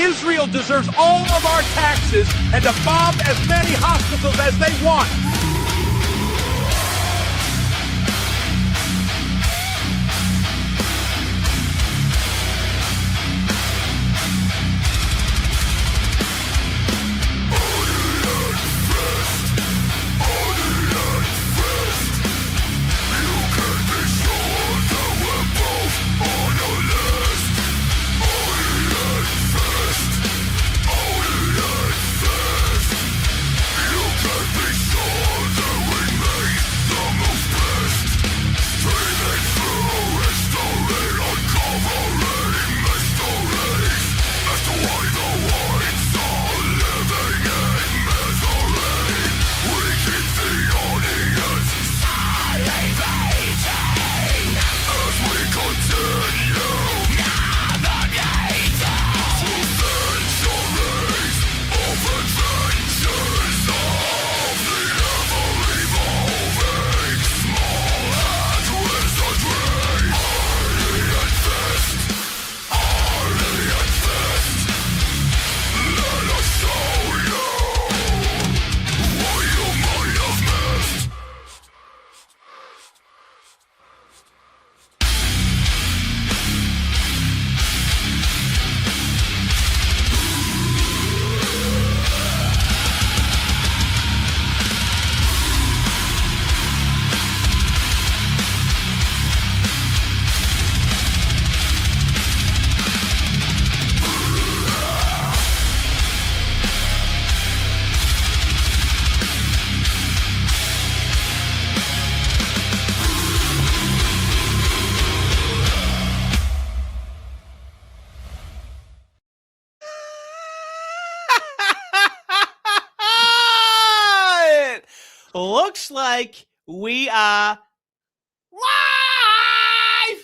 Israel deserves all of our taxes and to bomb as many hospitals as they want. Looks like we are live.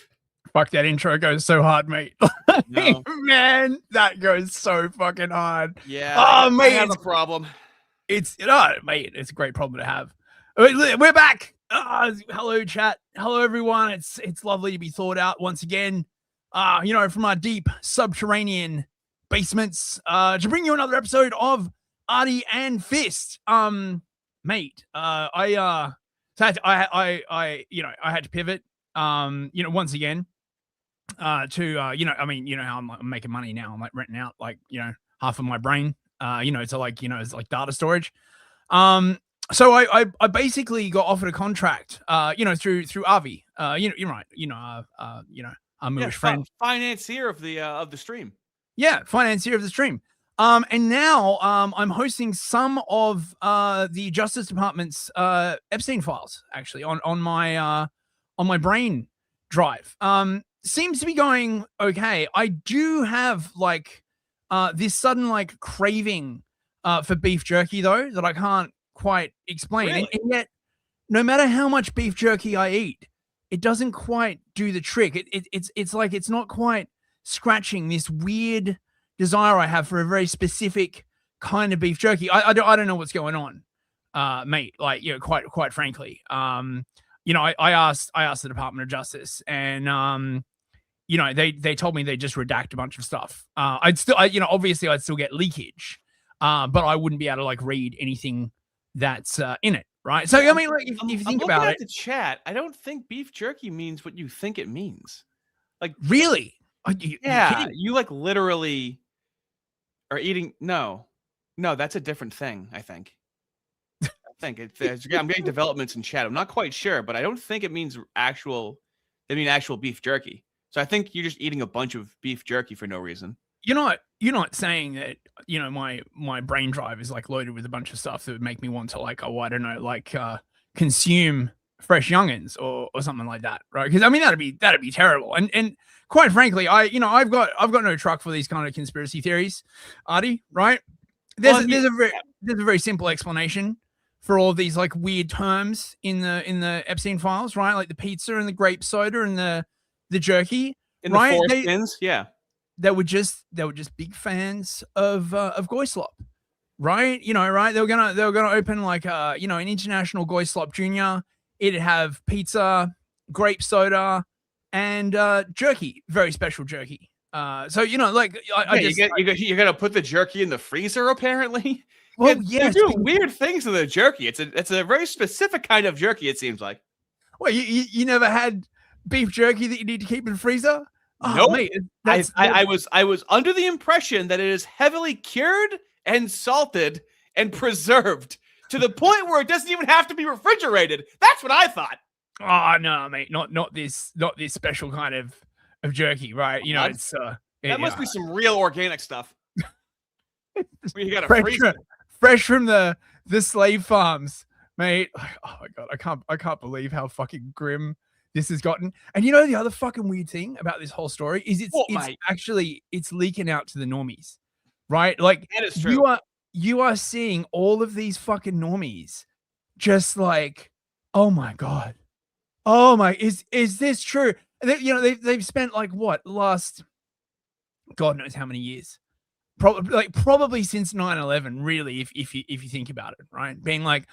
Fuck, that intro goes so hard, mate. No. Man, that goes so fucking hard. Yeah. Oh, I mate, have a problem. It's mate, it's a great problem to have. We're back. Hello, chat. Hello, everyone. It's lovely to be thawed out once again. From our deep subterranean basements, to bring you another episode of Artie and Fist. Mate, I had to pivot, once again, how I'm making money now. I'm like renting out half of my brain, to it's like data storage. So I basically got offered a contract, through Avi, our Moorish friend, financier of the stream. Yeah, financier of the stream. And now I'm hosting some of the Justice Department's Epstein files actually on my brain drive. Seems to be going okay. I do have this sudden craving for beef jerky though that I can't quite explain. Really? And yet, no matter how much beef jerky I eat, it doesn't quite do the trick. It's not quite scratching this weird desire I have for a very specific kind of beef jerky. I don't know what's going on, mate. Quite frankly, I asked the Department of Justice, and they told me they just redact a bunch of stuff. Obviously I'd still get leakage, but I wouldn't be able to read anything that's in it, right? So if you think about it, the chat, I don't think beef jerky means what you think it means. Really? You literally are eating. No, that's a different thing. I think I'm getting developments in chat. I'm not quite sure, but I don't think it means actual beef jerky. So I think you're just eating a bunch of beef jerky for no reason. You're not saying that my brain drive is loaded with a bunch of stuff that would make me want to consume fresh youngins or something like that, right? Because that'd be terrible. And quite frankly, I've got no truck for these kind of conspiracy theories, Artie, right? There's a very simple explanation for all of these weird terms in the Epstein files, right? Like the pizza and the grape soda and the jerky, in right? The foreskins, yeah. They were just big fans of Goyslop, right? Right? They were gonna open an international Goyslop Junior. It'd have pizza, grape soda, and jerky, very special jerky. So like I just you're gonna put the jerky in the freezer apparently. well, They're doing weird things to the jerky. It's a very specific kind of jerky. It seems like. Well, you never had beef jerky that you need to keep in the freezer? Oh, Nope. mate, I was under the impression that it is heavily cured and salted and preserved to the point where it doesn't even have to be refrigerated. That's what I thought. Oh no, mate, not this special kind of jerky, right? It's that must be some real organic stuff. You got fresh from the slave farms, mate. Oh my god, I can't believe how fucking grim this has gotten. And the other fucking weird thing about this whole story is it's leaking out to the normies, right? Like that is true. You are seeing all of these fucking normies just like, oh my god. Oh my, is this true? They've spent like what last God knows how many years, probably since 9/11. Really, if you think about it, right? Being like,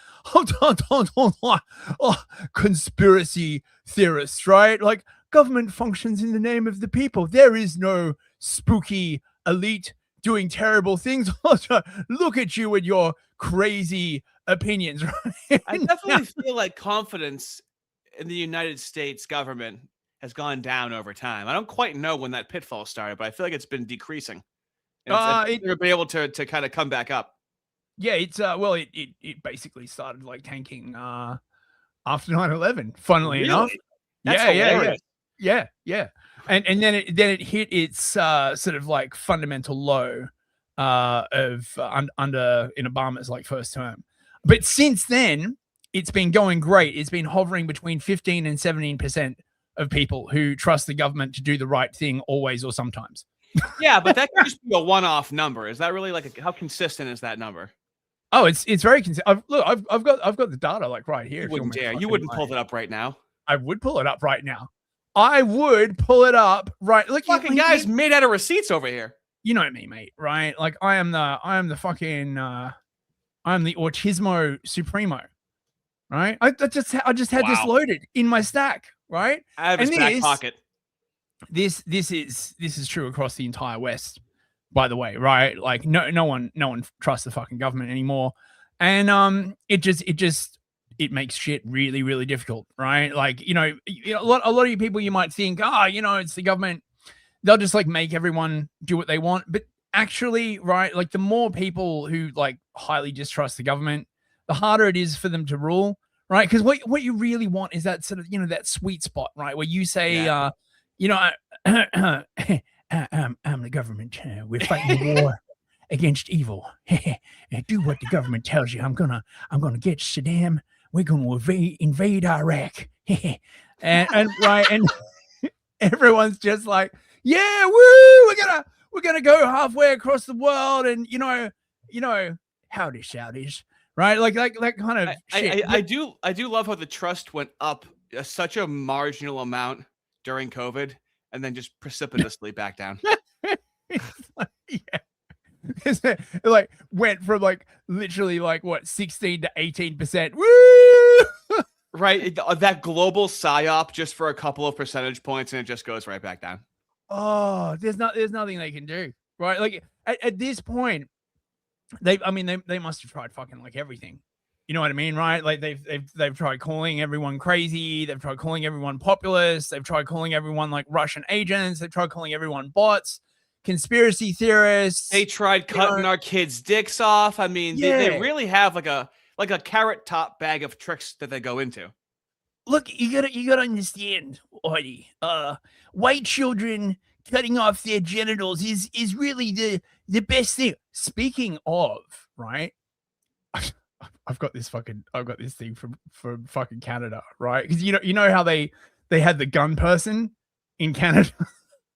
conspiracy theorists, right? Like government functions in the name of the people. There is no spooky elite doing terrible things. Look at you and your crazy opinions. Right? I definitely feel like confidence in the United States government has gone down over time. I don't quite know when that pitfall started, but I feel like it's been decreasing. And it's been able to kind of come back up. Yeah, it's it basically started like tanking after 9/11, funnily enough. That's hilarious. Yeah. And then it hit its sort of like fundamental low under in Obama's like first term. But since then, it's been going great. It's been hovering between 15 and 17% of people who trust the government to do the right thing always or sometimes. Yeah, but that could just be a one-off number. Is that really like how consistent is that number? Oh, it's very consistent. Look, I've got the data like right here. You wouldn't pull it up right now. I would pull it up right now. I would pull it up right. Look, fucking guys made out of receipts over here. You know me, mate. Right? Like I am the fucking I'm the Autismo Supremo. Right? I just had this loaded in my stack. Right? I have his back pocket. This is true across the entire West, by the way. Right? Like no one trusts the fucking government anymore, and it makes shit really, really difficult, right? Like, a lot of you people, you might think, it's the government. They'll just like make everyone do what they want. But actually, right, like the more people who like highly distrust the government, the harder it is for them to rule, right? Because what you really want is that sort of, that sweet spot, right? Where you say, I'm the government. We're fighting the war against evil. Do what the government tells you. I'm gonna get Saddam. We're going to invade Iraq. and everyone's just like, yeah, woo, we're gonna go halfway across the world, and howdy shouties, right? Like that kind of shit. I do love how the trust went up such a marginal amount during COVID and then just precipitously back down. Yeah. It like went from like literally like what 16 to 18%. Woo! Right, that global psyop just for a couple of percentage points, and it just goes right back down. Oh, there's nothing they can do, right? Like at this point, they must have tried fucking like everything. You know what I mean, right? Like they've tried calling everyone crazy. They've tried calling everyone populist. They've tried calling everyone like Russian agents. They've tried calling everyone bots. Conspiracy theorists. They tried cutting our kids' dicks off. I mean, they really have like a carrot top bag of tricks that they go into. Look, you gotta understand, Artie. White children cutting off their genitals is really the best thing. Speaking of, right? I've got this thing from fucking Canada, right? Because you know how they had the gun person in Canada.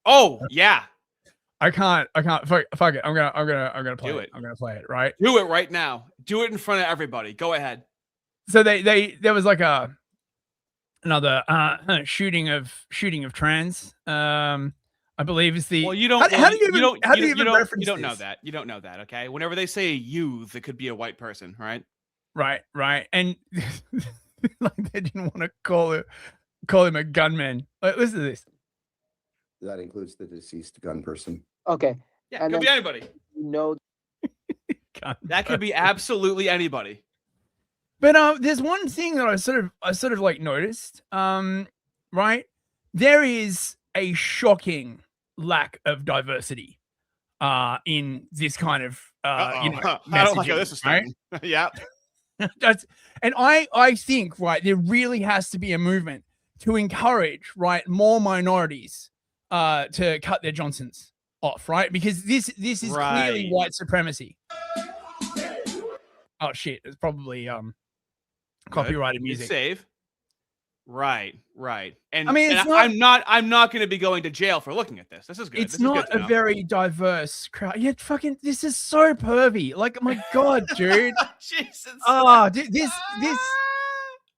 Oh yeah. I can't. Fuck it. I'm gonna play it. I'm gonna play it. Right. Do it right now. Do it in front of everybody. Go ahead. So there was like another shooting of trans. I believe is the. Well, you don't. How do you reference You don't this? know that. You don't know that. Okay. Whenever they say a youth, it could be a white person, right? Right. And like they didn't want to call him a gunman. Like, listen to this. That includes the deceased gun person. Okay. Yeah, And could be then- anybody. No. That could be absolutely anybody. But there's one thing that I sort of like noticed. Right, there is a shocking lack of diversity in this kind of I don't like how this is starting. Right? Yeah. And I think, right, there really has to be a movement to encourage, right, more minorities to cut their Johnsons off, right? Because this is clearly white supremacy. Oh shit, it's probably copyrighted music. Save. Right. And I mean, I'm not going to be going to jail for looking at this. This is good. It's not a very diverse crowd. Yeah, fucking, this is so pervy. Like, my God, dude. Jesus. Oh,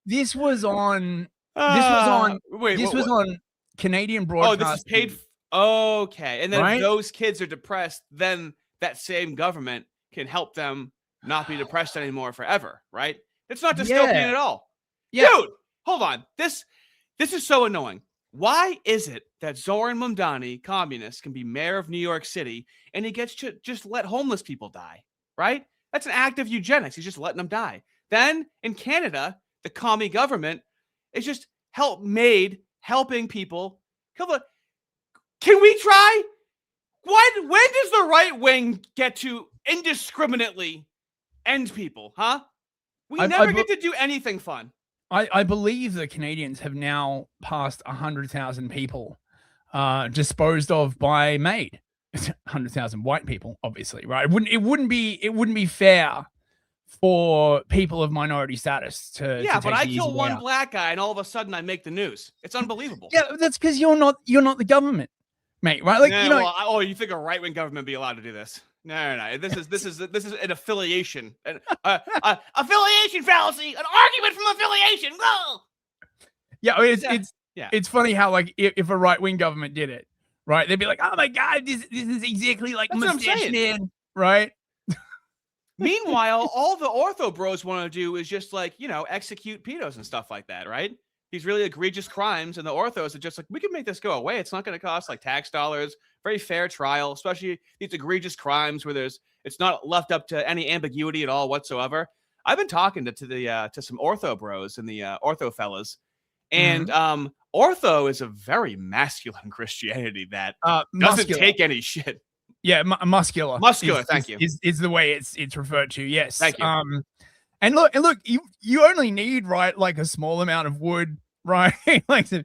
this was on. This was on Canadian broadcast. Oh, this is paid. Okay, and then if those kids are depressed, then that same government can help them not be depressed anymore forever, right? It's not dystopian at all. Yeah. Dude, hold on. This is so annoying. Why is it that Zoran Mamdani, communist, can be mayor of New York City and he gets to just let homeless people die, right? That's an act of eugenics. He's just letting them die. Then in Canada, the commie government is just helping people. Can we try? When does the right wing get to indiscriminately end people, huh? We never get to do anything fun. I believe the Canadians have now passed 100,000 people disposed of by MAID. 100,000 white people, obviously, right? It wouldn't be fair for people of minority status to but I kill one black guy and all of a sudden I make the news. It's unbelievable. Yeah, that's because you're not the government, mate, right? Like, you think a right wing government be allowed to do this? No. This is an affiliation, affiliation fallacy, an argument from affiliation. Whoa! Yeah, I mean, it's funny how, like, if a right wing government did it, right, they'd be like, oh my God, this is exactly like Mustache Man, right? Meanwhile, all the ortho bros want to do is just execute pedos and stuff like that, right? These really egregious crimes, and the orthos are just like, we can make this go away. It's not going to cost like tax dollars. Very fair trial, especially these egregious crimes where it's not left up to any ambiguity at all whatsoever. I've been talking to some ortho bros and the ortho fellas, and ortho is a very masculine Christianity that doesn't take any shit. Yeah, muscular. Thank you. Is the way it's referred to. Yes. Thank you. And look, you only need, right, like a small amount of wood, right? Like to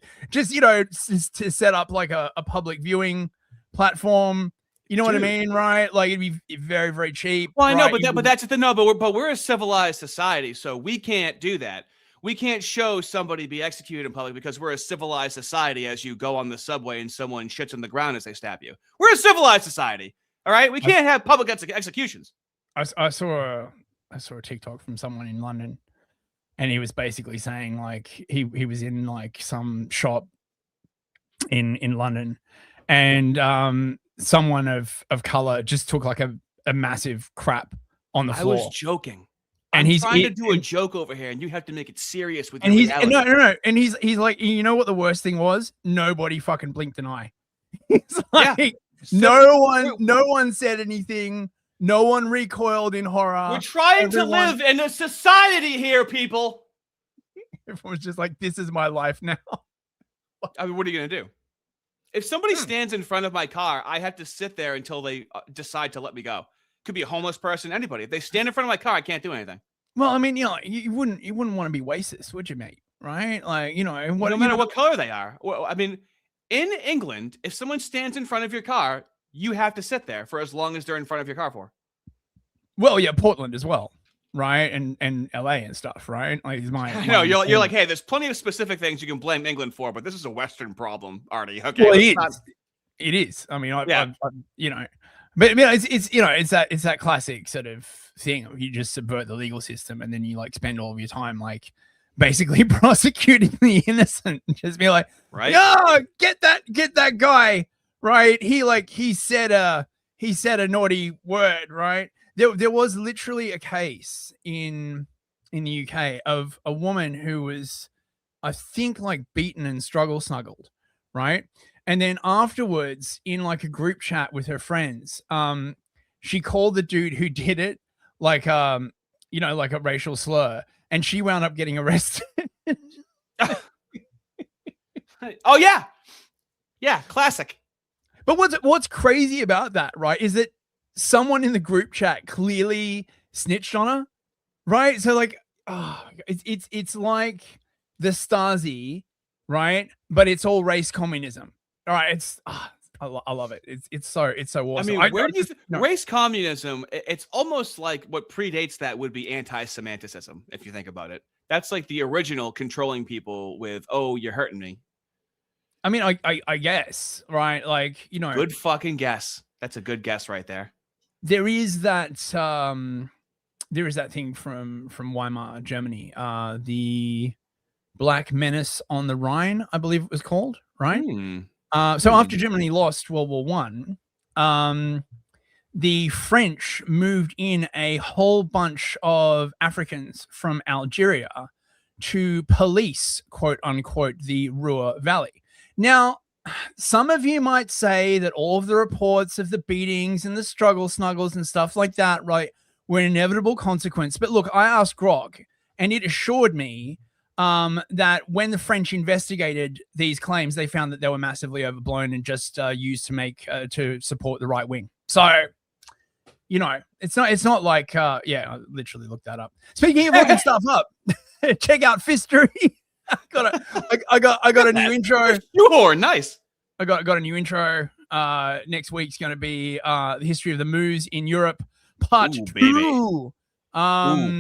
set up like a public viewing platform. You know what I mean, right? Like, it'd be very, very cheap. Well, I know, but that's the no. But we're a civilized society, so we can't do that. We can't show somebody be executed in public because we're a civilized society. As you go on the subway and someone shits on the ground as they stab you, we're a civilized society. All right, we can't have public executions. I saw a TikTok from someone in London, and he was basically saying, like, he was in like some shop in London, and someone of color just took like a massive crap on the floor. I was joking. And he's trying to do a joke over here, and you have to make it serious with your reality. No. And he's like, you know what the worst thing was? Nobody fucking blinked an eye. It's like, no one said anything. No one recoiled in horror. We're trying to live in a society here, people. Everyone's just like, this is my life now. I mean, what are you going to do? If somebody stands in front of my car, I have to sit there until they decide to let me go. Could be a homeless person, anybody. If they stand in front of my car, I can't do anything. Well, I mean, you wouldn't want to be racist, would you, mate? Right? Like, no matter what color they are. Well, I mean, in England, if someone stands in front of your car, you have to sit there for as long as they're in front of your car for. Well, yeah, Portland as well, right? And LA and stuff, right? Like, you're like, hey, there's plenty of specific things you can blame England for, but this is a Western problem, Artie. Okay, well, it is. I mean, but I mean, it's that classic sort of thing. You just subvert the legal system, and then you like spend all of your time like basically prosecuting the innocent. Just be like, right? Oh, get that guy, right? He said a naughty word, right? There was literally a case in the UK of a woman who was, I think, like beaten and snuggled, right? And then afterwards, in like a group chat with her friends, she called the dude who did it like like a racial slur, and she wound up getting arrested. Oh yeah. Yeah, classic. But what's crazy about that, right, is that someone in the group chat clearly snitched on her, right? So like, it's like the Stasi, right? But it's all race communism. All right, I love it. It's so awesome. I mean, where do you race communism? It's almost like what predates that would be anti-Semitism, if you think about it. That's like the original controlling people with, oh, you're hurting me. I mean, I guess, right? Like, good fucking guess. That's a good guess right there. There is that thing from Weimar, Germany, the Black Menace on the Rhine, I believe it was called, right? So after Germany lost World War One, the French moved in a whole bunch of Africans from Algeria to police, quote unquote, the Ruhr Valley. Now, some of you might say that all of the reports of the beatings and the struggle snuggles and stuff like that, right, were an inevitable consequence. But look, I asked Grok, and it assured me that when the French investigated these claims, they found that they were massively overblown and just used to make to support the right wing. So, it's not like I literally looked that up. Speaking of looking stuff up, check out Fistery. I got a new intro. Sure, nice. I got a new intro. Next week's going to be the history of the moves in Europe, part 2. Baby.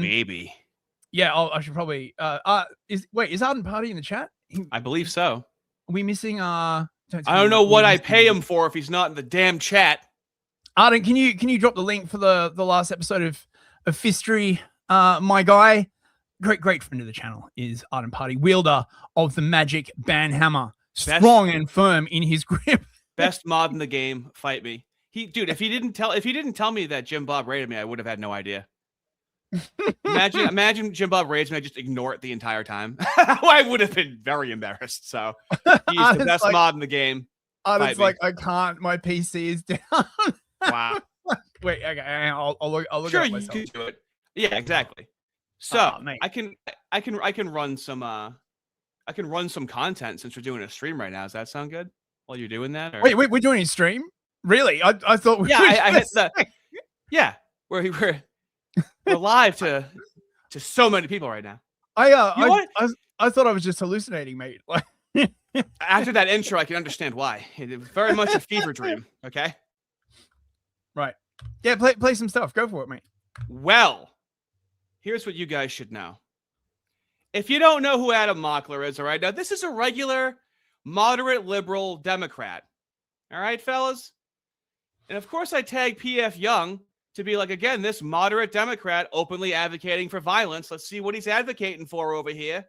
Baby. Yeah, I should probably. Is Arden Party in the chat? I believe so. Are we missing? I don't know what I pay him for if he's not in the damn chat. Arden, can you drop the link for the last episode of Fistery? My guy. Great friend of the channel is Arden Party, wielder of the magic banhammer, strong and firm in his grip. Best mod in the game. Fight me, dude. If he didn't tell me that Jim Bob raided me, I would have had no idea. Imagine Jim Bob raids me, I just ignore it the entire time. I would have been very embarrassed. So he's the best mod in the game. Arden's like, I can't. My PC is down. Wow. Wait, okay, I'll look. Sure, it you myself. can do it. Yeah, exactly. So I can run some content since we're doing a stream right now. Does that sound good? While you're doing that? Or? Wait, we're doing a stream? Really? I thought we we're live to so many people right now. I thought I was just hallucinating, mate. Like after that intro, I can understand why. It was very much a fever dream. Okay. Right. Yeah. Play some stuff. Go for it, mate. Well. Here's what you guys should know. If you don't know who Adam Mockler is, all right, now this is a regular, moderate, liberal Democrat. All right, fellas? And of course, I tag PF Young to be like, again, this moderate Democrat openly advocating for violence. Let's see what he's advocating for over here.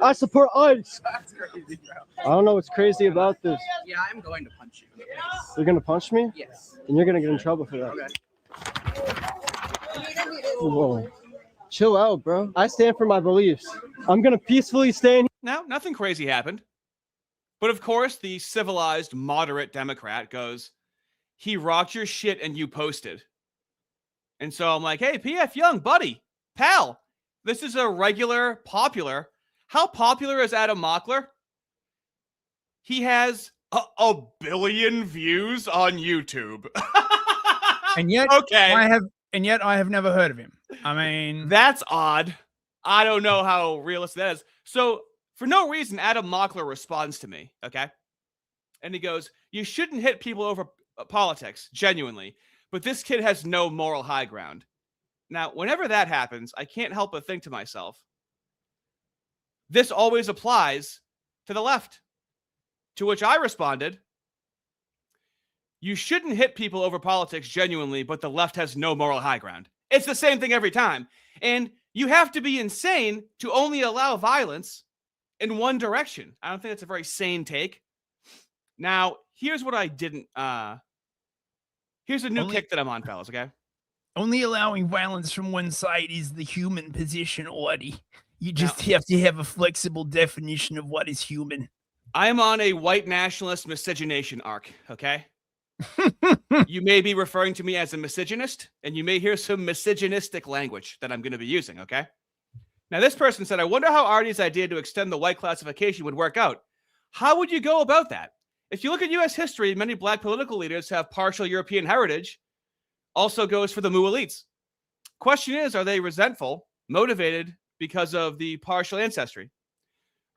I support ICE. I don't know what's crazy about this. Yeah, I'm going to punch you. You're going to punch me? Yes. And you're going to get in trouble for that. Okay. Whoa. Chill out, bro. I stand for my beliefs. I'm going to peacefully stand. Now, nothing crazy happened. But of course, the civilized, moderate Democrat goes, he rocked your shit and you posted. And so I'm like, hey, PF Young, buddy, pal, this is a regular popular. How popular is Adam Mockler? He has a billion views on YouTube. And yet, okay. I have never heard of him. I mean, that's odd. I don't know how realistic that is. So for no reason, Adam Mockler responds to me. Okay. And he goes, you shouldn't hit people over politics, genuinely. But this kid has no moral high ground. Now, whenever that happens, I can't help but think to myself, this always applies to the left. To which I responded, you shouldn't hit people over politics genuinely, but the left has no moral high ground. It's the same thing every time. And you have to be insane to only allow violence in one direction. I don't think that's a very sane take. Now, here's what I didn't... Here's a new kick that I'm on, fellas, okay? Only allowing violence from one side is the human position, Audie. You just have to have a flexible definition of what is human. I am on a white nationalist miscegenation arc, okay? You may be referring to me as a misogynist, and you may hear some misogynistic language that I'm going to be using, okay? Now, this person said, I wonder how Artie's idea to extend the white classification would work out. How would you go about that? If you look at U.S. history, many black political leaders have partial European heritage. Also goes for the Mu elites. Question is, are they resentful, motivated because of the partial ancestry?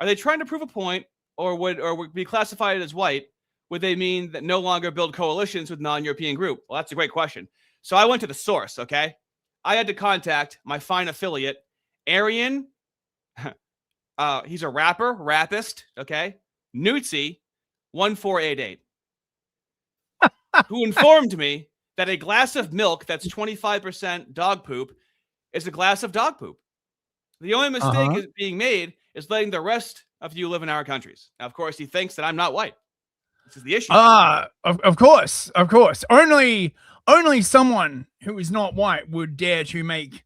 Are they trying to prove a point, or would be classified as white? Would they mean that no longer build coalitions with non-European group? Well, that's a great question. So I went to the source, okay? I had to contact my fine affiliate, Arian. He's a rappist, okay? Newtsy 1488, who informed me that a glass of milk that's 25% dog poop is a glass of dog poop. The only mistake is being made is letting the rest of you live in our countries. Now, of course, he thinks that I'm not white. This is the issue. Of course. Only someone who is not white would dare to make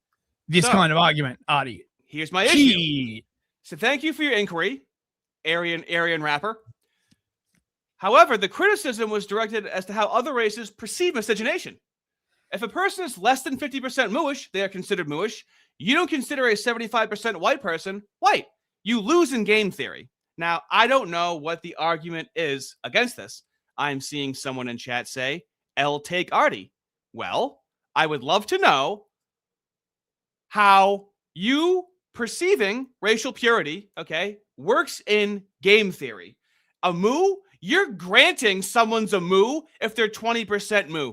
this kind of argument, Artie. Here's my issue. So thank you for your inquiry, Aryan rapper. However, the criticism was directed as to how other races perceive miscegenation. If a person is less than 50% Mooish, they are considered Mooish. You don't consider a 75% white person white. You lose in game theory. Now, I don't know what the argument is against this. I'm seeing someone in chat say, L take Artie. Well, I would love to know how you perceiving racial purity, okay, works in game theory. A Moo, you're granting someone's a Moo if they're 20% Moo.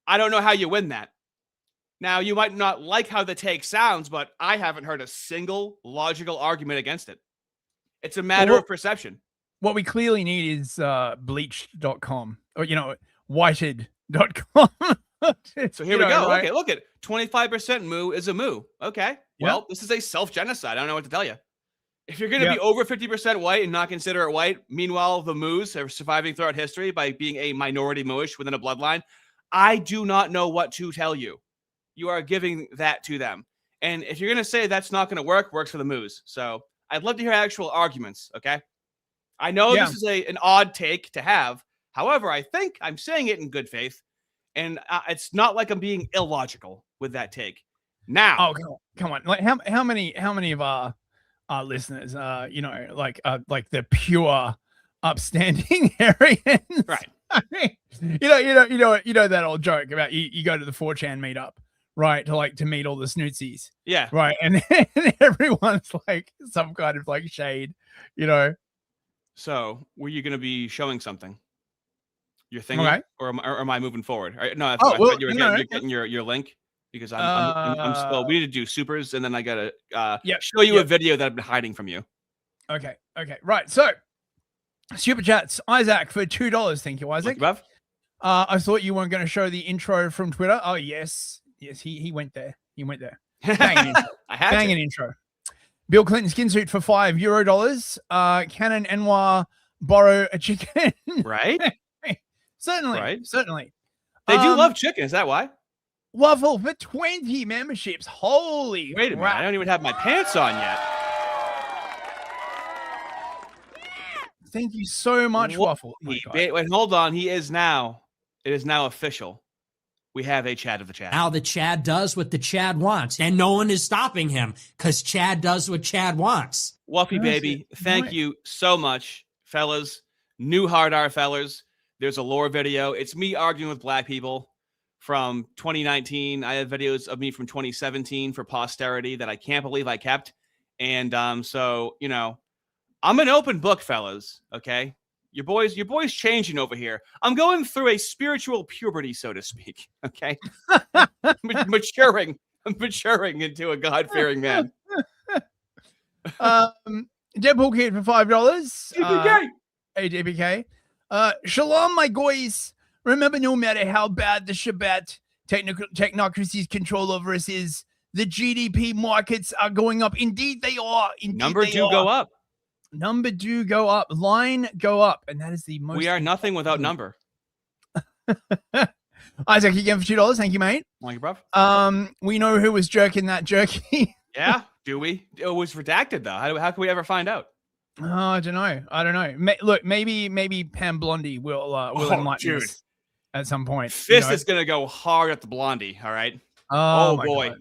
I don't know how you win that. Now, you might not like how the take sounds, but I haven't heard a single logical argument against it. It's a matter of perception. What we clearly need is bleached.com or, whited.com. So here we go. Right? Okay, look at 25% Moo is a Moo. Okay. Well, this is a self-genocide. I don't know what to tell you. If you're going to be over 50% white and not consider it white, meanwhile, the Moos are surviving throughout history by being a minority Mooish within a bloodline, I do not know what to tell you. You are giving that to them. And if you're going to say that's not going to work, works for the Moos. So I'd love to hear actual arguments, okay? I know this is an odd take to have. However, I think I'm saying it in good faith. And it's not like I'm being illogical with that take. Now. Oh, come on. Like how many of our listeners, like the pure upstanding Aryans? Right. I mean, you know that old joke about you go to the 4chan meetup, right? To meet all the snootsies. Yeah. Right. And everyone's like some kind of like shade, So were you going to be showing something? Your thing, okay. or am I moving forward? No, I well, thought you're getting your link because I'm still. We need to do supers, and then I gotta show you a video that I've been hiding from you. Okay, right. So super chats, Isaac for $2. Thank you, Isaac. I thought you weren't going to show the intro from Twitter. Oh yes, he went there. Bang intro. Bang an intro. Bill Clinton skin suit for €5. Canon Anwar borrow a chicken. Right. Certainly. They do love chicken. Is that why? Waffle for 20 memberships. Holy wait a minute! I don't even have my pants on yet. Thank you so much, Waffle. Wait, hold on. It is now official. We have a Chad of the Chad. Now the Chad does what the Chad wants, and no one is stopping him because Chad does what Chad wants. Wuffy baby, thank you so much, fellas. New hard R fellas. There's a lore video. It's me arguing with black people from 2019. I have videos of me from 2017 for posterity that I can't believe I kept. And so, I'm an open book, fellas. Okay. Your boy's changing over here. I'm going through a spiritual puberty, so to speak. Okay. maturing into a God-fearing man. Deadpool Kid for $5. DPK. Hey, DPK. Shalom, my guys. Remember, no matter how bad the Shabbat technocracy's control over us is, the GDP markets are going up. Indeed, they are. Number do go up. Number do go up. Line go up. And that is the most. We are nothing without number. Isaac, again for $2. Thank you, mate. Thank you, bruv. We know who was jerking that jerky. Yeah. Do we? It was redacted, though. How can we ever find out? Oh, I don't know. Look, maybe Pam Blondie will enlighten us at some point. Fist is gonna go hard at the Blondie. All right. Oh my boy. God.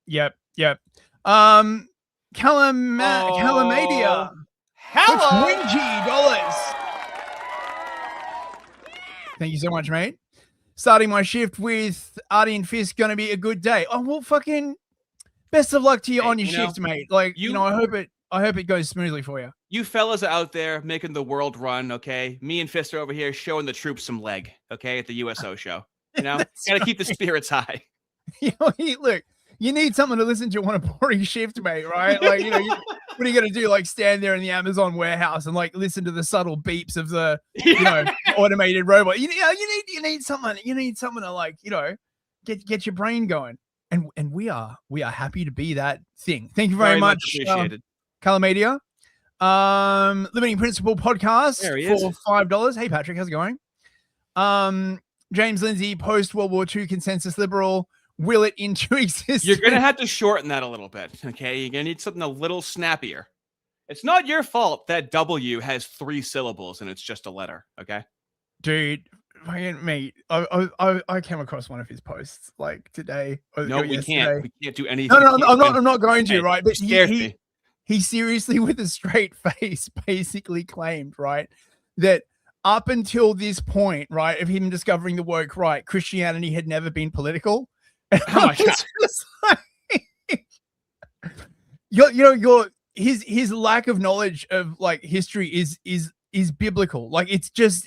Yep. Calamadia. Hello. $20. Thank you so much, mate. Starting my shift with Artie and Fist gonna be a good day. Oh well, fucking best of luck to you on your shift, mate. Like I hope it goes smoothly for you. You fellas are out there making the world run, okay? Me and Fist are over here showing the troops some leg, okay, at the USO show. You know, gotta keep the spirits high. Look, you need someone to listen to on a boring shift, mate, right? Like, what are you gonna do? Like, stand there in the Amazon warehouse and like listen to the subtle beeps of the, automated robot. You need someone. You need someone to like, get your brain going. And we are happy to be that thing. Thank you very much. Appreciated. Calamadia. Limiting Principle podcast for $5. Hey Patrick, how's it going? James Lindsay, post World War II consensus liberal, will it into existence? You're gonna have to shorten that a little bit, okay? You're gonna need something a little snappier. It's not your fault that W has 3 syllables and it's just a letter, okay? Dude, mate, I came across one of his posts like today. No, we can't. We can't do anything. No, I'm not going to, right? But me. He seriously, with a straight face, basically claimed, right, that up until this point, right, of him discovering the woke right, Christianity had never been political. And oh my God. His lack of knowledge of like history is biblical. Like it's just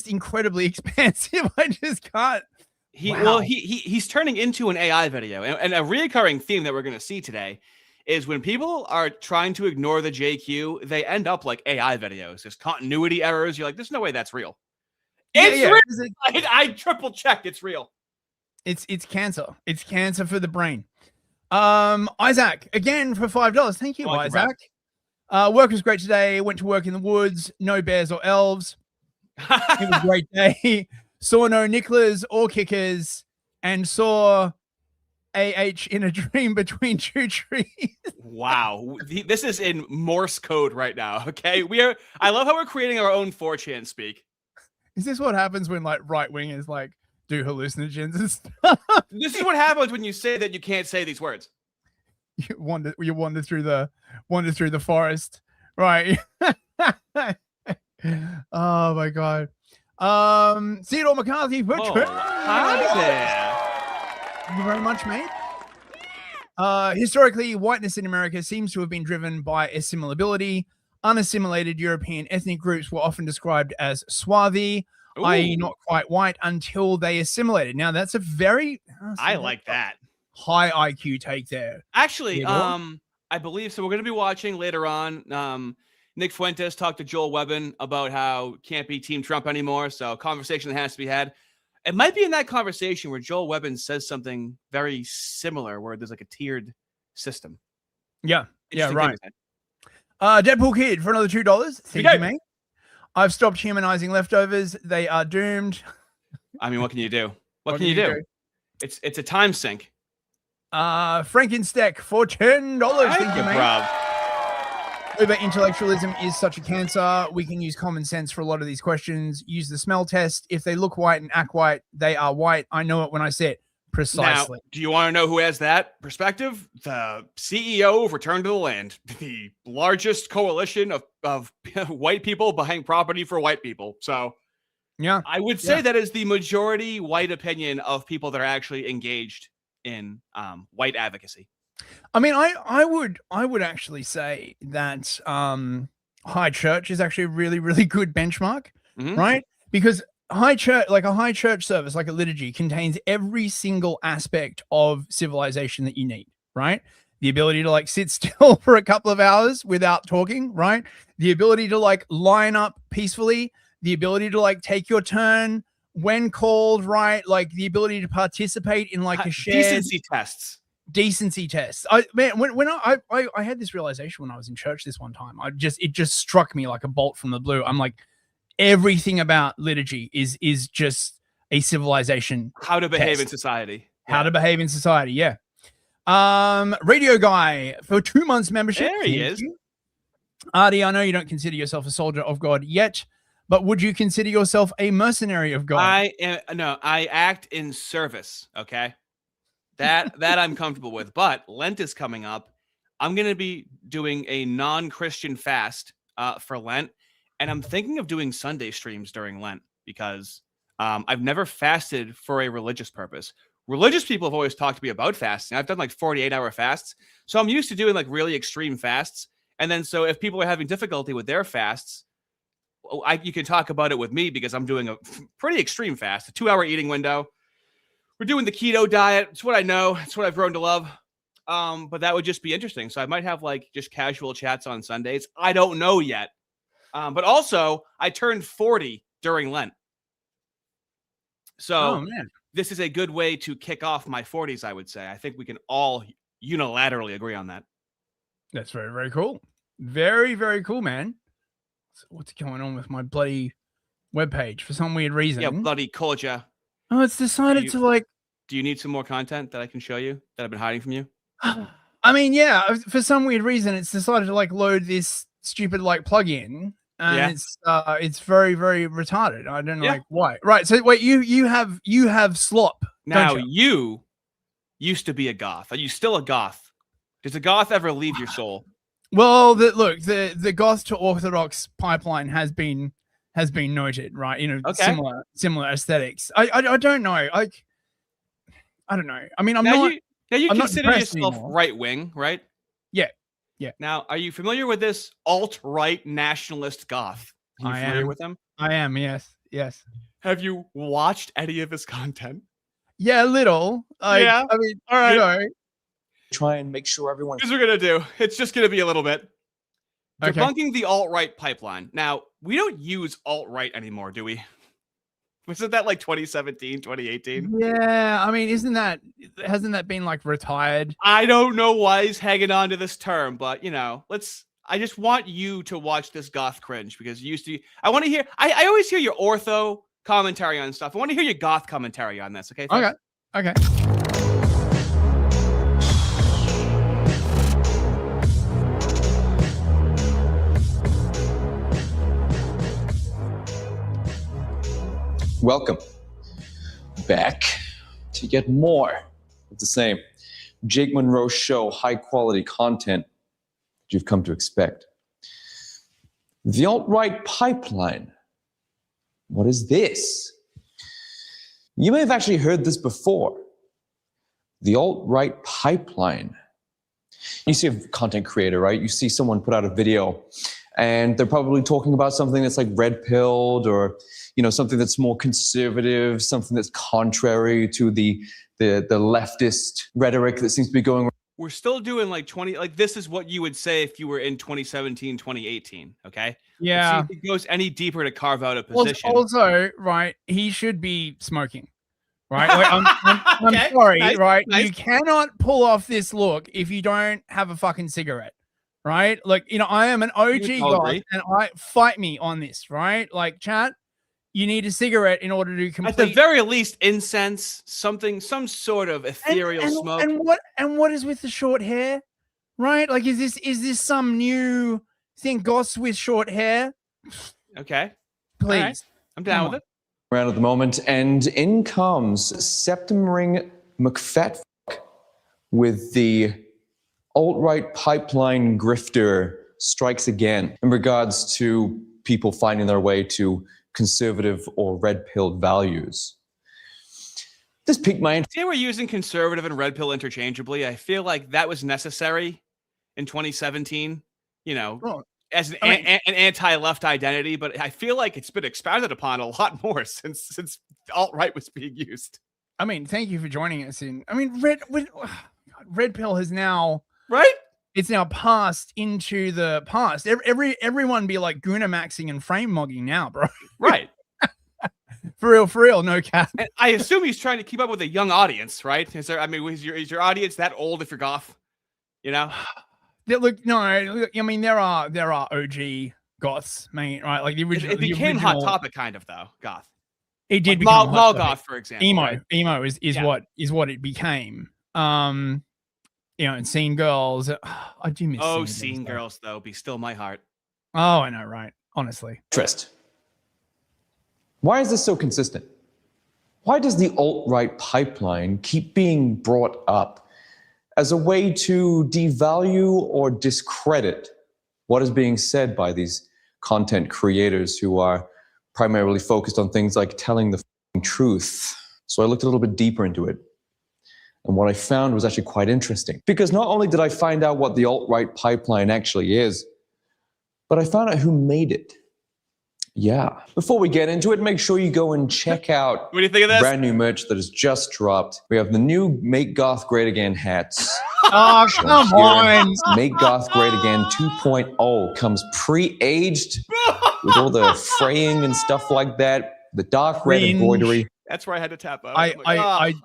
incredibly expansive. I just can't. He's turning into an AI video, and a reoccurring theme that we're going to see today is when people are trying to ignore the JQ, they end up like AI videos. There's continuity errors. You're like, there's no way that's real. It's real. I triple checked. It's real. It's cancer. It's cancer for the brain. Isaac again for $5. Thank you, Isaac. Work was great today. Went to work in the woods. No bears or elves. It was a great day. Saw no Nicholas or kickers, and saw AH in a dream between 2 trees. Wow. This is in Morse code right now. Okay. I love how we're creating our own 4chan speak. Is this what happens when like right wingers like do hallucinogens and stuff? This is what happens when you say that you can't say these words. You wander through the forest. Right. Oh my God. Theodore McCarthy for hi there. Thank you very much, mate. Historically, whiteness in America seems to have been driven by assimilability. Unassimilated European ethnic groups were often described as swarthy, i.e. not quite white, until they assimilated. Now, that's a very I like that high IQ take there. Actually, Theodore. I believe so. We're going to be watching later on. Nick Fuentes talked to Joel Webbin about how can't be Team Trump anymore. So conversation that has to be had. It might be in that conversation where Joel Webbin says something very similar, where there's like a tiered system. Yeah, right. Deadpool Kid for another $2. Thank you, mate. I've stopped humanizing leftovers. They are doomed. I mean, what can you do? What can you do? It's a time sink. Frankensteck for $10. Thank you, mate. Rob. Over-intellectualism is such a cancer. We can use common sense for a lot of these questions. Use the smell test. If they look white and act white, they are white. I know it when I say it. Precisely. Now, do you want to know who has that perspective? The CEO of Return to the Land, the largest coalition of white people buying property for white people. So yeah, I would say that is the majority white opinion of people that are actually engaged in white advocacy. I mean, I would actually say that high church is actually a really, really good benchmark, right? Because high church service, like a liturgy, contains every single aspect of civilization that you need, right? The ability to like sit still for a couple of hours without talking, right? The ability to like line up peacefully, the ability to like take your turn when called, right? Like the ability to participate in like a shared decency tests. When I had this realization when I was in church this one time, it just struck me like a bolt from the blue. I'm like, everything about liturgy is just a civilization. How to behave in society. How to behave in society. Yeah. Radio Guy for 2 months membership. There he Thank is. you. Artie, I know you don't consider yourself a soldier of God yet, but would you consider yourself a mercenary of God? I act in service. Okay, that I'm comfortable with. But Lent is coming up. I'm gonna be doing a non-Christian fast for Lent, and I'm thinking of doing Sunday streams during Lent because I've never fasted for a religious purpose. Religious people have always talked to me about fasting. I've done like 48-hour fasts, so I'm used to doing like really extreme fasts. And then, so if people are having difficulty with their fasts, you can talk about it with me because I'm doing a pretty extreme fast, a 2-hour eating window. We're doing the keto diet. It's what I know. It's what I've grown to love. But that would just be interesting. So I might have like just casual chats on Sundays. I don't know yet. But also, I turned 40 during Lent. So this is a good way to kick off my 40s, I would say. I think we can all unilaterally agree on that. That's very, very cool. Very, very cool, man. So what's going on with my bloody webpage for some weird reason? Yeah, bloody Koja. Oh, it's decided to like. Do you need some more content that I can show you that I've been hiding from you? I mean, yeah, for some weird reason, it's decided to like load this stupid like plugin, and it's very, very retarded. I don't know like why. Right. So wait, you have slop. Now you used to be a goth. Are you still a goth? Does a goth ever leave your soul? Well, the goth to orthodox pipeline has been noted, right? You know, similar aesthetics. I don't know. I don't know. I mean, I'm consider yourself right wing, right? Yeah. Yeah. Now, are you familiar with this alt-right nationalist goth? Are you familiar with them? I am. Yes. Yes. Have you watched any of his content? Yeah, a little. Yeah. I mean, all right. All right. Try and make sure everyone. Here's what we're gonna do. It's just gonna be a little bit. Okay. Debunking the alt-right pipeline. Now, we don't use alt-right anymore, do we? Wasn't that like 2017, 2018? Yeah, I mean, hasn't that been like retired? I don't know why he's hanging on to this term, but you know, I just want you to watch this goth cringe because you used to. I want to hear. I always hear your ortho commentary on stuff. I want to hear your goth commentary on this. Okay. Thanks. Okay. Welcome back to get more of the same Jake Monroe Show, high quality content that you've come to expect. The alt-right pipeline. What is this? You may have actually heard this before. The alt-right pipeline. You see a content creator, right? You see someone put out a video and they're probably talking about something that's like red-pilled or, you know, something that's more conservative, something that's contrary to the leftist rhetoric that seems to be going. We're still doing like this is what you would say if you were in 2017, 2018. Okay. Yeah. Let's see if it goes any deeper to carve out a position. Also, right, he should be smoking. Right. Like, I'm okay. Sorry. Nice. Right. Nice. You cannot pull off this look if you don't have a fucking cigarette. Right. Like, you know, I am an OG guy and fight me on this. Right. Like, chat, you need a cigarette in order to complete. At the very least, incense, some sort of ethereal smoke. And what is with the short hair? Right. Like, is this some new thing? Goths with short hair. Okay. Please. Right. I'm down with it. Around at the moment, and in comes Septum Ring McFat with the alt-right pipeline grifter strikes again in regards to people finding their way to conservative or red-pilled values. This piqued my interest. See, we're using conservative and red pill interchangeably. I feel like that was necessary in 2017, you know, as an anti-left identity, but I feel like it's been expounded upon a lot more since alt-right was being used. I mean, thank you for joining us red pill has now it's now passed into the past. Everyone be like Guna maxing and frame mogging now, bro. Right. For real, no cap. And I assume he's trying to keep up with a young audience, right? Is your audience that old if you're goth? You know? Look, no, I mean there are OG goths, mate, right? Like the original. It became Hot Topic kind of though, goth. It did like become mall goth, for example. Emo is what it became. and seeing girls. I do miss. Oh, seeing seeing girls, girls though, be still my heart. Oh, I know, right? Honestly. Interest. Why is this so consistent? Why does the alt-right pipeline keep being brought up as a way to devalue or discredit what is being said by these content creators who are primarily focused on things like telling the truth? So I looked a little bit deeper into it. And what I found was actually quite interesting. Because not only did I find out what the alt-right pipeline actually is, but I found out who made it. Yeah. Before we get into it, make sure you go and check out What do you think of this? brand new merch that has just dropped. We have the new Make Goth Great Again hats. Oh, come on. Make Goth Great Again 2.0 comes pre-aged with all the fraying and stuff like that. The dark red Cringe. embroidery. That's where I had to tap out. I'm like,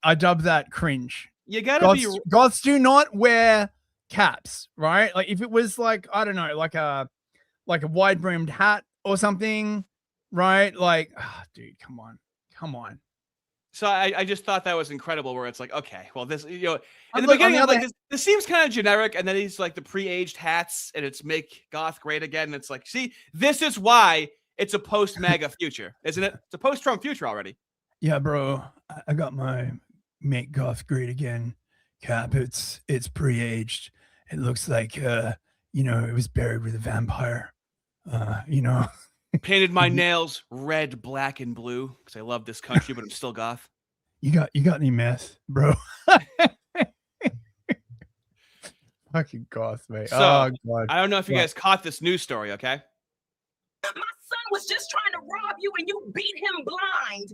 I dub that cringe. You gotta Goths do not wear caps, right? Like if it was like, I don't know, like a wide brimmed hat or something, right? Like, dude, come on. So I just thought that was incredible. Where it's like, okay, well, this in the beginning, I'm like, this seems kind of generic, and then he's like the pre-aged hats, and it's Make Goth Great Again. And it's like, see, this is why it's a post-MAGA future, isn't it? It's a post-Trump future already. Yeah, bro. I got my Make Goth Great Again cap. It's pre-aged. It looks like it was buried with a vampire. Painted my nails red, black, and blue because I love this country, but I'm still goth. You got any meth, bro? Fucking goth, mate. So, oh god. I don't know if you guys caught this news story, okay? My son was just trying to rob you and you beat him blind.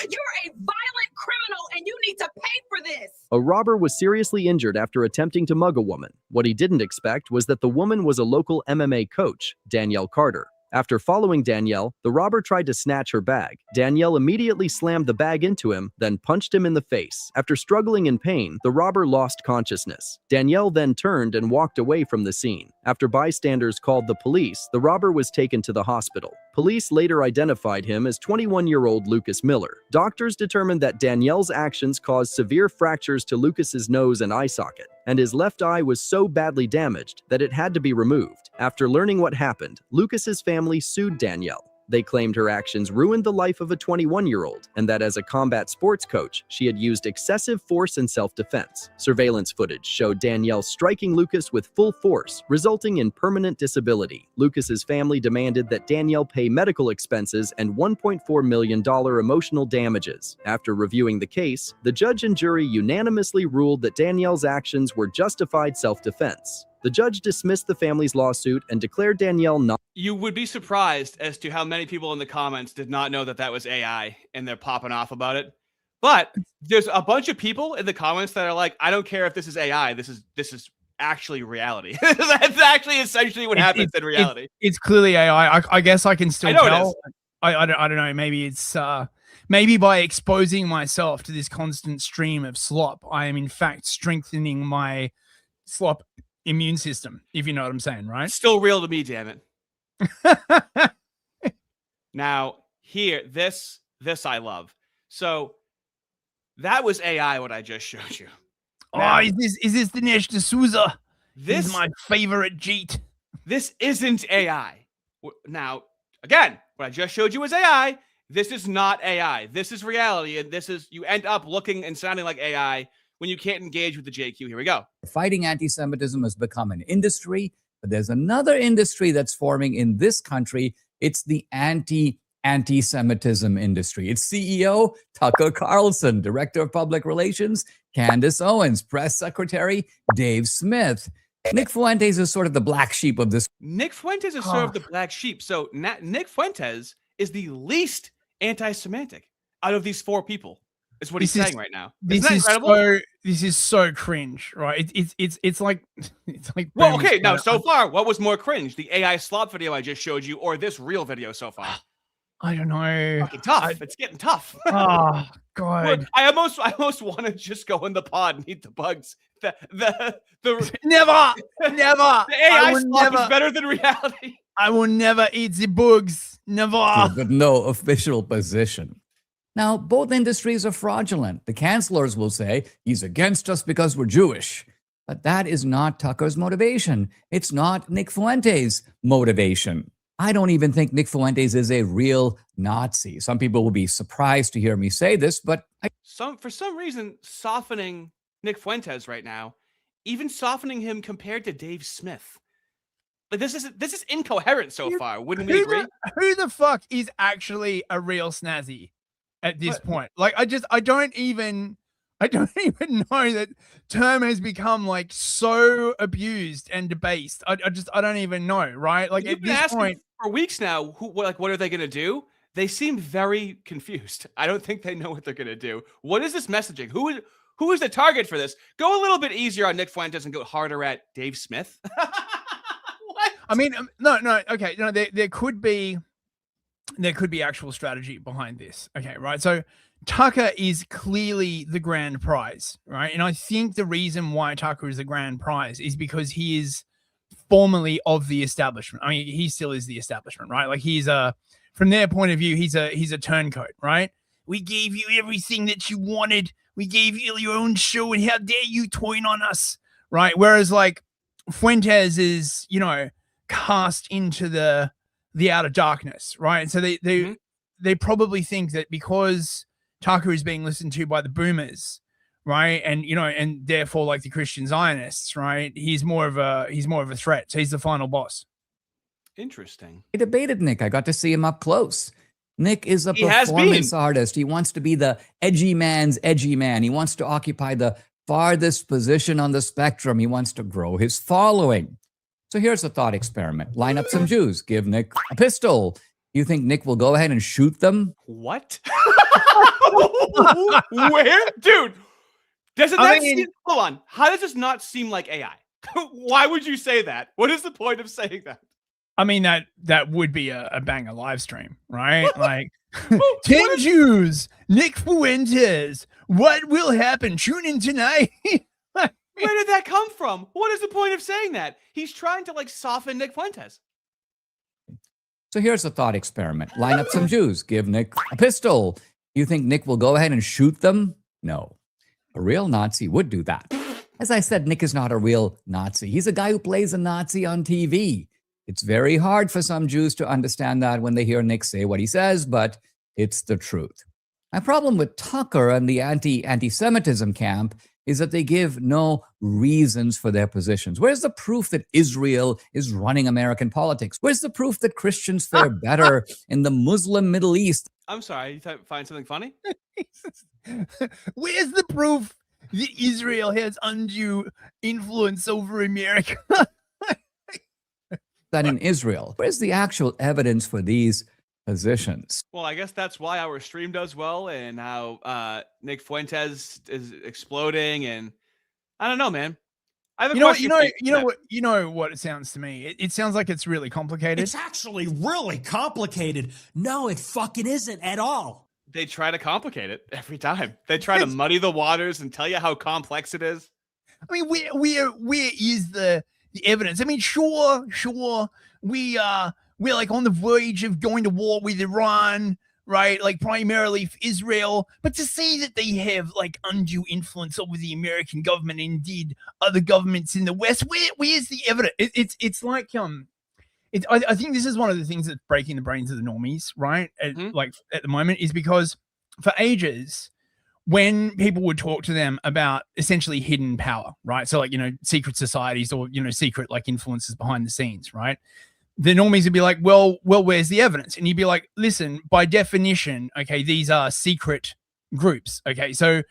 You're a violent criminal and you need to pay for this. A robber was seriously injured after attempting to mug a woman. What he didn't expect was that the woman was a local MMA coach, Danielle Carter. After following Danielle, the robber tried to snatch her bag. Danielle immediately slammed the bag into him, then punched him in the face. After struggling in pain, the robber lost consciousness. Danielle then turned and walked away from the scene. After bystanders called the police, the robber was taken to the hospital. Police later identified him as 21-year-old Lucas Miller. Doctors determined that Danielle's actions caused severe fractures to Lucas's nose and eye socket, and his left eye was so badly damaged that it had to be removed. After learning what happened, Lucas's family sued Danielle. They claimed her actions ruined the life of a 21-year-old, and that as a combat sports coach, she had used excessive force and self-defense. Surveillance footage showed Danielle striking Lucas with full force, resulting in permanent disability. Lucas's family demanded that Danielle pay medical expenses and $1.4 million emotional damages. After reviewing the case, the judge and jury unanimously ruled that Danielle's actions were justified self-defense. The judge dismissed the family's lawsuit and declared Danielle not. You would be surprised as to how many people in the comments did not know that that was AI and they're popping off about it. But there's a bunch of people in the comments that are like, I don't care if this is AI. This is actually reality. That's actually essentially what happens in reality. It's clearly AI. I guess I can still I know tell. it is. I don't know. Maybe it's maybe by exposing myself to this constant stream of slop, I am in fact strengthening my slop immune system, if you know what I'm saying, right? Still real to me, damn it. Now, here, this I love. So that was AI what I just showed you. Now, is this Dinesh D'Souza? This is my favorite Jeet. This isn't AI. Now, again, what I just showed you was AI. This is not AI. This is reality, and this is you end up looking and sounding like AI when you can't engage with the JQ. Here we go. Fighting anti-Semitism has become an industry, but there's another industry that's forming in this country. It's the anti-Semitism industry. Its CEO, Tucker Carlson, Director of Public Relations, Candace Owens, Press Secretary, Dave Smith. Nick Fuentes is sort of the black sheep of this. Nick Fuentes is sort of the black sheep. So Nick Fuentes is the least anti-Semitic out of these four people. Is what he's saying right now. Isn't that incredible? This is so cringe, right? It's like well, okay. Now, so far, what was more cringe? The AI slop video I just showed you, or this real video so far? I don't know. Fucking tough. It's getting tough. Oh god. Look, I almost want to just go in the pod and eat the bugs. The never. The AI slop is better than reality. I will never eat the bugs. Never. But no official position. Now, both industries are fraudulent. The cancelers will say he's against us because we're Jewish. But that is not Tucker's motivation. It's not Nick Fuentes' motivation. I don't even think Nick Fuentes is a real Nazi. Some people will be surprised to hear me say this, but for some reason, softening Nick Fuentes right now, even softening him compared to Dave Smith. Like this is incoherent so far. Wouldn't we agree? Who the fuck is actually a real snazzy at this point? Like I don't even know that term has become like so abused and debased. I don't even know, right? Like You've been asking for weeks now, what are they going to do? They seem very confused. I don't think they know what they're going to do. What is this messaging? Who is the target for this? Go a little bit easier on Nick Fuentes and go harder at Dave Smith. What? I mean, no, okay, there could be actual strategy behind this. Okay, right? So Tucker is clearly the grand prize, right? And I think the reason why Tucker is the grand prize is because he is formerly of the establishment. I mean, he still is the establishment, right? Like he's from their point of view, he's a turncoat, right? We gave you everything that you wanted. We gave you your own show, and how dare you toying on us, right? Whereas like Fuentes is, cast into the outer darkness, right? And so they probably think that because Tucker is being listened to by the boomers, right, and and therefore like the Christian Zionists, right, he's more of a threat. So he's the final boss. Interesting. I debated Nick. I got to see him up close. Nick is a performance artist. He wants to be the edgy man's edgy man. He wants to occupy the farthest position on the spectrum. He wants to grow his following. So here's a thought experiment. Line up some Jews. Give Nick a pistol. You think Nick will go ahead and shoot them? What? Where? Dude, hold on. How does this not seem like AI? Why would you say that? What is the point of saying that? I mean, that would be a banger live stream, right? Like 10 Jews, Nick Fuentes. What will happen? Tune in tonight. Where did that come from? What is the point of saying that? He's trying to like soften Nick Fuentes. So here's a thought experiment. Line up some Jews. Give Nick a pistol. You think Nick will go ahead and shoot them? No. A real Nazi would do that. As I said, Nick is not a real Nazi. He's a guy who plays a Nazi on TV. It's very hard for some Jews to understand that when they hear Nick say what he says, but it's the truth. My problem with Tucker and the anti-Semitism camp is that they give no reasons for their positions. Where's the proof that Israel is running American politics? Where's the proof that Christians fare better in the Muslim Middle East? I'm sorry, you find something funny? Where's the proof that Israel has undue influence over America? That in Israel, where's the actual evidence for these positions? Well, I guess that's why our stream does well and how Nick Fuentes is exploding. And I don't know, man. I have a question. You know what it sounds to me? It sounds like it's really complicated. It's actually really complicated. No, it fucking isn't at all. They try to complicate it every time. They try to muddy the waters and tell you how complex it is. I mean, where is the evidence? I mean, sure, we're like on the verge of going to war with Iran, right? Like primarily for Israel, but to say that they have like undue influence over the American government, indeed other governments in the West, where's the evidence? It's like I think this is one of the things that's breaking the brains of the normies, right? Like at the moment, is because for ages, when people would talk to them about essentially hidden power, right? So like, secret societies or, secret like influences behind the scenes, right? The normies would be like, well, where's the evidence? And you'd be like, listen, by definition, okay, these are secret groups. Okay. So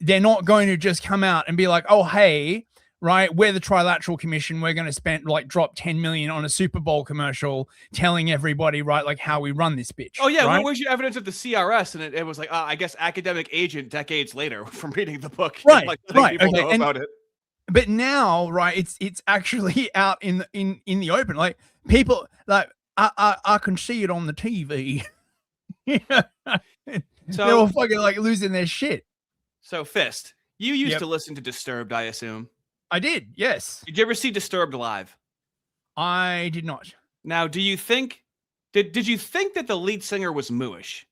they're not going to just come out and be like, oh, hey, right, we're the Trilateral Commission. We're going to drop 10 million on a Super Bowl commercial telling everybody, right, like how we run this bitch. Oh, yeah. Right? Where's your evidence of the CRS? And it was like, I guess academic agent decades later from reading the book. Right. Like, right. People know about it. But now, right, it's actually out in the open. Like people like I can see it on the TV. So they're all fucking like losing their shit. So Fist, you used to listen to Disturbed, I assume. I did, yes. Did you ever see Disturbed live? I did not. Now, do you think did you think that the lead singer was mooish?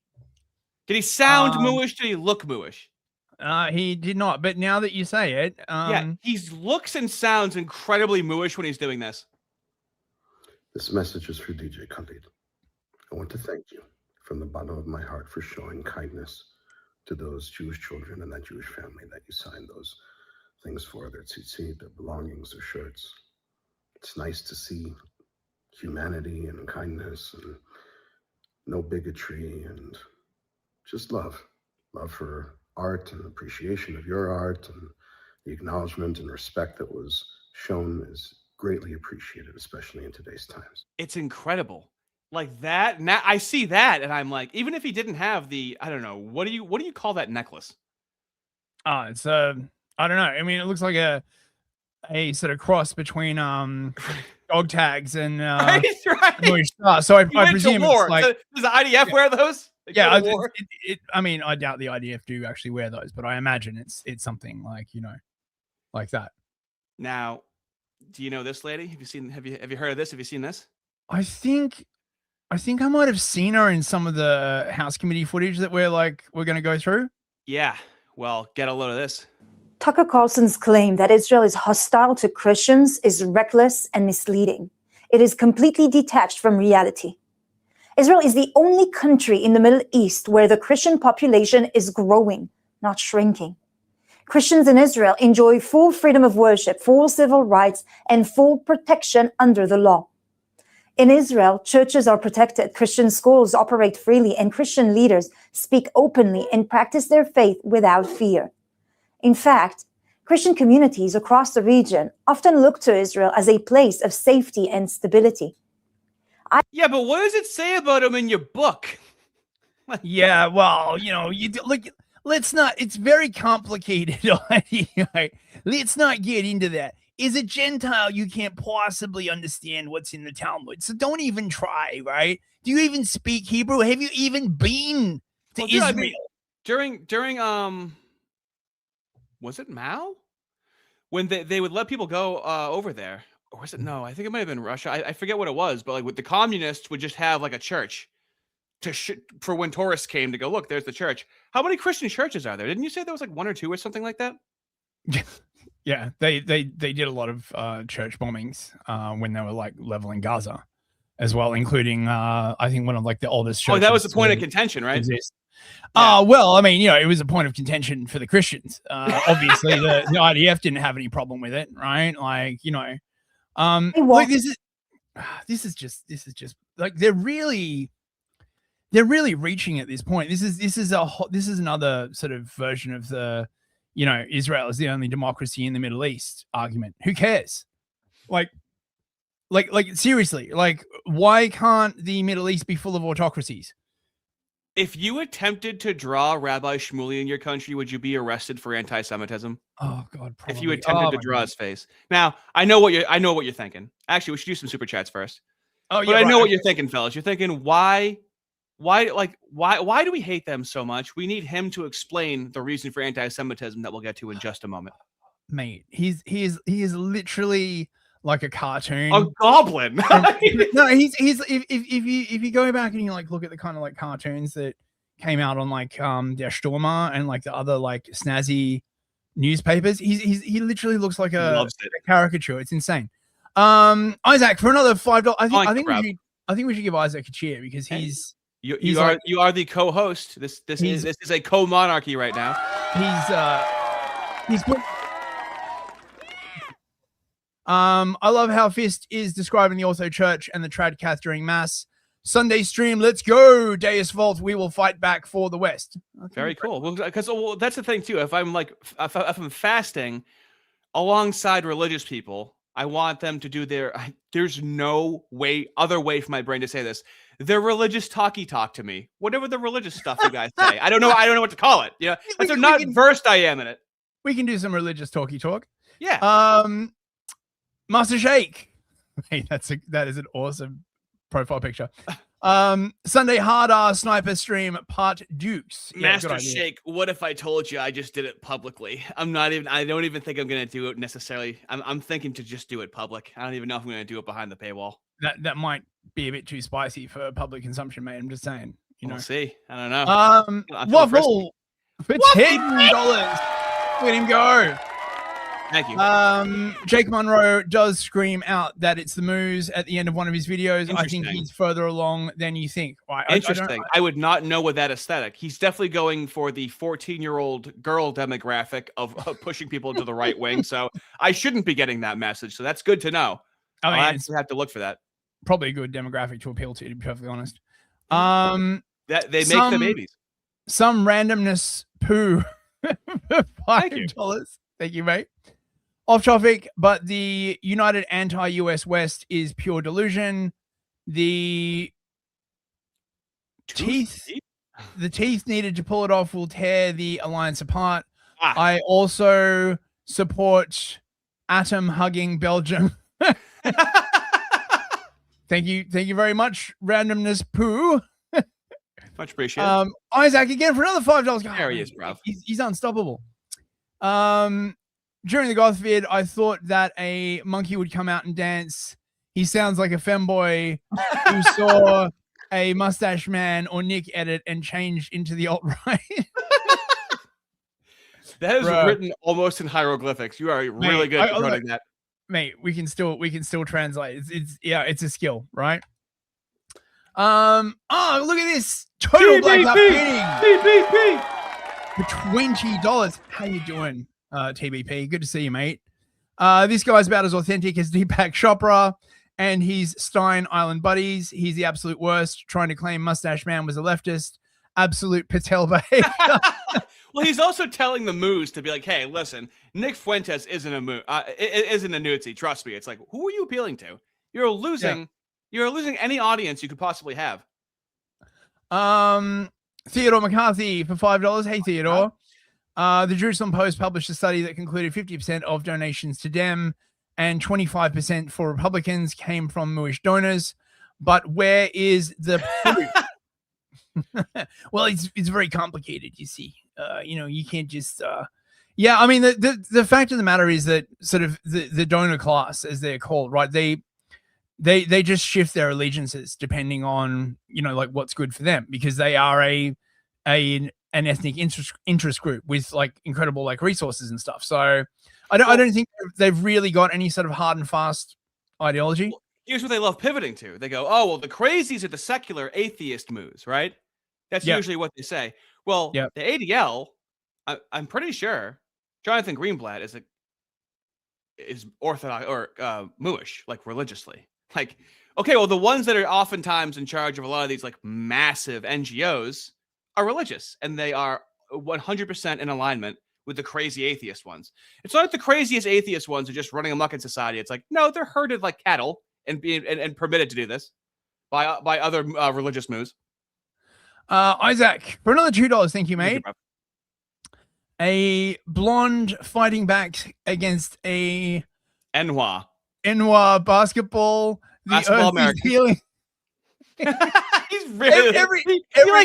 Did he sound mooish? Did he look mooish? He did not. But now that you say it, yeah, he looks and sounds incredibly mooish when he's doing this. This message is for DJ Khalid. I want to thank you from the bottom of my heart for showing kindness to those Jewish children and that Jewish family that you signed those things for, their tzitzit, their belongings, their shirts. It's nice to see humanity and kindness and no bigotry and just love for art and appreciation of your art, and the acknowledgement and respect that was shown is greatly appreciated, especially in today's times. It's incredible. Like that. Now I see that and I'm like, even if he didn't have the, I don't know, what do you call that necklace? It's I don't know. I mean, it looks like a sort of cross between dog tags and right. So I presume it's like, does the IDF wear those? Yeah, I mean, I doubt the IDF do actually wear those, but I imagine it's something like, like that. Now, do you know this lady? Have you heard of this? Have you seen this? I think I might have seen her in some of the House Committee footage that we're going to go through. Yeah. Well, get a load of this. Tucker Carlson's claim that Israel is hostile to Christians is reckless and misleading. It is completely detached from reality. Israel is the only country in the Middle East where the Christian population is growing, not shrinking. Christians in Israel enjoy full freedom of worship, full civil rights, and full protection under the law. In Israel, churches are protected, Christian schools operate freely, and Christian leaders speak openly and practice their faith without fear. In fact, Christian communities across the region often look to Israel as a place of safety and stability. Yeah, but what does it say about him in your book? Yeah, well, let's not, it's very complicated. Let's not get into that. As a Gentile, you can't possibly understand what's in the Talmud. So don't even try, right? Do you even speak Hebrew? Have you even been to Israel? I mean, during was it Mao? When they would let people go over there. Or was it? No, I think it might have been Russia. I forget what it was, but like with the communists would just have like a church for when tourists came to go, look, there's the church. How many Christian churches are there? Didn't you say there was like one or two or something like that? Yeah, they did a lot of church bombings when they were like leveling Gaza as well, including I think one of like the oldest churches. Oh, that was the point of contention, right? Yeah. Well, I mean, it was a point of contention for the Christians. Obviously, the IDF didn't have any problem with it, right? Like, like this is just like they're really reaching at this point. This is another sort of version of the Israel is the only democracy in the Middle East argument. Who cares? Like seriously, like why can't the Middle East be full of autocracies? If you attempted to draw Rabbi Shmuley in your country, would you be arrested for anti-Semitism? Oh God! Probably. If you attempted to draw his face. Now I know what you're thinking. Actually, we should do some super chats first. Oh yeah, but I know what you're thinking, fellas. You're thinking why do we hate them so much? We need him to explain the reason for anti-Semitism that we'll get to in just a moment. Mate, he is literally like a cartoon. A goblin. No, he's if you go back and you like look at the kind of like cartoons that came out on like Der Stürmer and like the other like snazzy newspapers, he literally looks like a caricature. It's insane. Isaac, for another $5, I think we should give Isaac a cheer because you are the co-host. This is a co-monarchy right now. He's put. I love how Fist is describing the Ortho Church and the Tradcath during Mass. Sunday stream, let's go. Deus Vault, we will fight back for the West. Very cool. Well, because that's the thing too. If I'm fasting alongside religious people, I want them to do there's no other way for my brain to say this. Their religious talky talk to me. Whatever the religious stuff you guys say. I don't know what to call it. Yeah. That's how not versed I am in it. We can do some religious talky talk. Yeah. Master Shake. Hey, that is an awesome profile picture. Sunday Hard Sniper stream part Dukes. Yeah, Master Shake, what if I told you I just did it publicly? I don't even think I'm gonna do it necessarily. I'm thinking to just do it public. I don't even know if I'm gonna do it behind the paywall. That might be a bit too spicy for public consumption, mate. I'm just saying. You know, we'll see. I don't know. Waffle for $10. Let him go. Thank you. Jake Monroe does scream out that it's the moose at the end of one of his videos. I think Interesting. he's further along than you think. Interesting. I would not know with that aesthetic. He's definitely going for the 14-year-old girl demographic of pushing people to the right wing. So I shouldn't be getting that message. So that's good to know. I mean, I'll actually have to look for that. Probably a good demographic to appeal to be perfectly honest. That they make the babies. Some randomness poo for $5. Thank you, mate. Off topic, but the united anti-US West is pure delusion. The teeth needed to pull it off will tear the alliance apart. I also support atom hugging Belgium. Thank you very much, randomness poo. Much appreciated. Isaac again for another $5. There he is, bro. He's unstoppable. During the goth vid, I thought that a monkey would come out and dance. He sounds like a femboy who saw a mustache man or Nick edit and changed into the alt-right. That is written almost in hieroglyphics. You are really good at coding that. Mate, we can still translate. It's a skill, right? Oh, look at this. Total black painting. For $20. How you doing, TBP? Good to see you, mate. This guy's about as authentic as Deepak Chopra and his Stein Island buddies. He's the absolute worst, trying to claim Mustache Man was a leftist. Absolute Patel behavior. Well, he's also telling the moose to be like, hey, listen, Nick Fuentes isn't a Nutzi. Trust me. It's like, who are you appealing to? You're losing any audience you could possibly have. Theodore McCarthy for $5. Hey, Theodore. The Jerusalem Post published a study that concluded 50% of donations to Dem and 25% for Republicans came from Moorish donors. But where is the proof? Well, it's very complicated, you see. You can't just I mean the fact of the matter is that sort of the donor class, as they're called, right? They just shift their allegiances depending on like what's good for them, because they are an ethnic interest group with like incredible like resources and stuff. So I don't think they've really got any sort of hard and fast ideology. Well, here's what they love pivoting to. They go, oh well, the crazies are the secular atheist moves, right? That's usually what they say. Well, the ADL, I'm pretty sure Jonathan Greenblatt is Orthodox or Mooish, like religiously. Like, okay, well, the ones that are oftentimes in charge of a lot of these like massive NGOs are religious, and they are 100% in alignment with the crazy atheist ones. It's not like the craziest atheist ones are just running amok in society. It's like, no, they're herded like cattle and being permitted to do this by other religious moves. Isaac, for another $2, thank you, mate. A blonde fighting back against a Enwa basketball. Basketball American. Healing. He's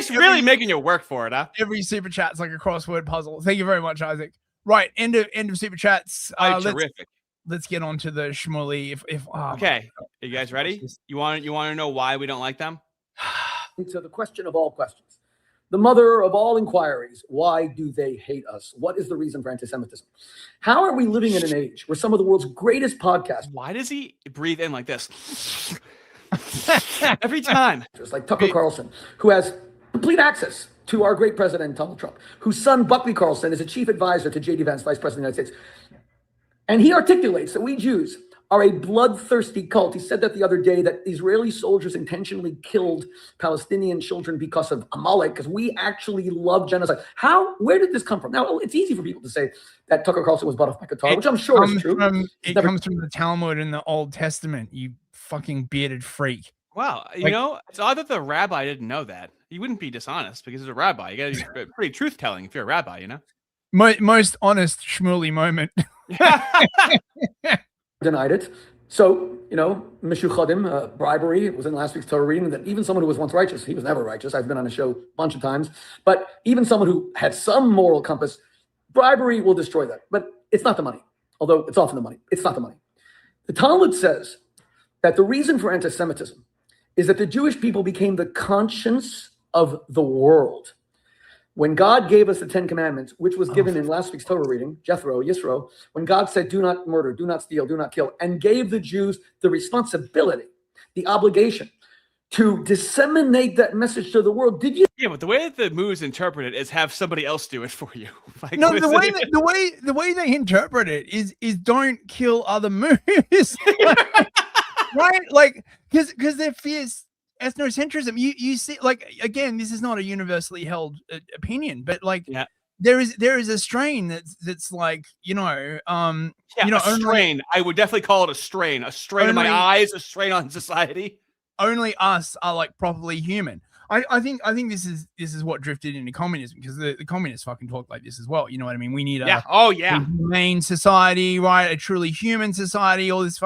really making you work for it, huh? Every super chat's like a crossword puzzle. Thank you very much, Isaac. Right, end of super chats. Terrific. Let's get on to the Shmuley. Okay, are you guys ready? You want to know why we don't like them? To the question of all questions, the mother of all inquiries: why do they hate us? What is the reason for anti-Semitism? How are we living in an age where some of the world's greatest podcasts? Why does he breathe in like this every time? Just like Tucker Carlson, who has complete access to our great president Donald Trump, whose son Buckley Carlson is a chief advisor to J.D. Vance, vice president of the United States, and he articulates that we Jews are a bloodthirsty cult. He said that the other day, that Israeli soldiers intentionally killed Palestinian children because of Amalek, because we actually love genocide. Where did this come from? Now, it's easy for people to say that Tucker Carlson was bought off by Qatar, which I'm sure is true. It comes from the Talmud in the Old Testament, you fucking bearded freak. Wow. It's odd that the rabbi didn't know that. He wouldn't be dishonest because he's a rabbi. You got to be pretty truth-telling if you're a rabbi, Most honest Shmuley moment. Denied it. So, Mishu Chodim, bribery, was in last week's Torah reading, that even someone who was once righteous, he was never righteous. I've been on a show a bunch of times, but even someone who had some moral compass, bribery will destroy that. But it's not the money, although it's often the money. It's not the money. The Talmud says that the reason for anti-Semitism is that the Jewish people became the conscience of the world. When God gave us the 10 Commandments, which was given in last week's Torah reading, Yisro, when God said, do not murder, do not steal, do not kill, and gave the Jews the responsibility, the obligation to disseminate that message to the world, did you? Yeah, but the way that the moves interpret it is have somebody else do it for you. Like, No, the way they interpret it is don't kill other moose. Right? Like, because they're fierce ethnocentrism. You see, like, again, this is not a universally held opinion, but like, there is a strain that's like, a strain. I would definitely call it a strain on my eyes, a strain on society. Only us are like properly human. I think this is what drifted into communism, because the communists fucking talk like this as well. You know what I mean? We need a humane society, right? A truly human society. All this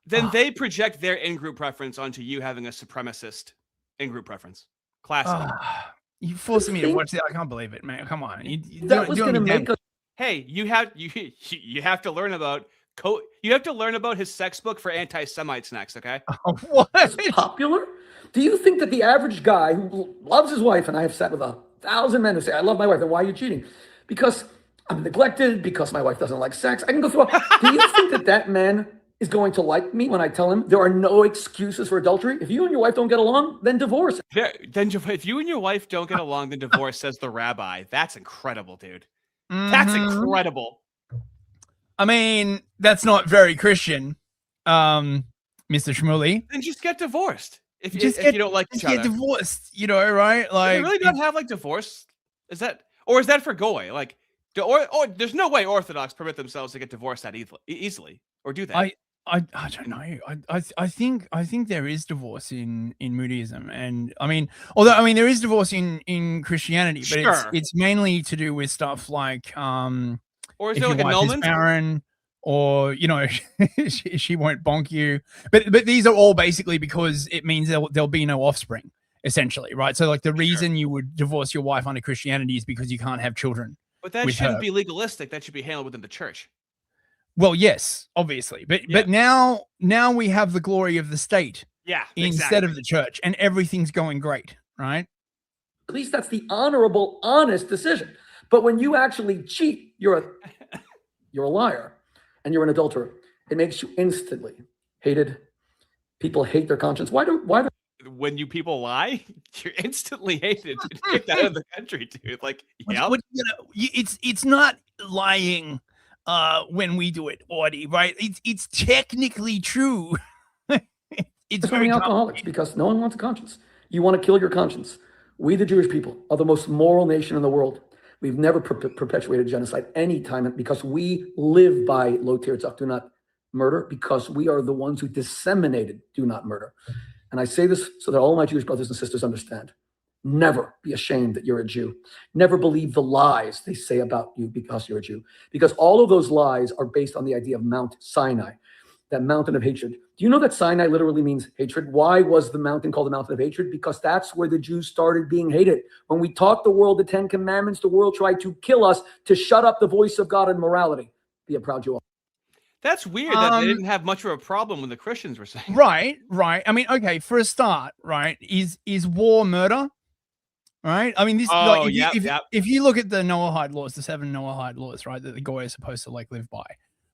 Then they project their in-group preference onto you having a supremacist in-group preference. Classic. You forcing me to watch that? I can't believe it, man. Come on. That was going to make us. Hey, you have to learn about you have to learn about his sex book for anti-Semites next, okay? What? Popular? Do you think that the average guy who loves his wife, and I have sat with 1,000 men who say, I love my wife, and why are you cheating? Because I'm neglected, because my wife doesn't like sex. I can go through. Do you think that man is going to like me when I tell him there are no excuses for adultery? If you and your wife don't get along, then divorce. Then if you and your wife don't get along, then divorce, says the rabbi. That's incredible, dude. That's incredible. I mean, that's not very Christian, Mr. Shmuley. Then just get divorced. If you don't like each other. Get divorced, you know, right? Like, they really don't have like divorce. Is that for goy? Like, or there's no way Orthodox permit themselves to get divorced that easily, or do they? I don't know. I think there is divorce in Moodyism, and although there is divorce in Christianity, but it's mainly to do with stuff like or is there like annulment? Barren, or she won't bonk you. But these are all basically because it means there'll be no offspring, essentially, right? So like the reason you would divorce your wife under Christianity is because you can't have children. But that shouldn't be legalistic. That should be handled within the church. Well, yes, obviously, but now we have the glory of the state, instead of the church, and everything's going great, right? At least that's the honorable, honest decision. But when you actually cheat, you're a liar, and you're an adulterer. It makes you instantly hated. People hate their conscience. Why do? When you people lie, you're instantly hated. Get that out of the country, dude. Like, it's not lying. When we do it, Audie, right? It's technically true. It's very alcoholics, because no one wants a conscience. You want to kill your conscience. We, the Jewish people, are the most moral nation in the world. We've never perpetuated genocide any time, because we live by lo tirtzach, do not murder, because we are the ones who disseminated do not murder. And I say this so that all my Jewish brothers and sisters understand. Never be ashamed that you're a Jew. Never believe the lies they say about you because you're a Jew. Because all of those lies are based on the idea of Mount Sinai, that mountain of hatred. Do you know that Sinai literally means hatred? Why was the mountain called the mountain of hatred? Because that's where the Jews started being hated. When we taught the world the 10 Commandments, the world tried to kill us to shut up the voice of God and morality. Be a proud Jew. That's weird that they didn't have much of a problem when the Christians were saying. Right. I mean, okay, for a start, right, is war murder? Right. I mean, this. If you look at the Noahide laws, the 7 Noahide laws, right, that the Goy is supposed to like live by,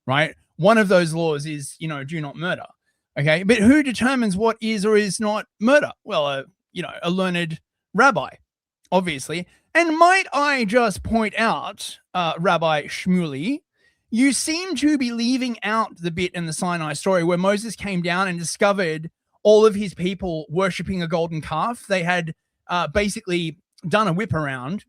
right? One of those laws is, do not murder. Okay, but who determines what is or is not murder? Well, a learned rabbi, obviously. And might I just point out, Rabbi Shmuley, you seem to be leaving out the bit in the Sinai story where Moses came down and discovered all of his people worshipping a golden calf. They had basically done a whip around,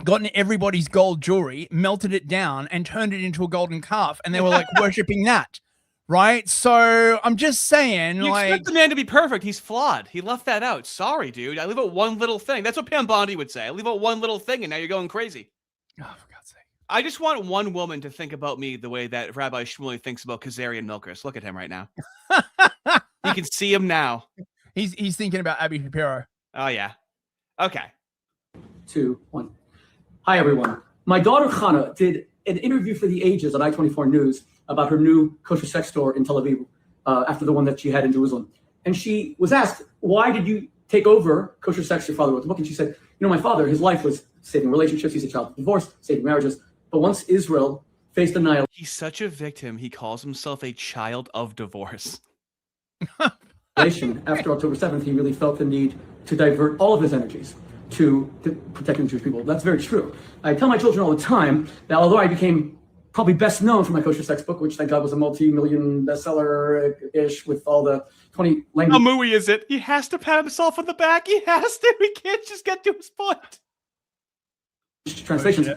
gotten everybody's gold jewelry, melted it down, and turned it into a golden calf, and they were like worshipping that, right? So I'm just saying, you expect the man to be perfect. He's flawed. He left that out. Sorry, dude. I leave out one little thing. That's what Pam Bondi would say. I leave out one little thing, and now you're going crazy. Oh, for God's sake! I just want one woman to think about me the way that Rabbi Shmuley thinks about Khazarian milkers. Look at him right now. You can see him now. He's thinking about Abby Shapiro. Oh yeah. Okay. 2, 1. Hi, everyone. My daughter, Chana, did an interview for The Ages on I-24 News about her new kosher sex store in Tel Aviv after the one that she had in Jerusalem. And she was asked, why did you take over Kosher Sex, your father wrote the book, and she said, my father, his life was saving relationships. He's a child of divorce, saving marriages. But once Israel faced annihilation. He's such a victim. He calls himself a child of divorce. After October 7th, he really felt the need to divert all of his energies to protecting the Jewish people. That's very true. I tell my children all the time that although I became probably best known for my Kosher Sex book, which thank God was a multi-million bestseller-ish with all the 20 languages. How mooey is it? He has to pat himself on the back. He has to. He can't just get to his point. Translations.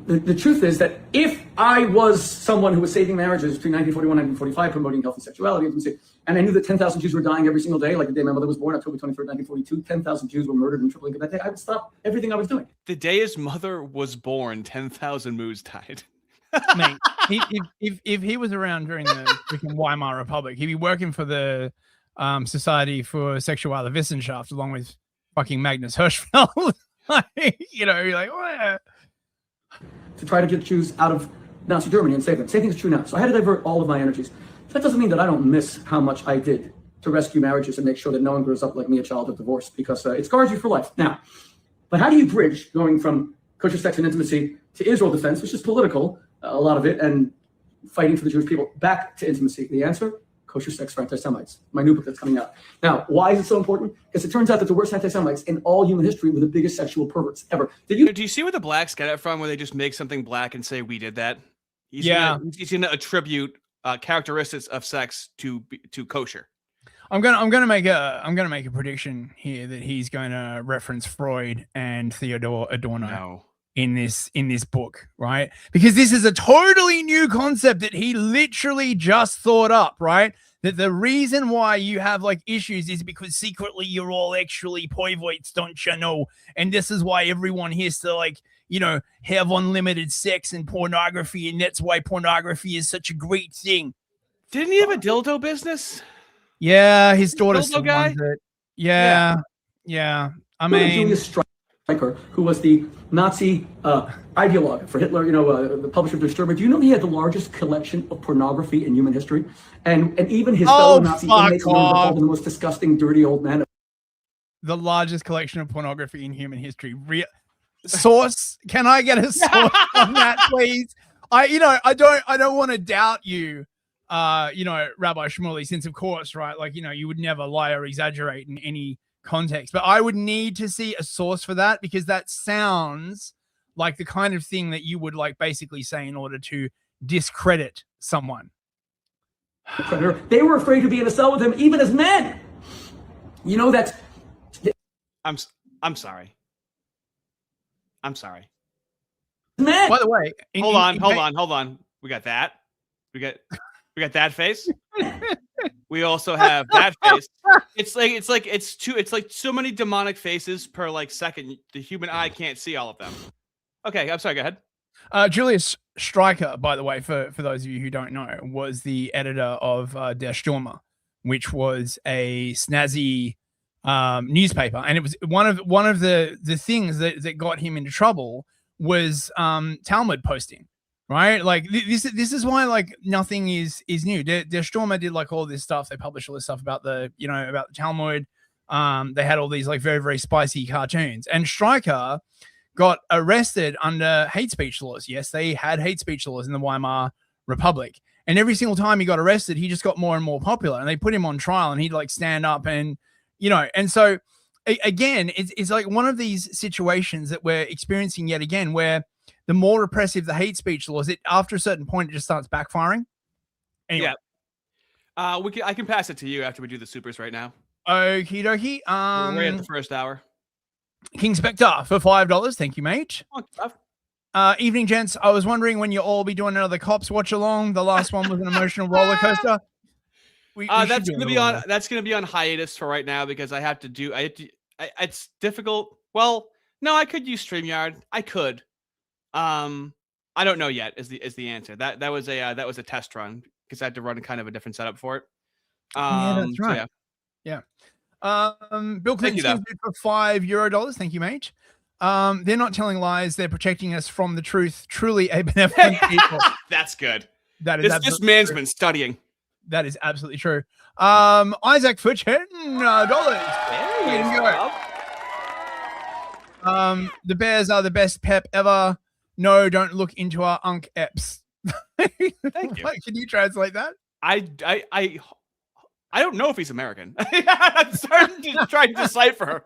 The truth is that if I was someone who was saving marriages between 1941 and 1945, promoting healthy sexuality, and I knew that 10,000 Jews were dying every single day, like the day my mother was born, October 23rd, 1942, 10,000 Jews were murdered in Tripoli that day, I would stop everything I was doing. The day his mother was born, 10,000 Jews died. Mate, if he was around during the freaking Weimar Republic, he'd be working for the Society for Sexuelle Wissenschaft along with fucking Magnus Hirschfeld. You're like, oh, yeah. To try to get Jews out of Nazi Germany and save them. Same thing is true now. So I had to divert all of my energies. That doesn't mean that I don't miss how much I did to rescue marriages and make sure that no one grows up like me, a child of divorce, because it scars you for life. Now, but how do you bridge going from Kosher Sex and Intimacy to Israel defense, which is political, a lot of it, and fighting for the Jewish people, back to intimacy? The answer, Kosher Sex for Anti-Semites, my new book that's coming out. Now, why is it so important? Because it turns out that the worst anti-Semites in all human history were the biggest sexual perverts ever. Do you see where the blacks get it from, where they just make something black and say, we did that? He's gonna attribute characteristics of sex to kosher. I'm gonna make a prediction here that he's going to reference Freud and Theodore Adorno in this book, right? Because this is a totally new concept that he literally just thought up, right? That the reason why you have like issues is because secretly you're all actually perverts, don't you know? And this is why everyone has to have unlimited sex and pornography, and that's why pornography is such a great thing. Didn't he have a dildo business? Yeah, his daughter still runs it. Yeah. I mean, Julius Streicher, who was the Nazi ideologue for Hitler, the publisher of Der Stürmer. Do you know he had the largest collection of pornography in human history? And even his fellow Nazi inmates called him the most disgusting, dirty old man. The largest collection of pornography in human history. Source? Can I get a source on that, please? I don't want to doubt you, Rabbi Shmuley, since of course, right, you would never lie or exaggerate in any context, but I would need to see a source for that, because that sounds like the kind of thing that you would basically say in order to discredit someone. They were afraid to be in a cell with him, even as men. I'm sorry. I'm sorry. Man. By the way, hold on. We got that. We got that face. We also have that face. It's like so many demonic faces per second. The human eye can't see all of them. Okay, I'm sorry. Go ahead. Julius Streicher, by the way, for those of you who don't know, was the editor of Der Stürmer, which was a snazzy newspaper, and it was one of the things that got him into trouble was Talmud posting. Right, this is why nothing is new. Der Stürmer did all this stuff. They published all this stuff about the about the Talmud. They had all these very, very spicy cartoons. And Streicher got arrested under hate speech laws. Yes, they had hate speech laws in the Weimar Republic. And every single time he got arrested, he just got more and more popular. And they put him on trial, and he'd stand up and and so again, it's one of these situations that we're experiencing yet again, where the more repressive the hate speech laws, after a certain point, it just starts backfiring. Anyway. Yeah. I can pass it to you after we do the supers right now. Okie dokie. We're right at the first hour. King Spectre for $5. Thank you, mate. Evening, gents. I was wondering when you'll all be doing another Cops watch along. The last one was an emotional roller coaster. That's gonna be on hiatus for right now, because I have to do. It's difficult. Well, no, I could use StreamYard. I could. I don't know yet. Is the answer. That was a test run, because I had to run kind of a different setup for it. Yeah, that's right. So yeah. Bill Clinton for €5. Thank you, mate. They're not telling lies. They're protecting us from the truth. Truly a benevolent people. That's good. That is this man's been studying. That is absolutely true. Isaac for $10. Very you go. The Bears are the best pep ever. No, don't look into our Unk Eps. Thank you. Can you translate that? I don't know if he's American. I'm starting to try to decipher.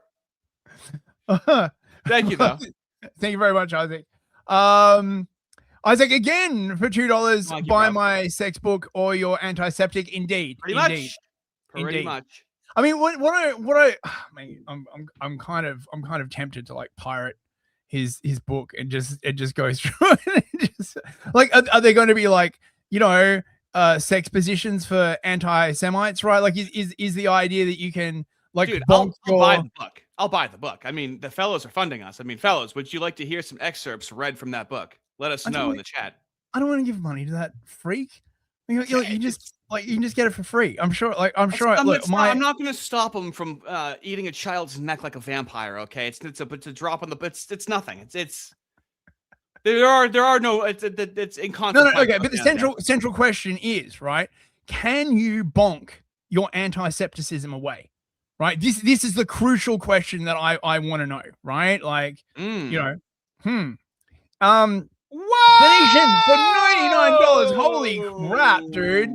Thank you, though. Thank you very much, Isaac. Isaac, again for $2. Buy my sex book or your antiseptic. Indeed, Pretty indeed. much. I mean, I mean, I'm kind of tempted to like pirate his book and just go through it. Just, like, are there going to be like, sex positions for anti-Semites, right? Like, is the idea that you can like, dude, I'll buy the book. I'll buy the book. I mean, the fellows are funding us. I mean, fellows, would you like to hear some excerpts read from that book? Let us know in the chat. I don't want to give money to that freak. You can just get it for free. I'm sure. I'm not going to stop him from eating a child's neck like a vampire. Okay, it's a drop on the. It's nothing. There are no. It's inconsequential. No. Okay, but the central question is, right? Can you bonk your antisepticism away? Right. This is the crucial question that I want to know. Right. Like, Venetian for $99. Holy crap, dude!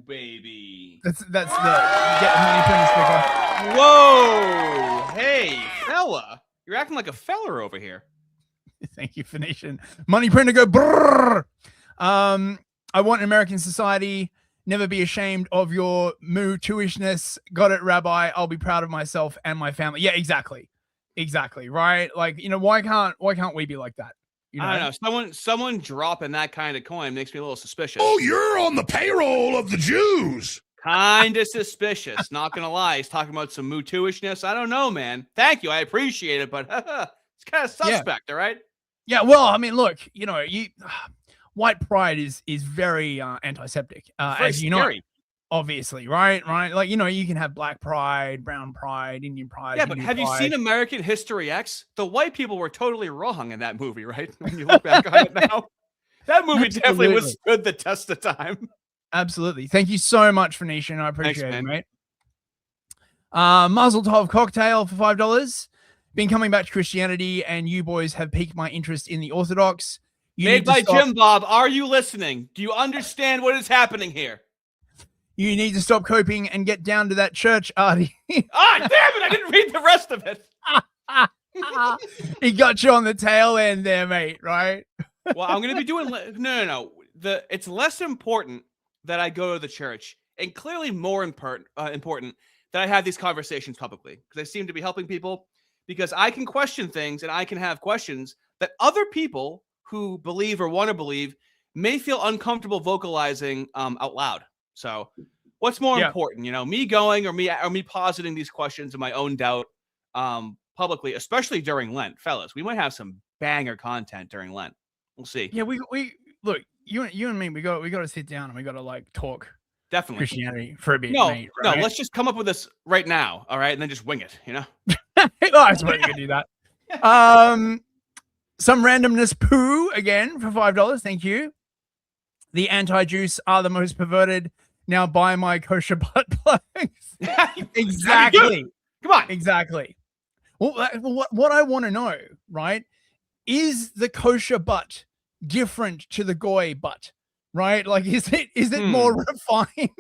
Baby, that's the get the money printer sticker. Whoa, hey fella, you're acting like a fella over here. Thank you, Phoenician. Money printer go brrr. I want an American society. Never be ashamed of your moo-tooishness. Got it, Rabbi. I'll be proud of myself and my family. Yeah, exactly. Right? Like, why can't we be like that? I don't know. Someone dropping that kind of coin makes me a little suspicious. Oh, you're on the payroll of the Jews. Kind of suspicious. Not gonna lie. He's talking about some moo-tooishness. I don't know, man. Thank you. I appreciate it, but it's kind of suspect, all right? Yeah, well, I mean, look, white pride is very antiseptic, as you know, obviously, right? Like, you can have black pride, brown pride, Indian pride. Yeah, but have you seen American History X? The white people were totally wrong in that movie, right? When you look back on it now, that movie definitely withstood the test of time. Absolutely. Thank you so much, Phoenician. I appreciate it, mate. Mazel Tov cocktail for $5. Been coming back to Christianity, and you boys have piqued my interest in the Orthodox. Made by Jim Bob. Are you listening? Do you understand what is happening here? You need to stop coping and get down to that church, Artie. Damn it! I didn't read the rest of it. He got you on the tail end there, mate, right? Well, I'm going to be doing... No. It's less important that I go to the church, and clearly more important that I have these conversations publicly, because I seem to be helping people, because I can question things, and I can have questions that other people who believe or want to believe may feel uncomfortable vocalizing out loud. So what's more important, me going or me positing these questions of my own doubt publicly, especially during Lent? Fellas, we might have some banger content during Lent. We'll see. Yeah, we look, you and me, we got to sit down and we got to like talk definitely Christianity for a bit. No, mate, right? No, let's just come up with this right now, all right, and then just wing it, I suppose you could do that. Some randomness poo again for $5. Thank you. The anti-juice are the most perverted. Now buy my kosher butt plugs. Exactly. Come on. Exactly. Well, what I want to know, right, is the kosher butt different to the goy butt, right? Like, is it more refined?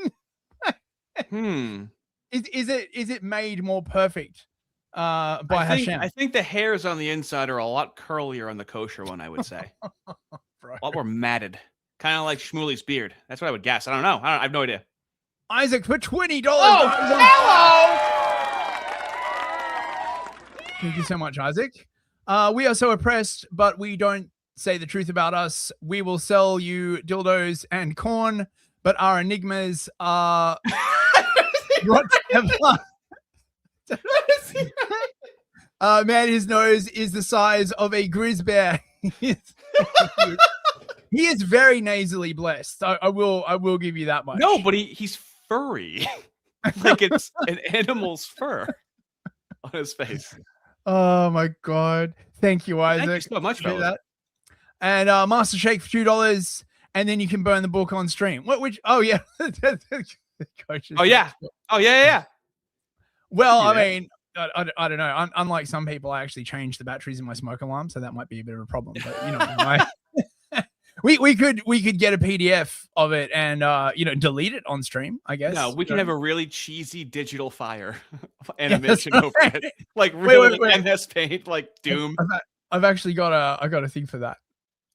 Is it made more perfect by Hashem? I think the hairs on the inside are a lot curlier on the kosher one, I would say. A lot more matted. Kind of like Shmuley's beard. That's what I would guess. I don't know. I have no idea. Isaac for $20. Oh, hello! Thank you so much, Isaac. We are so oppressed, but we don't say the truth about us. We will sell you dildos and corn, but our enigmas are whatever. Man, his nose is the size of a grizz bear. He is very nasally blessed. I will give you that much. No, but he's furry. Like it's an animal's fur on his face. Oh my God. Thank you, Isaac. Thank you so much for that. And Master Shake for $2, and then you can burn the book on stream. Oh yeah. Oh yeah. Well, I mean, I don't know. Unlike some people, I actually changed the batteries in my smoke alarm, so that might be a bit of a problem. But you know, we could get a PDF of it and delete it on stream, I guess. No, we can have a really cheesy digital fire animation over it, like wait. MS Paint, like Doom. I've actually got a thing for that.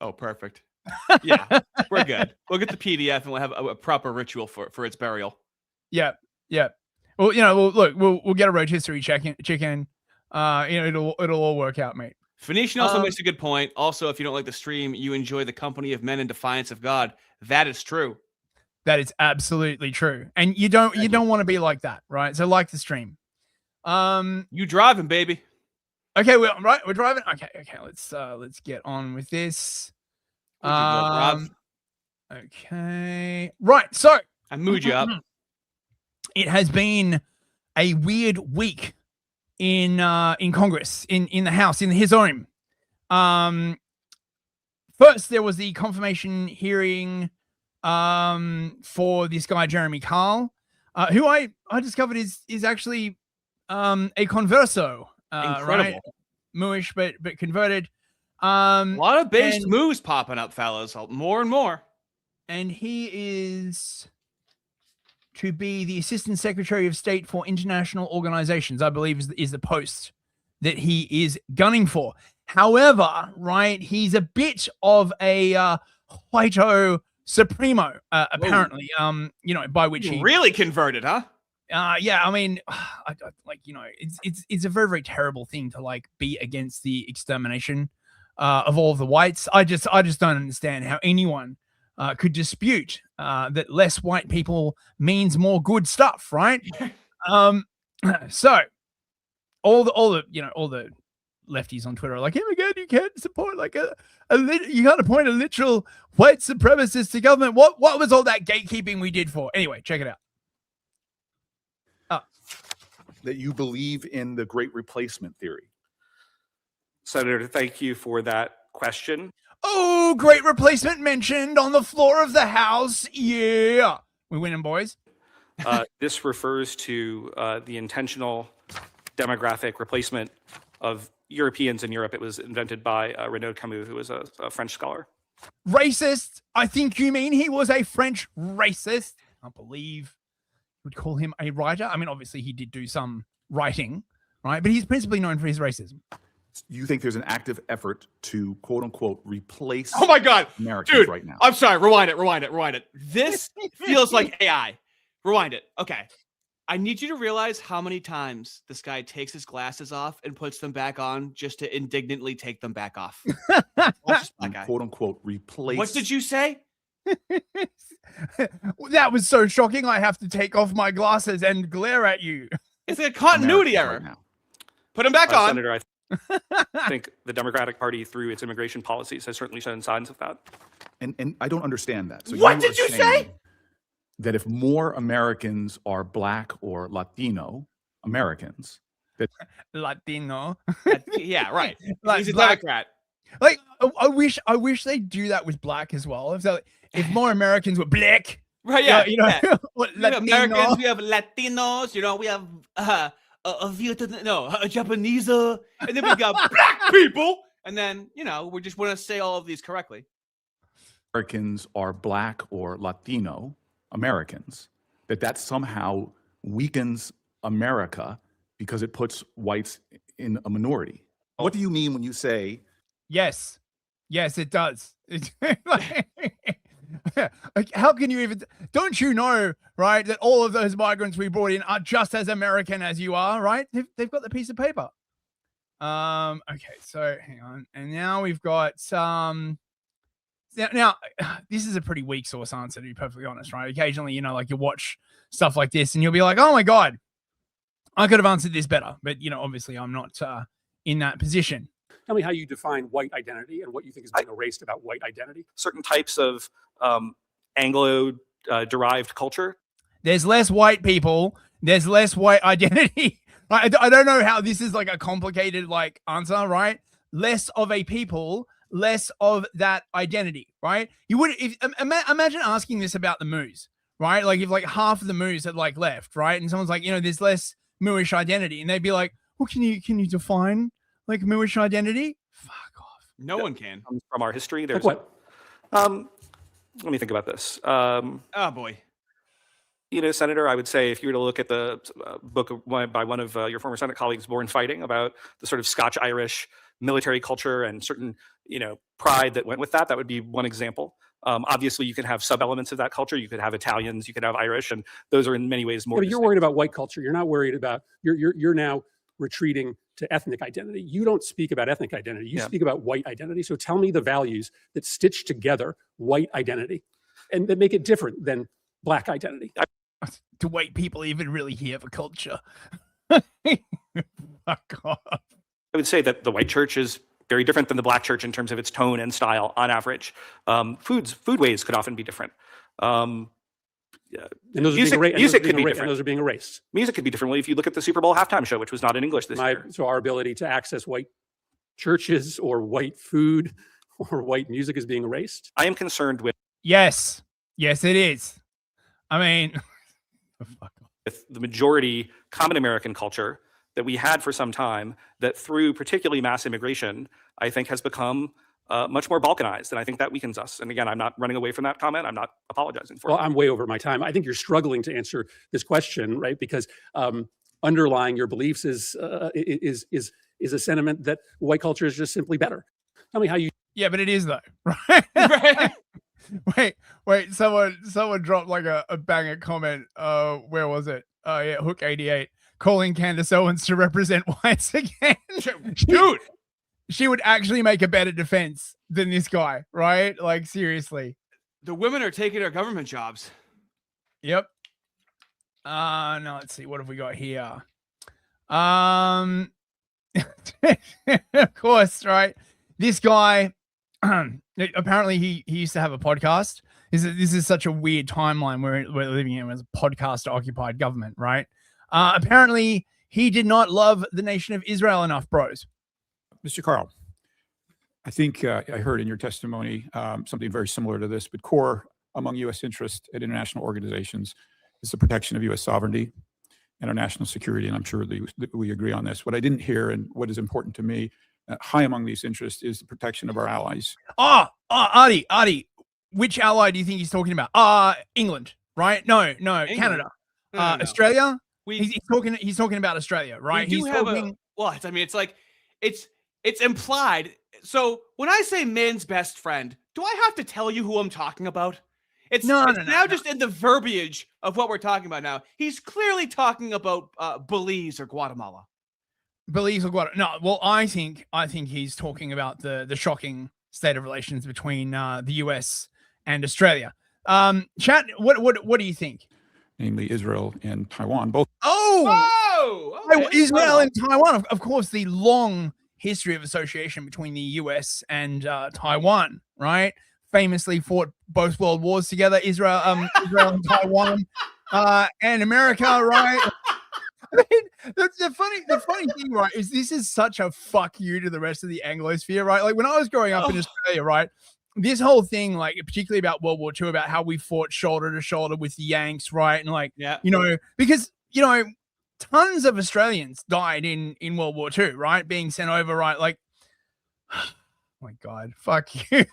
Oh, perfect. Yeah, we're good. We'll get the PDF and we'll have a proper ritual for its burial. Yeah. Well, we'll get a rotisserie chicken. It'll all work out, mate. Phoenician also makes a good point. Also, if you don't like the stream, you enjoy the company of men in defiance of God. That is true. That is absolutely true. And you don't want to be like that, right? So like the stream. You driving, baby. Okay, we're driving. Okay. Let's get on with this. Okay. Right. So I mood you up. It has been a weird week in Congress, in the House, in his home. First, there was the confirmation hearing for this guy Jeremy Carl, who I discovered is actually a converso, Incredible. right? Mooish, but converted. A lot of based moves popping up, fellas. More and more. And he is to be the Assistant Secretary of State for International Organizations, I believe is the post that he is gunning for. However, right, he's a bit of a whiteo supremo, apparently. By which he really converted, huh? Yeah, I mean, it's a very, very terrible thing to like be against the extermination of all of the whites. I just don't understand how anyone could dispute that less white people means more good stuff, right? So all the lefties on Twitter are like, oh my God, you can't support like you can't appoint a literal white supremacist to government. What was all that gatekeeping we did for? Anyway, check it out. That you believe in the great replacement theory. Senator, thank you for that question. Oh, great replacement mentioned on the floor of the House. Yeah. We winning, boys. This refers to the intentional demographic replacement of Europeans in Europe. It was invented by Renaud Camus, who was a French scholar. Racist. I think you mean he was a French racist. I can't believe you would call him a writer. I mean, obviously he did do some writing, right? But he's principally known for his racism. You think there's an active effort to quote unquote replace oh my God, Americans dude, right now? I'm sorry, rewind it. This feels like AI. Rewind it. Okay. I need you to realize how many times this guy takes his glasses off and puts them back on just to indignantly take them back off. Quote unquote replace. What did you say? That was so shocking. I have to take off my glasses and glare at you. It's a continuity error. Right now. Put them back on. Senator, I think the Democratic Party, through its immigration policies, has certainly shown signs of that. And I don't understand that. So what did you say? That if more Americans are Black or Latino Americans, that Latino, yeah, right. Like he's a Black, Democrat. Like I wish they do that with Black as well. If more Americans were Black, right? Yeah, we have Americans, we have Latinos. We have a Japanese, and then we got Black people, and then we just want to say all of these correctly. Americans are Black or Latino Americans, that somehow weakens America because it puts whites in a minority. What do you mean when you say? Yes, it does. Like, how can you even? Don't you know, right, that all of those migrants we brought in are just as American as you are, right? They've got the piece of paper. Okay, so hang on, and now we've got Now, this is a pretty weak source answer, to be perfectly honest, right? Occasionally, like you watch stuff like this and you'll be like, oh my God, I could have answered this better. But, obviously I'm not in that position. Tell me how you define white identity and what you think is being erased about white identity. Certain types of Anglo-derived culture. There's less white people. There's less white identity. I don't know how this is like a complicated answer, right? Less of a people, less of that identity, right? You would imagine asking this about the Moos, right? Like if half of the Moos had left, right? And someone's like, there's less Mooish identity, and they'd be like, well, can you define like Jewish identity? No one can. Comes from our history. There's what? Let me think about this. Oh boy. Senator, I would say if you were to look at the book by one of your former Senate colleagues, Born Fighting, about the sort of Scotch-Irish military culture and certain, pride that went with that, that would be one example. Obviously, you could have sub-elements of that culture. You could have Italians, you could have Irish, and those are in many ways more. Yeah, but you're worried about white culture. You're not worried about, you're now retreating to ethnic identity. You don't speak about ethnic identity. You speak about white identity. So tell me the values that stitch together white identity and that make it different than black identity. Do white people even really have a culture? Fuck off. I would say that the white church is very different than the black church in terms of its tone and style on average. Foodways could often be different. And those are being erased. Music could be differently if you look at the Super Bowl halftime show, which was not in English this year. So our ability to access white churches or white food or white music is being erased? I am concerned with... Yes, it is. I mean... with the majority common American culture that we had for some time, that through particularly mass immigration, I think has become much more balkanized, and I think that weakens us. And again, I'm not running away from that comment. I'm not apologizing for it. Well, I'm way over my time. I think you're struggling to answer this question, right? Because underlying your beliefs is a sentiment that white culture is just simply better. Tell me how you... Yeah, but it is though, right? Wait, someone dropped like a banger comment. Where was it? Yeah, Hook 88 calling Candace Owens to represent whites again. Dude, she would actually make a better defense than this guy, right? Like seriously. The women are taking our government jobs. Yep. No, let's see. What have we got here? Of course, right? This guy, apparently he used to have a podcast. This is such a weird timeline where we're living in as a podcast occupied government, right? Apparently he did not love the nation of Israel enough, bros. Mr. Carl, I think I heard in your testimony something very similar to this, but core among U.S. interest at international organizations is the protection of U.S. sovereignty and our national security, and I'm sure that we agree on this. What I didn't hear, and what is important to me, high among these interests, is the protection of our allies. Artie, which ally do you think he's talking about? England, right? No, England. Canada, No. Australia. He's talking about Australia, right? We do have what? I mean, it's like it's implied. So when I say man's best friend, do I have to tell you who I'm talking about? It's now just in the verbiage of what we're talking about now. He's clearly talking about Belize or Guatemala. Belize or Guatemala? No, well, I think he's talking about the shocking state of relations between the US and Australia. Chat, what do you think? Namely Israel and Taiwan, both. Okay. Israel and Taiwan, of course, the long history of association between the US and Taiwan, right? Famously fought both world wars together, Israel and Taiwan, and America, right? I mean, the funny thing, right, is this is such a fuck you to the rest of the Anglosphere, right? Like when I was growing up in Australia, right, this whole thing, like particularly about World War II, about how we fought shoulder to shoulder with the Yanks, right? And like, because, tons of Australians died in World War II, right? Being sent over, right? Like, oh my God, fuck you.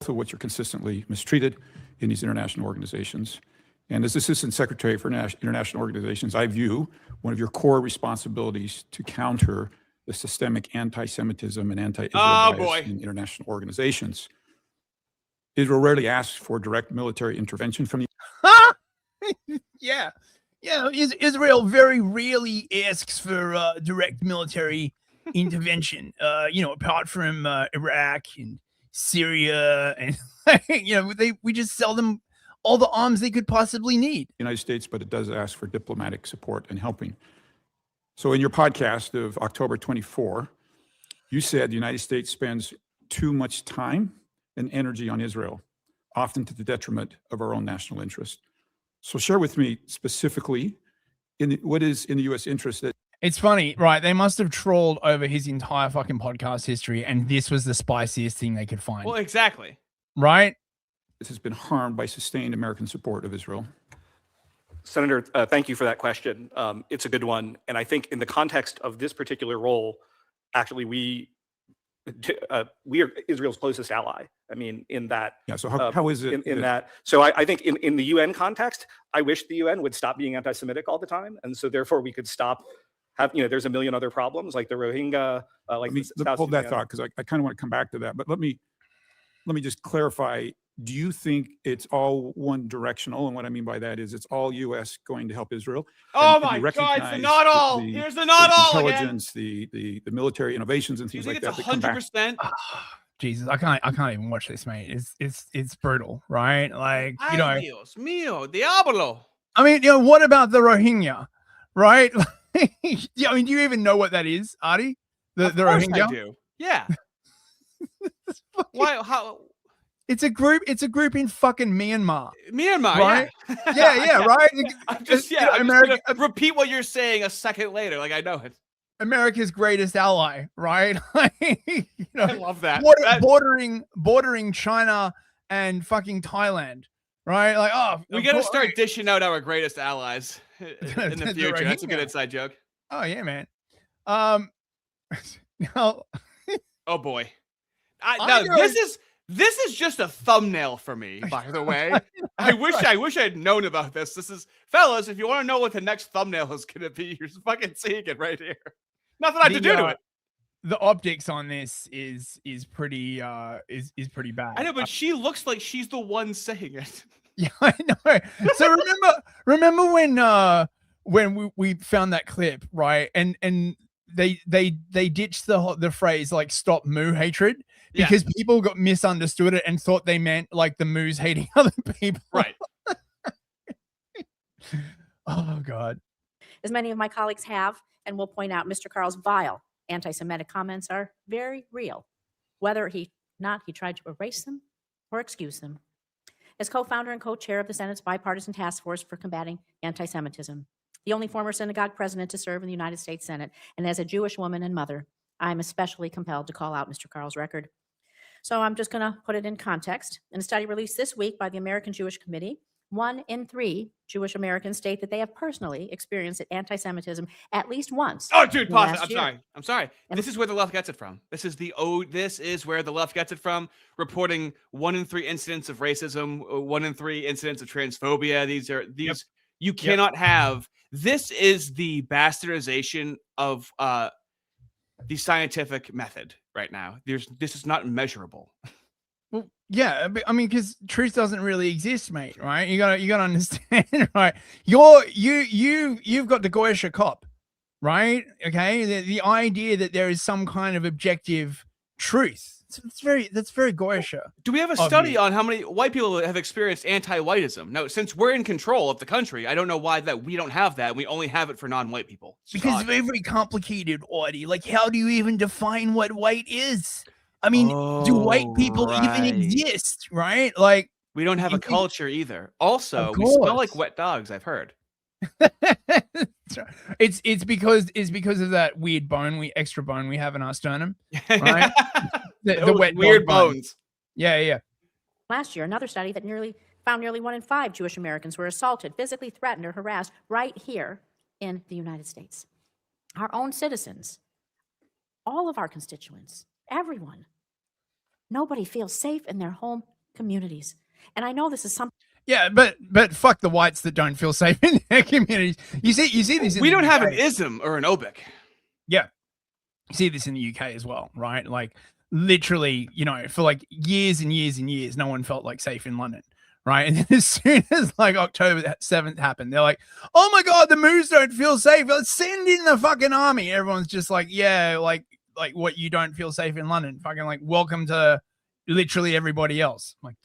For which are consistently mistreated in these international organizations. And as Assistant Secretary for International Organizations, I view one of your core responsibilities to counter the systemic anti-Semitism and anti-Israel bias in international organizations. Israel rarely asks for direct military intervention from the... Yeah. Israel very rarely asks for direct military intervention, apart from Iraq and Syria, and we just sell them all the arms they could possibly need. The United States, but it does ask for diplomatic support and helping. So in your podcast of October 24, you said the United States spends too much time and energy on Israel, often to the detriment of our own national interest. So share with me specifically what is in the U.S. interest that... It's funny, right? They must have trawled over his entire fucking podcast history, and this was the spiciest thing they could find. Well, exactly. Right? This has been harmed by sustained American support of Israel. Senator, thank you for that question. It's a good one. And I think in the context of this particular role, actually, we are Israel's closest ally. I mean, in that. Yeah. So how is it? In that? So I think in the UN context, I wish the UN would stop being anti-Semitic all the time. And so therefore we could stop there's a million other problems like the Rohingya, hold that thought, because I kind of want to come back to that. But let me just clarify. Do you think it's all one directional? And what I mean by that is it's all U.S. going to help Israel. Oh my God, it's the not all. Here's the not all again. Intelligence, the military innovations and things like that. 100%. Jesus, I can't even watch this, mate. It's brutal, right? Like, you know. Dios mío, diablo. I mean, you know, what about the Rohingya, right? Yeah, I mean, do you even know what that is, Artie? The Rohingya? I do. Yeah. Why? How? It's a group in fucking Myanmar. Right? Yeah, right. I'm just gonna repeat what you're saying a second later, like I know it. America's greatest ally, right? You know, I love that. Bordering China and fucking Thailand, right? Like, we got to start dishing out our greatest allies in the future. That's a good inside joke. Oh yeah, man. Now, oh boy. This is just a thumbnail for me, by the way. I wish I had known about this. This is, fellas, if you want to know what the next thumbnail is going to be, you're fucking seeing it right here. Nothing I have to do to it. The optics on this is pretty pretty bad. I know, but she looks like she's the one saying it. Yeah, I know. So remember when we found that clip, right? And they ditched the phrase like "stop moo hatred" because people got misunderstood it and thought they meant like the moos hating other people. Right. Oh God. As many of my colleagues have, and will point out, Mr. Carl's vile anti-Semitic comments are very real, whether he tried to erase them or excuse them. As co-founder and co-chair of the Senate's bipartisan task force for combating anti-Semitism, the only former synagogue president to serve in the United States Senate, and as a Jewish woman and mother, I'm especially compelled to call out Mr. Carl's record. So I'm just going to put it in context. In a study released this week by the American Jewish Committee, 1 in 3 Jewish Americans state that they have personally experienced anti-Semitism at least once. Oh, dude, pause it. I'm sorry. This is where the left gets it from. This is where the left gets it from. Reporting 1 in 3 incidents of racism, 1 in 3 incidents of transphobia. You cannot have. This is the bastardization of the scientific method right now. This is not measurable. Well, yeah, I mean, because truth doesn't really exist, mate. Right? You gotta understand, right? You've got the Goyish cop, right? Okay, the idea that there is some kind of objective truth. That's very Goyish. Do we have a study on how many white people have experienced anti-whiteism? No, since we're in control of the country, I don't know why that we don't have that. We only have it for non-white people. Because it's very complicated, Audie. Like, how do you even define what white is? I mean, do white people even exist, right? Like, we don't have a culture either. Also, we smell like wet dogs, I've heard. It's because of that weird extra bone we have in our sternum, right? the wet weird bones. Yeah. Last year, another study that found nearly 1 in 5 Jewish Americans were assaulted, physically threatened, or harassed right here in the United States. Our own citizens, all of our constituents, everyone. Nobody feels safe in their home communities. And I know this is something. Yeah, but fuck the whites that don't feel safe in their communities. You see this. We don't have an ism or an obic. Yeah, you see this in the UK as well, right? Like literally, for like years and years and years, no one felt like safe in London, right? And then as soon as like October 7th happened, they're like, "Oh my God, the moos don't feel safe. Let's send in the fucking army." Everyone's just like, "Yeah, like what, you don't feel safe in London? Fucking like welcome to literally everybody else." Like.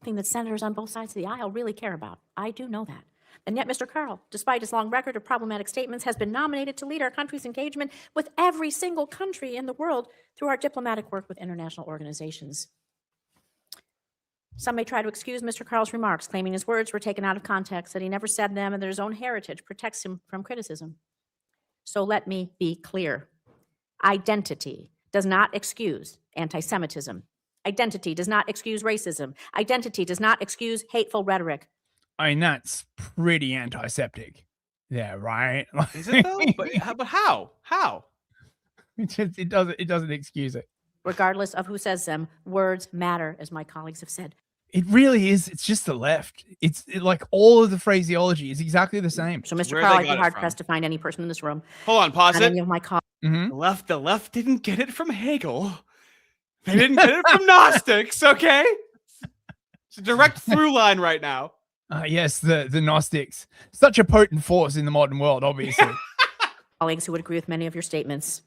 Thing that senators on both sides of the aisle really care about. I do know that. And yet Mr. Carl, despite his long record of problematic statements, has been nominated to lead our country's engagement with every single country in the world through our diplomatic work with international organizations. Some may try to excuse Mr. Carl's remarks, claiming his words were taken out of context, that he never said them, and that his own heritage protects him from criticism. So let me be clear. Identity does not excuse anti-Semitism. Identity does not excuse racism. Identity does not excuse hateful rhetoric. I mean, that's pretty antiseptic. Yeah, right. Is it though? But how? How? It doesn't excuse it. Regardless of who says them, words matter, as my colleagues have said. It really is. It's just the left. It's like all of the phraseology is exactly the same. So, Mr. Carl, I'd be hard pressed to find any person in this room. Hold on, pause it. Any of my colleagues. The left didn't get it from Hegel. They didn't get it from Gnostics, okay? It's a direct through line right now. Yes, the Gnostics. Such a potent force in the modern world, obviously. Colleagues who would agree with many of your statements.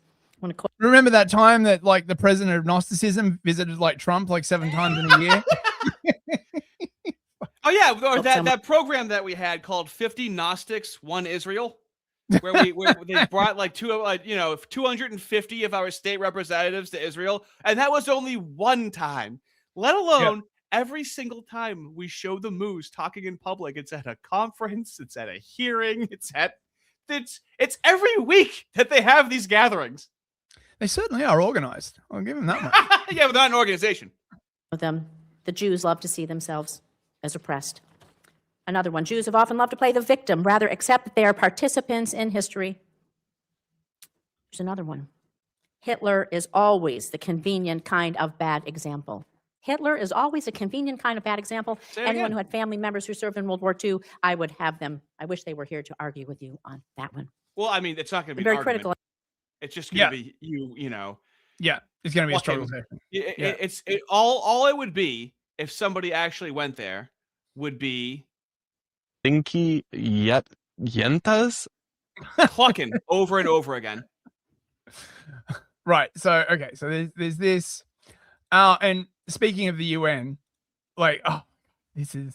Remember that time that like the president of Gnosticism visited like Trump like 7 times in a year? Oh yeah, or that program that we had called 50 Gnostics, 1 Israel, where they brought like 250 of our state representatives to Israel, and that was only one time. Let alone every single time we show the moose talking in public. It's at a conference, it's at a hearing, it's every week that they have these gatherings. They certainly are organized. I'll give them that much. Yeah, but not an organization. With them, the Jews love to see themselves as oppressed. Another one, Jews have often loved to play the victim, rather accept that they are participants in history. There's another one. Hitler is always the convenient kind of bad example. Hitler is always a convenient kind of bad example. Anyone who had family members who served in World War II, I would have them. I wish they were here to argue with you on that one. Well, I mean, it's not going to be Very an argument. critical. It's just going to be you know. Yeah, it's going to be a struggle session. All it would be if somebody actually went there would be Stinky Yentas clucking over and over again. Right. So okay. So there's this. And speaking of the UN, like, this is.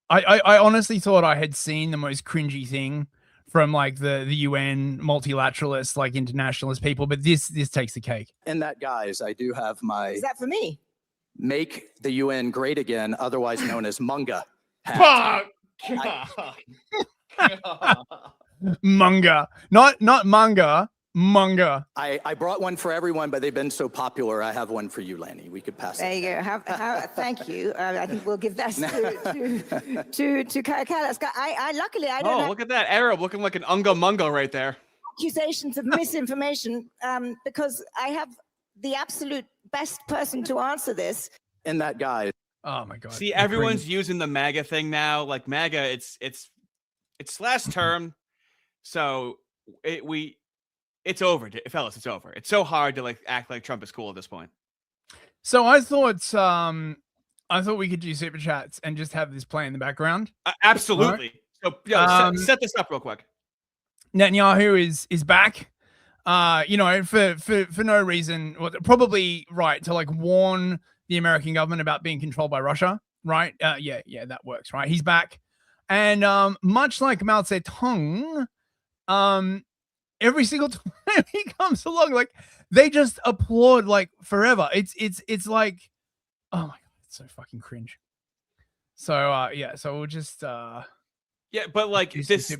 I honestly thought I had seen the most cringy thing from like the UN multilateralist, like internationalist people, but this takes the cake. And that, guys, I do have my. Is that for me? Make the UN great again, otherwise known as Munga. Munga, not manga, Munga. I brought one for everyone, but they've been so popular. I have one for you, Lanny. We could pass. There you go. Thank you. I think we'll give that to Carlos. Luckily I don't. Oh, look at that Arab looking like an unga munga right there. Accusations of misinformation, because I have the absolute best person to answer this. And that guy. Oh my God. See, everyone's using the MAGA thing now. Like MAGA, it's last term, so it's over, fellas. It's over. It's so hard to like act like Trump is cool at this point. So I thought we could do super chats and just have this play in the background. Absolutely. Right. So set this up real quick. Netanyahu is back. For no reason, probably right to like warn the American government about being controlled by Russia. Right? Yeah, that works. Right? He's back, and much like Mao Zedong, every single time he comes along, like they just applaud like forever. It's like, oh my God, it's so fucking cringe. So so we'll just but like this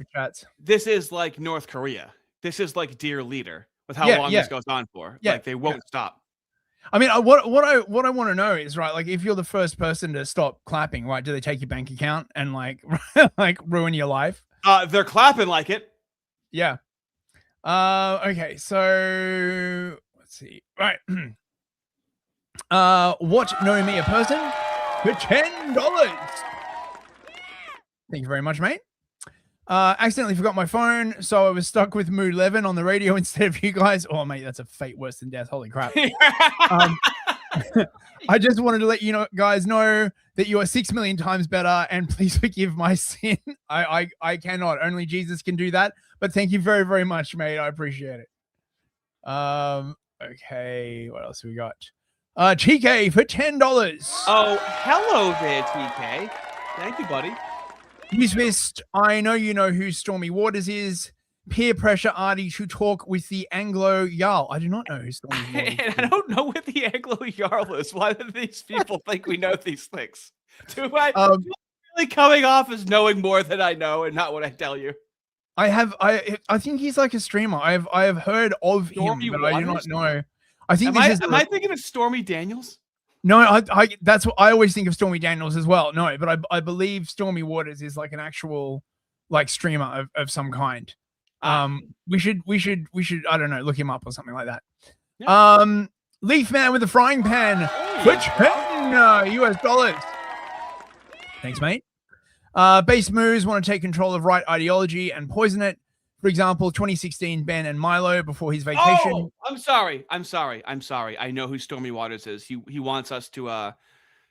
is like North Korea. This is like Dear Leader with how long this goes on for. Like they won't stop. I mean, what I want to know is, right, like if you're the first person to stop clapping, right, do they take your bank account and like like ruin your life? They're clapping like it. Yeah. Okay, so let's see. Right. Watch Know Me a Person for $10. Thank you very much, mate. Accidentally forgot my phone, so I was stuck with Mood 11 on the radio instead of you guys. Oh, mate, that's a fate worse than death. Holy crap. I just wanted to let you guys know that you are 6 million times better, and please forgive my sin. I cannot. Only Jesus can do that. But thank you very, very much, mate. I appreciate it. Okay, what else have we got? TK for $10. Oh, hello there, TK. Thank you, buddy. Use Fist, I know you know who Stormy Waters is. Peer pressure Artie to talk with the Anglo Jarl. I do not know who Stormy Waters is. I don't know what the Anglo Jarl is. Why do these people think we know these things? Do I really coming off as knowing more than I know and not what I tell you? I think he's like a streamer. I have heard of Stormy him, but Waters? I do not know. I think am I thinking of Stormy Daniels? No, that's what I always think of Stormy Daniels as well. No, but I believe Stormy Waters is like an actual like streamer of some kind. We should I don't know, look him up or something like that. Yeah. Leaf Man with the frying pan for 10 US dollars. Thanks, mate. Base moves want to take control of right ideology and poison it. For example, 2016 Ben and Milo before his vacation. Oh, I'm sorry. I know who Stormy Waters is. He wants us to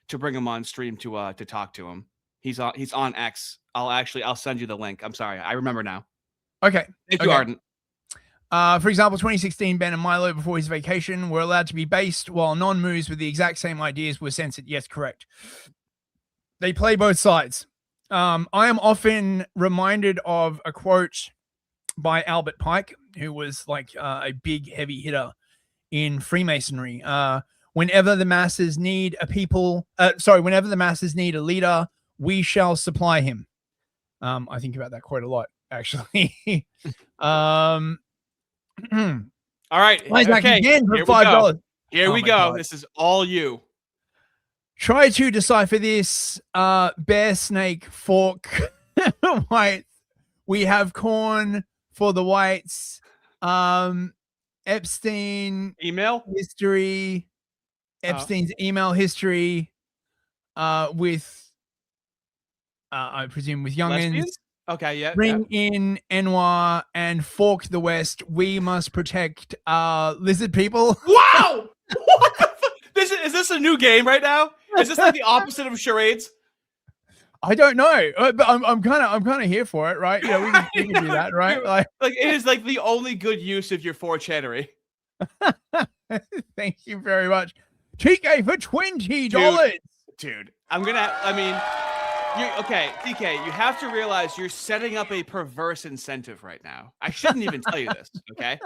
bring him on stream to talk to him. He's on X. I'll send you the link. I'm sorry. I remember now. Okay. Thank you, Arden. For example, 2016 Ben and Milo before his vacation were allowed to be based while non-moves with the exact same ideas were censored. Yes, correct. They play both sides. I am often reminded of a quote by Albert Pike, who was like a big heavy hitter in Freemasonry. Whenever the masses need whenever the masses need a leader, we shall supply him. I think about that quite a lot, actually. All right. Okay. Again for $5. Here we go. This is all you. Try to decipher this. Bear, snake, fork, white. We have corn for the whites. Epstein email history. Epstein's email history. With I presume with youngins. Lesbians? Okay, yeah. Bring in Enwa and fork the West. We must protect lizard people. Wow! What the is this a new game right now? Is this like the opposite of charades? I don't know, but I'm kind of here for it, right? Yeah, we can do that, right? Like it is like the only good use of your 4chanery. Thank you very much, TK, for $20. Dude, okay, TK, you have to realize you're setting up a perverse incentive right now. I shouldn't even tell you this, okay?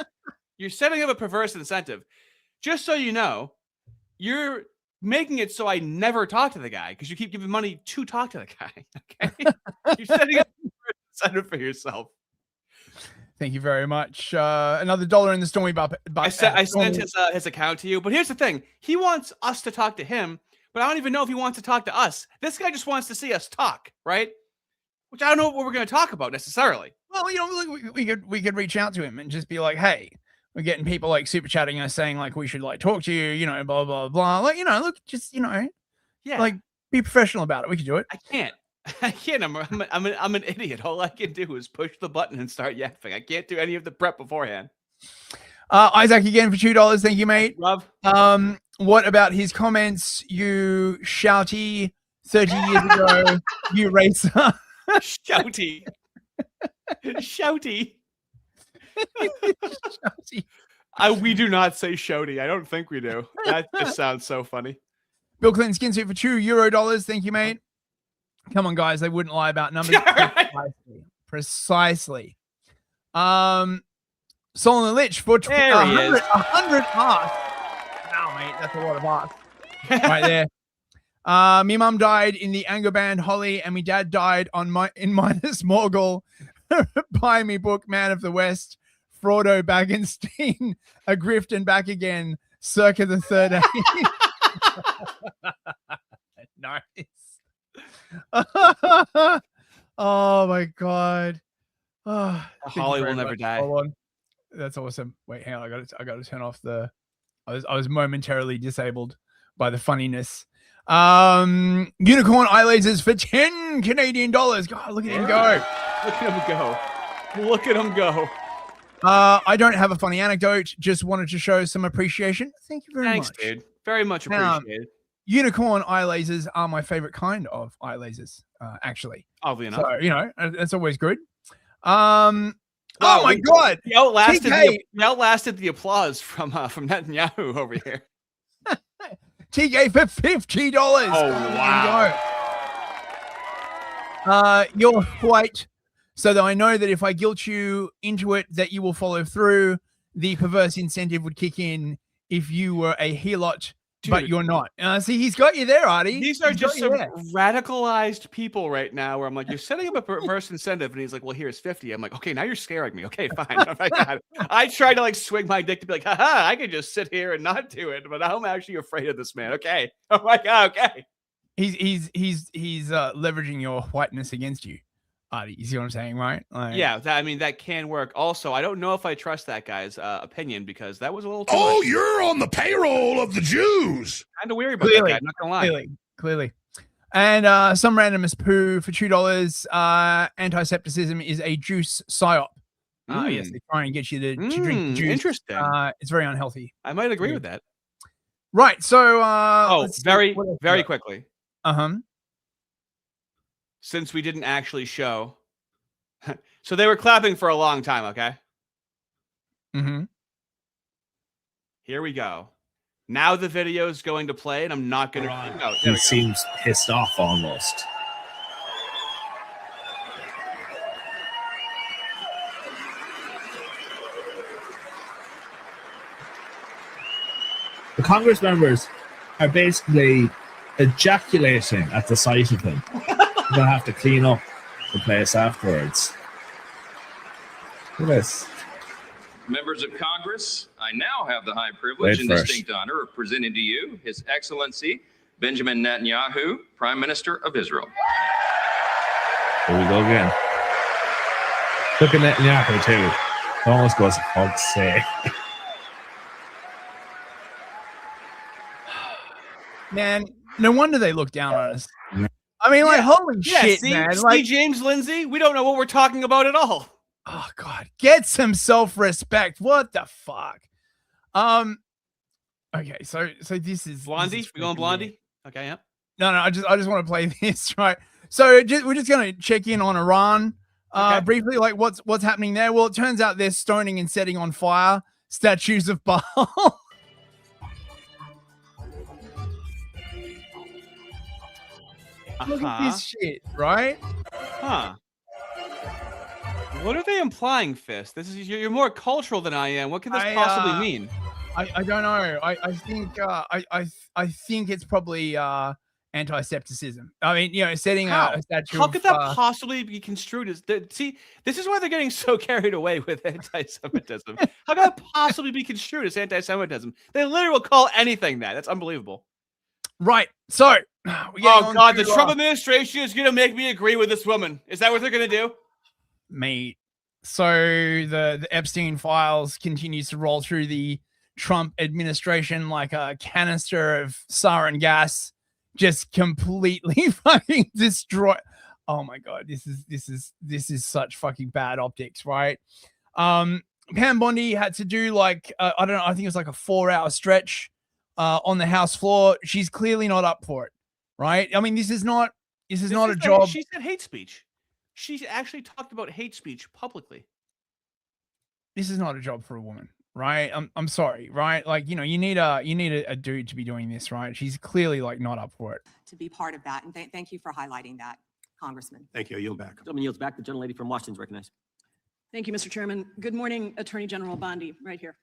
You're setting up a perverse incentive. Just so you know, you're making it so I never talk to the guy because you keep giving money to talk to the guy, okay? You're setting up a perverse incentive for yourself. Thank you very much. Another $1 in the Stormy I sent his account to you, but here's the thing. He wants us to talk to him, but I don't even know if he wants to talk to us. This guy just wants to see us talk, right? Which I don't know what we're going to talk about necessarily. Well, you know, we could reach out to him and just be like, hey, we're getting people like super chatting us saying like we should like talk to you, you know, blah blah blah. Like, you know, look, just, you know, yeah, like be professional about it. We can do it. I can't. I'm an idiot. All I can do is push the button and start yapping. I can't do any of the prep beforehand. Isaac again for $2. Thank you, mate. Love. What about his comments? You shouty 30 years ago, you racer. Shouty. Shouty. Shouty. We do not say shouty. I don't think we do. That just sounds so funny. Bill Clinton skin suit for €2. Thank you, mate. Come on, guys. They wouldn't lie about numbers. Precisely. Solon Lich for 100 hearts. Wow, mate. That's a lot of hearts. Right there. Me mum died in the anger band Holly, and me dad died in Minus Morgul. Buy me book, Man of the West, Frodo Baggenstein, A Grift and Back Again, circa the third age. Nice. Oh my god. Oh, Holly will never die. Hold on. That's awesome. Wait, hang on. I got to turn off the. I was momentarily disabled by the funniness. Unicorn eye lasers for $10 Canadian. God, look at him go. Look at him go. Look at him go. I don't have a funny anecdote. Just wanted to show some appreciation. Thank you very much. Thanks, dude. Very much appreciated. Unicorn eye lasers are my favorite kind of eye lasers, actually. Oddly enough. So, you know, that's always good. Oh my god! He outlasted the applause from Netanyahu over here. TK for $50. Oh wow! You're white, so that I know that if I guilt you into it, that you will follow through. The perverse incentive would kick in if you were a helot but you're not. See, he's got you there, Artie. These are He's just got you some there. radicalized people right now where I'm like, you're setting up a perverse incentive. And he's like, well, here's 50. I'm like, okay, now you're scaring me. Okay, fine. Oh my God. I try to like swing my dick to be like, haha, I could just sit here and not do it. But I'm actually afraid of this man. Okay. Oh my God. Okay. He's leveraging your whiteness against you, Artie. You see what I'm saying, right? Like, Yeah, I mean, that can work. Also, I don't know if I trust that guy's opinion because that was a little too Oh, much. you're on the payroll of the Jews. Kind of weary about that guy, I'm not gonna lie. Clearly. And some randomest poo for $2. Antisepticism is a juice psyop. Yes, they try and get you to drink the juice. Interesting. It's very unhealthy. I might agree with that. Right. So, very quickly. Since we didn't actually show, so they were clapping for a long time. Okay. Here we go. Now the video is going to play, and I'm not going to. No, He seems pissed off almost. The Congress members are basically ejaculating at the sight of him. They'll have to clean up the place afterwards. Look at this. Members of Congress, I now have the high privilege and first. distinct honor of presenting to you His Excellency Benjamin Netanyahu, Prime Minister of Israel. Here we go again. Look at Netanyahu too. It almost goes, for fuck's sake. Man, no wonder they look down on us. I mean, like, holy shit, see, man. see Like, James Lindsay, we don't know what we're talking about at all. oh God, get some self-respect. What the fuck? Okay, so this is Blondie. We going freaking Blondie? weird. Okay, yeah. No, I just want to play this, right? So we're just gonna check in on Iran briefly, like what's happening there. Well, it turns out they're stoning and setting on fire statues of Baal. Look at this shit, right? Huh. What are they implying, Fist? This is you're more cultural than I am. What could this possibly mean? I don't know. I think I think it's probably anti-Septicism. I mean, you know, setting a statue. How could that possibly be construed as? See, this is why they're getting so carried away with anti-Semitism. How could that possibly be construed as anti-Semitism? They literally will call anything that. That's unbelievable. Right. So, oh God, the Trump administration is going to make me agree with this woman. Is that what they're going to do? Mate. So the Epstein files continues to roll through the Trump administration like a canister of sarin gas, just completely fucking destroy. Oh my God, this is such fucking bad optics, right? Pam Bondi had to do like I don't know, I think it was like a 4-hour stretch on the House floor. She's clearly not up for it, right? I mean, this is not a job. She said hate speech. She actually talked about hate speech publicly. This is not a job for a woman, right? I'm sorry, right? Like, you know, you need a dude to be doing this, right? She's clearly like not up for it. To be part of that, and thank you for highlighting that, Congressman. Thank you. I yield back. Gentleman yields back. The gentlelady from Washington is recognized. Thank you, Mr. Chairman. Good morning, Attorney General Bondi, right here.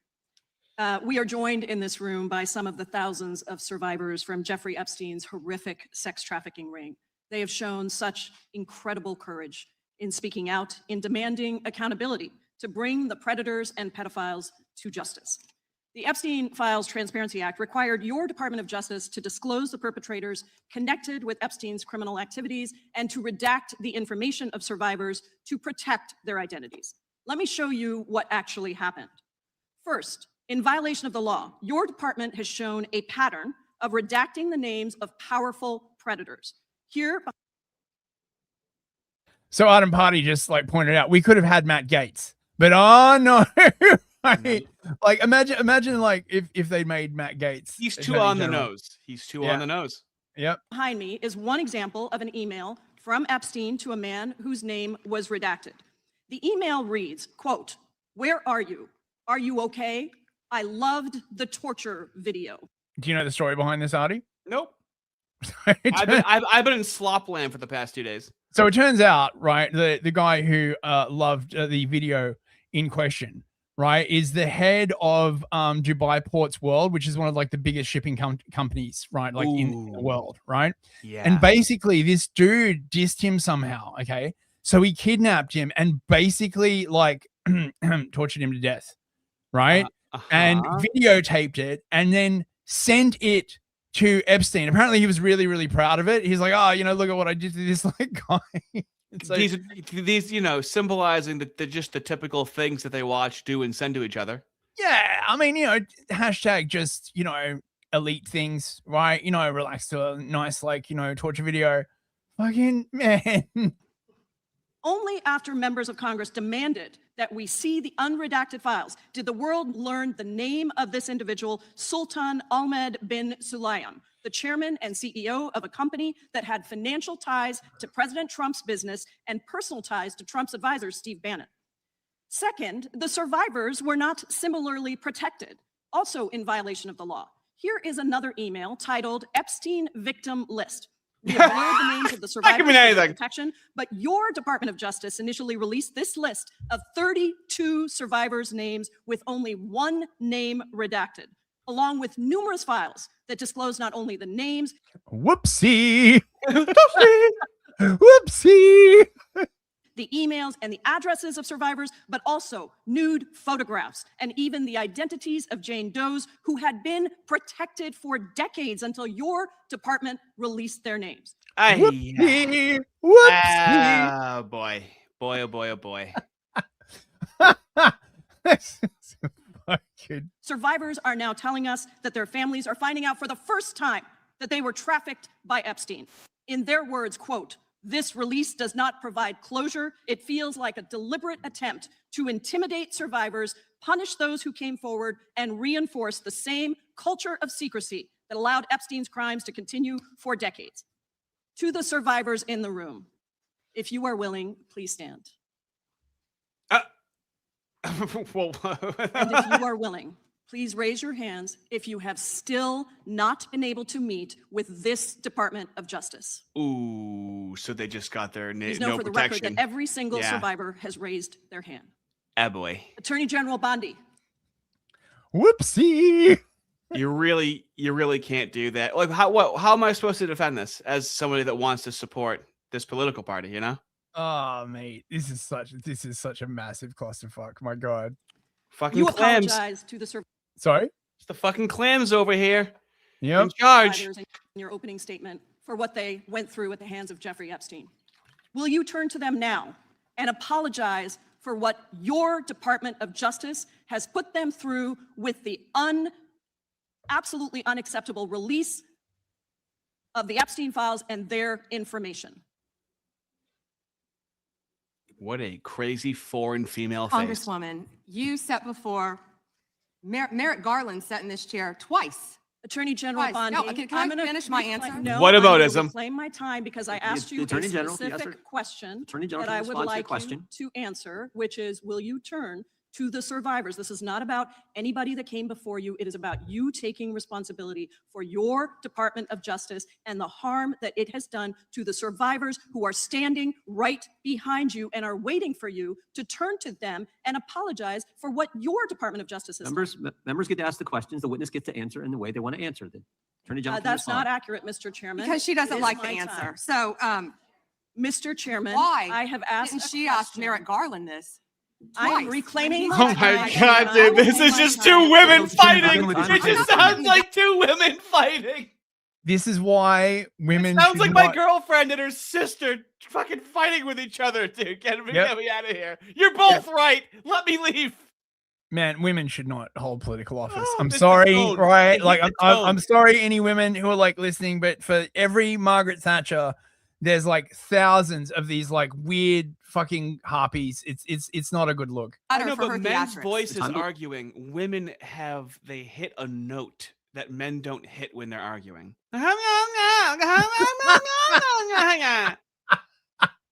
We are joined in this room by some of the thousands of survivors from Jeffrey Epstein's horrific sex trafficking ring. They have shown such incredible courage in speaking out, in demanding accountability to bring the predators and pedophiles to justice. The Epstein Files Transparency Act required your Department of Justice to disclose the perpetrators connected with Epstein's criminal activities and to redact the information of survivors to protect their identities. Let me show you what actually happened. First, in violation of the law, your department has shown a pattern of redacting the names of powerful predators. Here. So Adam Party just like pointed out, we could have had Matt Gaetz, but oh no. Right? Like imagine like if they made Matt Gaetz. He's too on the nose. He's too on the nose. Yep. Behind me is one example of an email from Epstein to a man whose name was redacted. The email reads, quote, "Where are you? Are you okay? I loved the torture video." Do you know the story behind this, Artie? Nope. I've been in slop land for the past 2 days. So it turns out, right, the guy who loved the video in question, right, is the head of Dubai Ports World, which is one of like the biggest shipping companies, right, like in the world, right? Yeah. And basically, this dude dissed him somehow. Okay, so he kidnapped him and basically like tortured him to death, right? And videotaped it and then sent it to Epstein. Apparently, he was really, really proud of it. He's like, oh, look at what I did to this like guy. So, these, symbolizing just the typical things that they watch, do, and send to each other. Yeah, I mean, hashtag just, elite things, right? Relax to a nice, like, torture video. Fucking man. Only after members of Congress demanded that we see the unredacted files did the world learn the name of this individual, Sultan Ahmed bin Sulayem, the chairman and CEO of a company that had financial ties to President Trump's business and personal ties to Trump's advisor, Steve Bannon. Second, the survivors were not similarly protected, also in violation of the law. Here is another email titled Epstein Victim List. We have blurred the names of the survivors for protection, but your Department of Justice initially released this list of 32 survivors' names with only one name redacted, along with numerous files that disclose not only the names, Whoopsie, whoopsie, the emails and the addresses of survivors, but also nude photographs and even the identities of Jane Does who had been protected for decades until your department released their names. Whoopsie, whoopsie. Boy. Boy, oh boy, oh boy. Survivors are now telling us that their families are finding out for the first time that they were trafficked by Epstein. In their words, quote, "This release does not provide closure. It feels like a deliberate attempt to intimidate survivors, punish those who came forward, and reinforce the same culture of secrecy that allowed Epstein's crimes to continue for decades." To the survivors in the room, if you are willing, please stand. And if you are willing, please raise your hands if you have still not been able to meet with this Department of Justice. Ooh, so they just got their Please know no for the protection. record that every single survivor has raised their hand. Ah, boy. Attorney General Bondi. Whoopsie. You really can't do that. Like, how am I supposed to defend this as somebody that wants to support this political party, Oh, mate, this is such a massive clusterfuck. My God. Fucking You clams. apologize to the Sorry? It's the fucking clams over here. Yep. In charge. survivors in your opening statement for what they went through at the hands of Jeffrey Epstein. Will you turn to them now and apologize for what your Department of Justice has put them through with the absolutely unacceptable release of the Epstein files and their information? What a crazy foreign female face. Congresswoman, you sat before Merrick Garland sat in this chair twice. Attorney General Twice. Bondi, No, can I finish my answer? No, What I'm gonna aboutism? reclaim my time because I asked you a Attorney General, specific question Attorney General that can I would respond to your like you question. to answer, which is, will you turn to the survivors? This is not about anybody that came before you. It is about you taking responsibility for your Department of Justice and the harm that it has done to the survivors who are standing right behind you and are waiting for you to turn to them and apologize for what your Department of Justice has done. Members get to ask the questions. The witness gets to answer in the way they want to answer. The Attorney General can That's not respond. accurate, Mr. Chairman. Because she doesn't It is like the my answer. time. So, Mr. Chairman, why I have asked didn't a she ask question. Merrick Garland this? I am Twice. reclaiming Oh my God, dude, this is just two women fighting. It just sounds like two women fighting. This is why women Sounds should like my not- girlfriend and her sister fucking fighting with each other, dude. Get me Yep. out of here. You're both right. Let me leave. Man, women should not hold political office. Oh, I'm it's the sorry, tone. right? It's Like, the I'm tone. sorry, any women who are like listening, but for every Margaret Thatcher, there's like thousands of these like weird fucking harpies. It's not a good look. I know, for but her men's theatrics. voices arguing. Women they hit a note that men don't hit when they're arguing.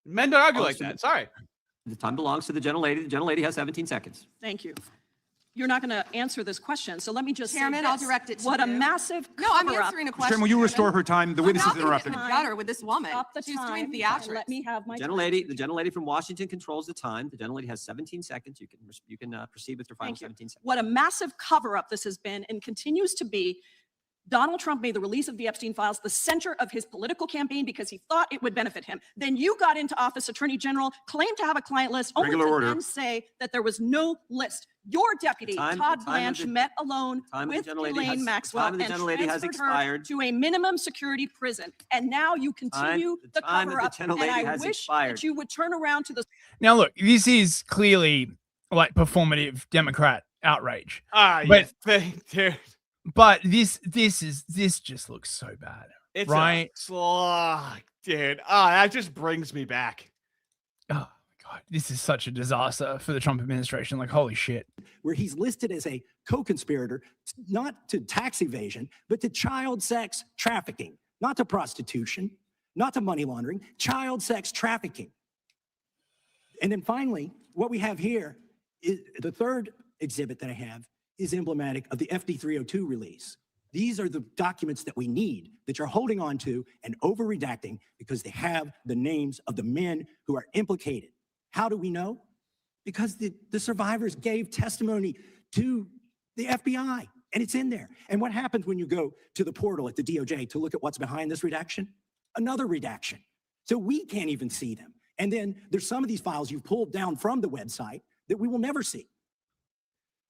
Men don't argue like that. Sorry. The time belongs to the gentlelady. The gentlelady has 17 seconds. Thank you. you're not going to answer this question. So let me just Chairman, say I'll this. direct it to What a you. No, massive I'm cover-up. answering a question. Chairman, will you restore her time? The witness is interrupting. Gutter with this woman. Stop the She's time. doing theatrics. Let me have my The time. gentlelady from Washington controls the time. The gentlelady has 17 seconds. You can proceed with your final Thank you. 17 seconds. What a massive cover-up this has been and continues to be. Donald Trump made the release of the Epstein files the center of his political campaign because he thought it would benefit him. Then you got into office, Attorney General, claimed to have a client list, only Regular to order. then say that there was no list. Your deputy, The time Todd of Blanche, the- met alone time of the with gentlelady Ghislaine has- the Maxwell time of the and gentlelady has transferred her expired. to a minimum security prison. And now you continue The the time of the cover-up. And gentlelady I has wish expired. that you would turn around to the Now, look, this is clearly like performative Democrat outrage. Yes, dude. But this just looks so bad. It's right? Dude. That just brings me back. Oh my God, this is such a disaster for the Trump administration. Like, holy shit. Where he's listed as a co-conspirator, not to tax evasion, but to child sex trafficking, not to prostitution, not to money laundering, child sex trafficking. And then finally, what we have here is the third exhibit that I have is emblematic of the FD 302 release. These are the documents that we need that you're holding on to and over redacting because they have the names of the men who are implicated. How do we know? Because the survivors gave testimony to the FBI and it's in there. And what happens when you go to the portal at the DOJ to look at what's behind this redaction? Another redaction. So we can't even see them. And then there's some of these files you've pulled down from the website that we will never see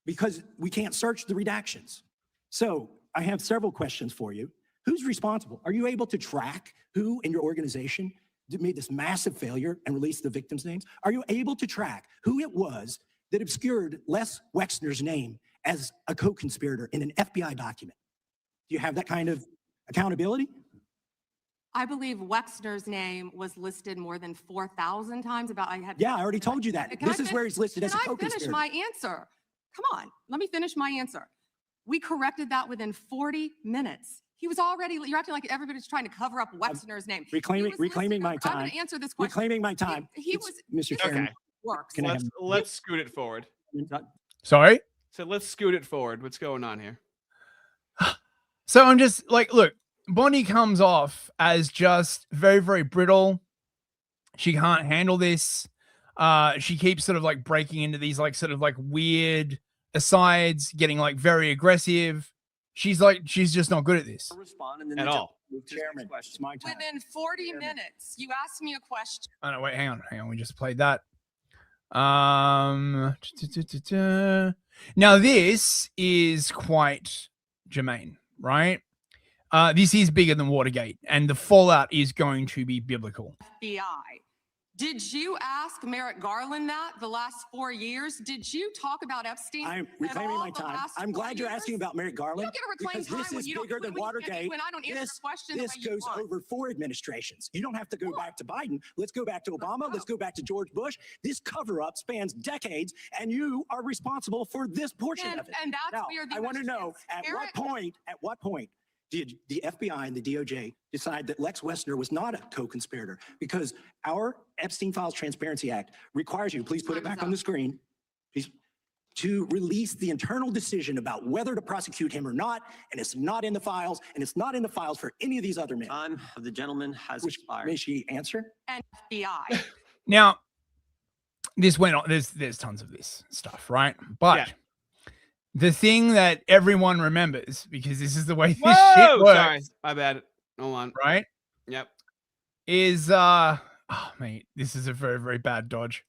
because we can't search the redactions. So I have several questions for you. Who's responsible? Are you able to track who in your organization made this massive failure and released the victims' names? Are you able to track who it was that obscured Les Wexner's name as a co-conspirator in an FBI document? Do you have that kind of accountability? I believe Wexner's name was listed more than 4,000 times. Yeah, I already told you that. This is where he's listed as a Can I finish co-conspirator. my answer? Come on, let me finish my answer. We corrected that within 40 minutes. He was already, you're acting like everybody's trying to cover up Wexner's name. Reclaiming my I'm time. going to answer this question. Reclaiming my time. He was, Mr. Chairman. Okay. works. Can I have- Let's scoot it forward. Sorry? So let's scoot it forward. What's going on here? So I'm just like, look, Bonnie comes off as just very, very brittle. She can't handle this. She keeps sort of like breaking into these like sort of like weird asides, getting like very aggressive. She's just not good at this. At all. Chairman, it's my time. Within 40 minutes, you asked me a question. Oh no, wait, hang on. We just played that. Now this is quite germane, right? This is bigger than Watergate, and the fallout is going to be biblical. FBI. Did you ask Merrick Garland that the last 4 years? Did you talk about Epstein? I'm at reclaiming all my the time. last I'm 4 glad you're years? asking about Merrick Garland. You don't get to reclaim because time this when is you don't- bigger than when you- Watergate. when I don't answer the question the This way you goes want. over 4 administrations. You don't have to go back to Biden. Let's go back to Obama. Let's go back to George Bush. This cover-up spans decades, and you are responsible for this portion of it. And that's now, where the I want to know Eric- at what point did the FBI and the DOJ decide that Lex Wessner was not a co-conspirator? Because our Epstein Files Transparency Act requires you, please put it back on the screen, please, to release the internal decision about whether to prosecute him or not, and it's not in the files, and it's not in the files for any of these other men. Time of the gentleman has expired. May she answer? And FBI. Now, this went on. There's tons of this stuff, right? But the thing that everyone remembers, because this is the way this shit works, Sorry, my bad. Hold on. right? Yep. Is oh mate, this is a very, very bad dodge.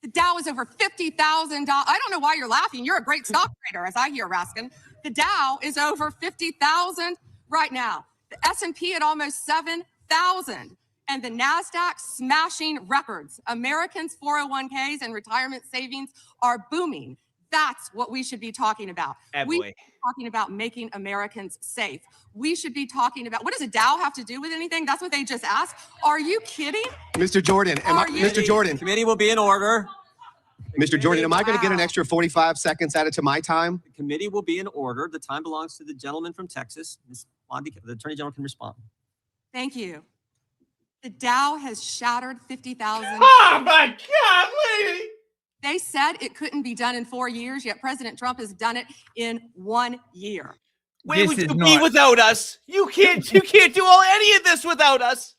The Dow is over $50,000. I don't know why you're laughing. You're a great stock trader, as I hear, Raskin. The Dow is over 50,000 right now. The S&P at almost 7,000. And the NASDAQ smashing records. Americans' 401ks and retirement savings are booming. That's what we should be talking about. We should be talking about making Americans safe. We should be talking about, what does a Dow have to do with anything? That's what they just asked. Are you kidding? Mr. Jordan, Mr. Jordan. Committee will be in order. Mr. Jordan, am I going to get an extra 45 seconds added to my time? The committee will be in order. The time belongs to the gentleman from Texas. Ms. Bondi, the Attorney General can respond. Thank you. The Dow has shattered 50,000. Oh my God, lady! They said it couldn't be done in 4 years, yet President Trump has done it in 1 year. Where would you be without us? You can't do any of this without us.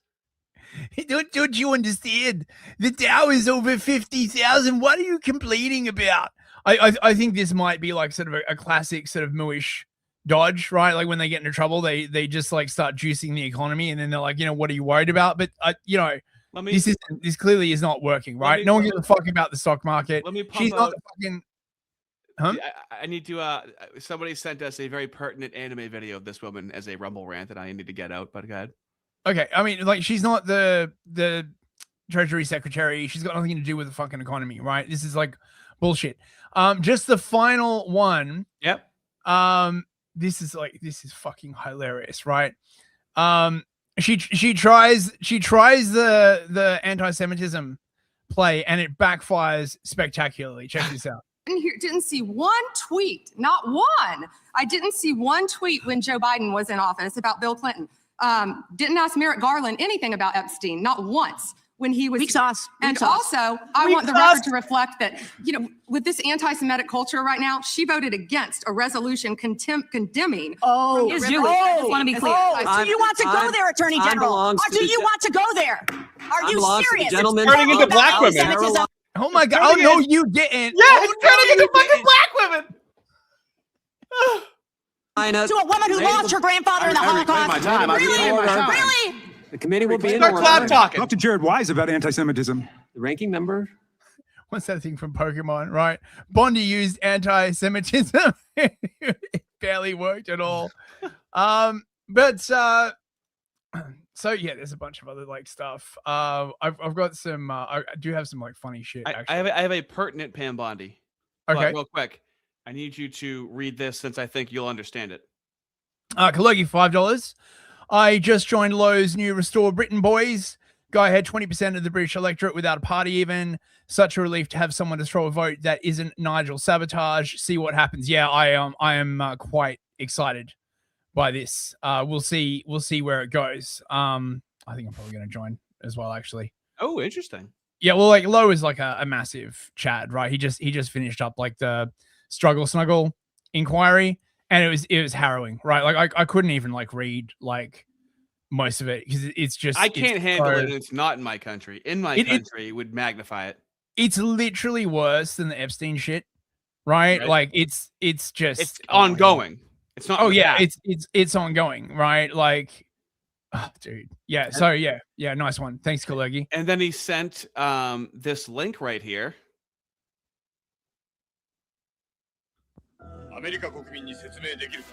Don't you understand? The Dow is over 50,000. What are you complaining about? I think this might be like sort of a classic sort of mooish dodge, right? Like when they get into trouble, they just like start juicing the economy, and then they're like, what are you worried about? But this clearly is not working, right? No one gives a fuck about the stock market. Let me pump She's not out- the fucking. Huh? I need to. Somebody sent us a very pertinent anime video of this woman as a Rumble rant that I need to get out. But go ahead. Okay, I mean, like she's not the Treasury Secretary. She's got nothing to do with the fucking economy, right? This is like bullshit. Just the final one. Yep. This is fucking hilarious, right? She tries the anti-Semitism play, and it backfires spectacularly. Check this out. Didn't see one tweet, not one. I didn't see one tweet when Joe Biden was in office about Bill Clinton. Didn't ask Merrick Garland anything about Epstein, not once when he was. Weak sauce. And also, I want the record to reflect that, with this anti-Semitic culture right now, she voted against a resolution condemning. Oh, Is really? I just want to be clear. So you want to go there, Attorney General? Or do you want to go there? Are you serious? It's turning into black women. Oh my god! Oh no, you didn't. Yeah, it's turning into fucking black women. To a woman who lost her grandfather in the Holocaust. Really? The committee will be in Start order. clap talking. Talk to Jared Wise about anti-Semitism. The ranking member. What's that thing from Pokemon, right? Bondi used anti-Semitism. It barely worked at all. So yeah, there's a bunch of other like stuff. I've got some. I do have some like funny shit. Actually, I have a pertinent Pam Bondi. Okay. But real quick, I need you to read this since I think you'll understand it. Kalogi, $5. I just joined Lowe's new Restore Britain boys. Guy had 20% of the British electorate without a party even. Such a relief to have someone to throw a vote that isn't Nigel Sabotage. See what happens. Yeah, I am quite excited by this. We'll see where it goes. I think I'm probably going to join as well, actually. Oh, interesting. Yeah, well, like Lowe is like a massive Chad, right? He just finished up like the struggle snuggle inquiry, and it was harrowing, right? Like I couldn't even like read like most of it because it's just I can't handle it. And it's not in my country. In my country, would magnify it. It's literally worse than the Epstein shit, right? Like it's just ongoing. It's not. Oh yeah, it's ongoing, right? Like, oh, dude, yeah. So yeah, nice one. Thanks, Kalegi. And then he sent this link right here. アメリカ国民に説明できるか。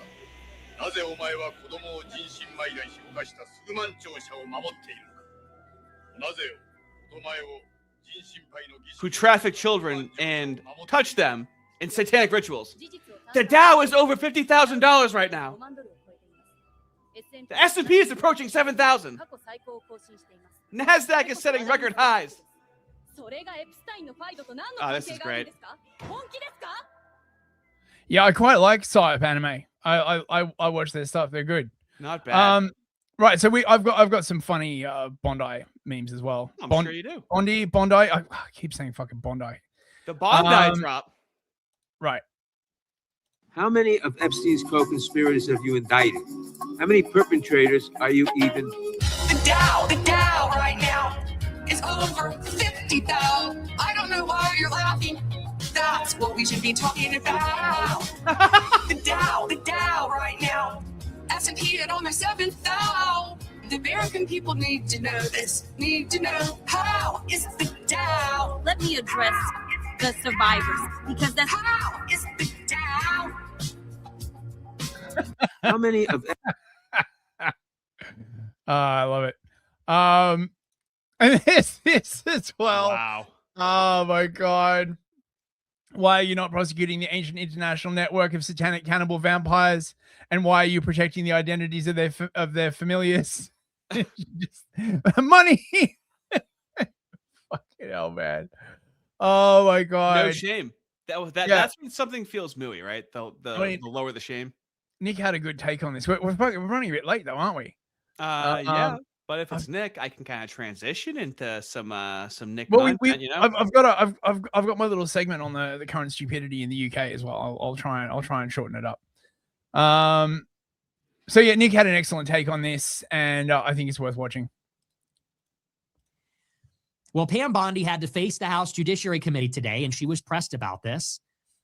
なぜお前は子供を人身売買し犯した数万長者を守っているのか。なぜよ、お前を人身売の儀式 Who traffic children and touch them in satanic rituals. The Dow is over $50,000 right now. The S&P is approaching 7,000. NASDAQ is setting record highs. Oh, this is great. Yeah, I quite like psyop anime. I watch their stuff. They're good. Not bad. Right. So I've got some funny Bondi memes as well. I'm sure you do. Bondi. I keep saying fucking Bondi. The Bondi drop. Right. How many of Epstein's co-conspirators have you indicted? How many perpetrators are you even? The Dow right now is over 50,000. I don't know why you're laughing. That's what we should be talking about. The Dow right now. S&P at almost 7,000. The American people need to know this. Need to know how is the Dow. Let me address the survivors because that's how is the Dow. How many of? I love it. And this as well. Wow. Oh my god. Why are you not prosecuting the ancient international network of satanic cannibal vampires? And why are you protecting the identities of their familiars? Just, money. Fucking hell, man. Oh my god. No shame. That's when something feels mooey, right? The lower the shame. Nick had a good take on this. We're running a bit late though, aren't we? Yeah. But if it's Nick, I can kind of transition into some Nick Well, content, you know. I've got my little segment on the current stupidity in the UK as well. I'll try and shorten it up. So yeah, Nick had an excellent take on this, and I think it's worth watching. Well, Pam Bondi had to face the House Judiciary Committee today, and she was pressed about this.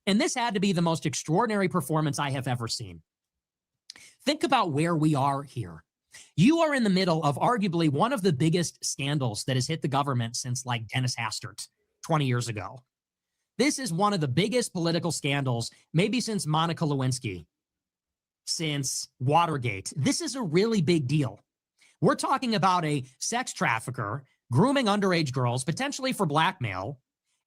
And this had to be the most extraordinary performance I have ever seen. Think about where we are here. You are in the middle of arguably one of the biggest scandals that has hit the government since like Dennis Hastert 20 years ago. This is one of the biggest political scandals, maybe since Monica Lewinsky, since Watergate. This is a really big deal. We're talking about a sex trafficker grooming underage girls, potentially for blackmail,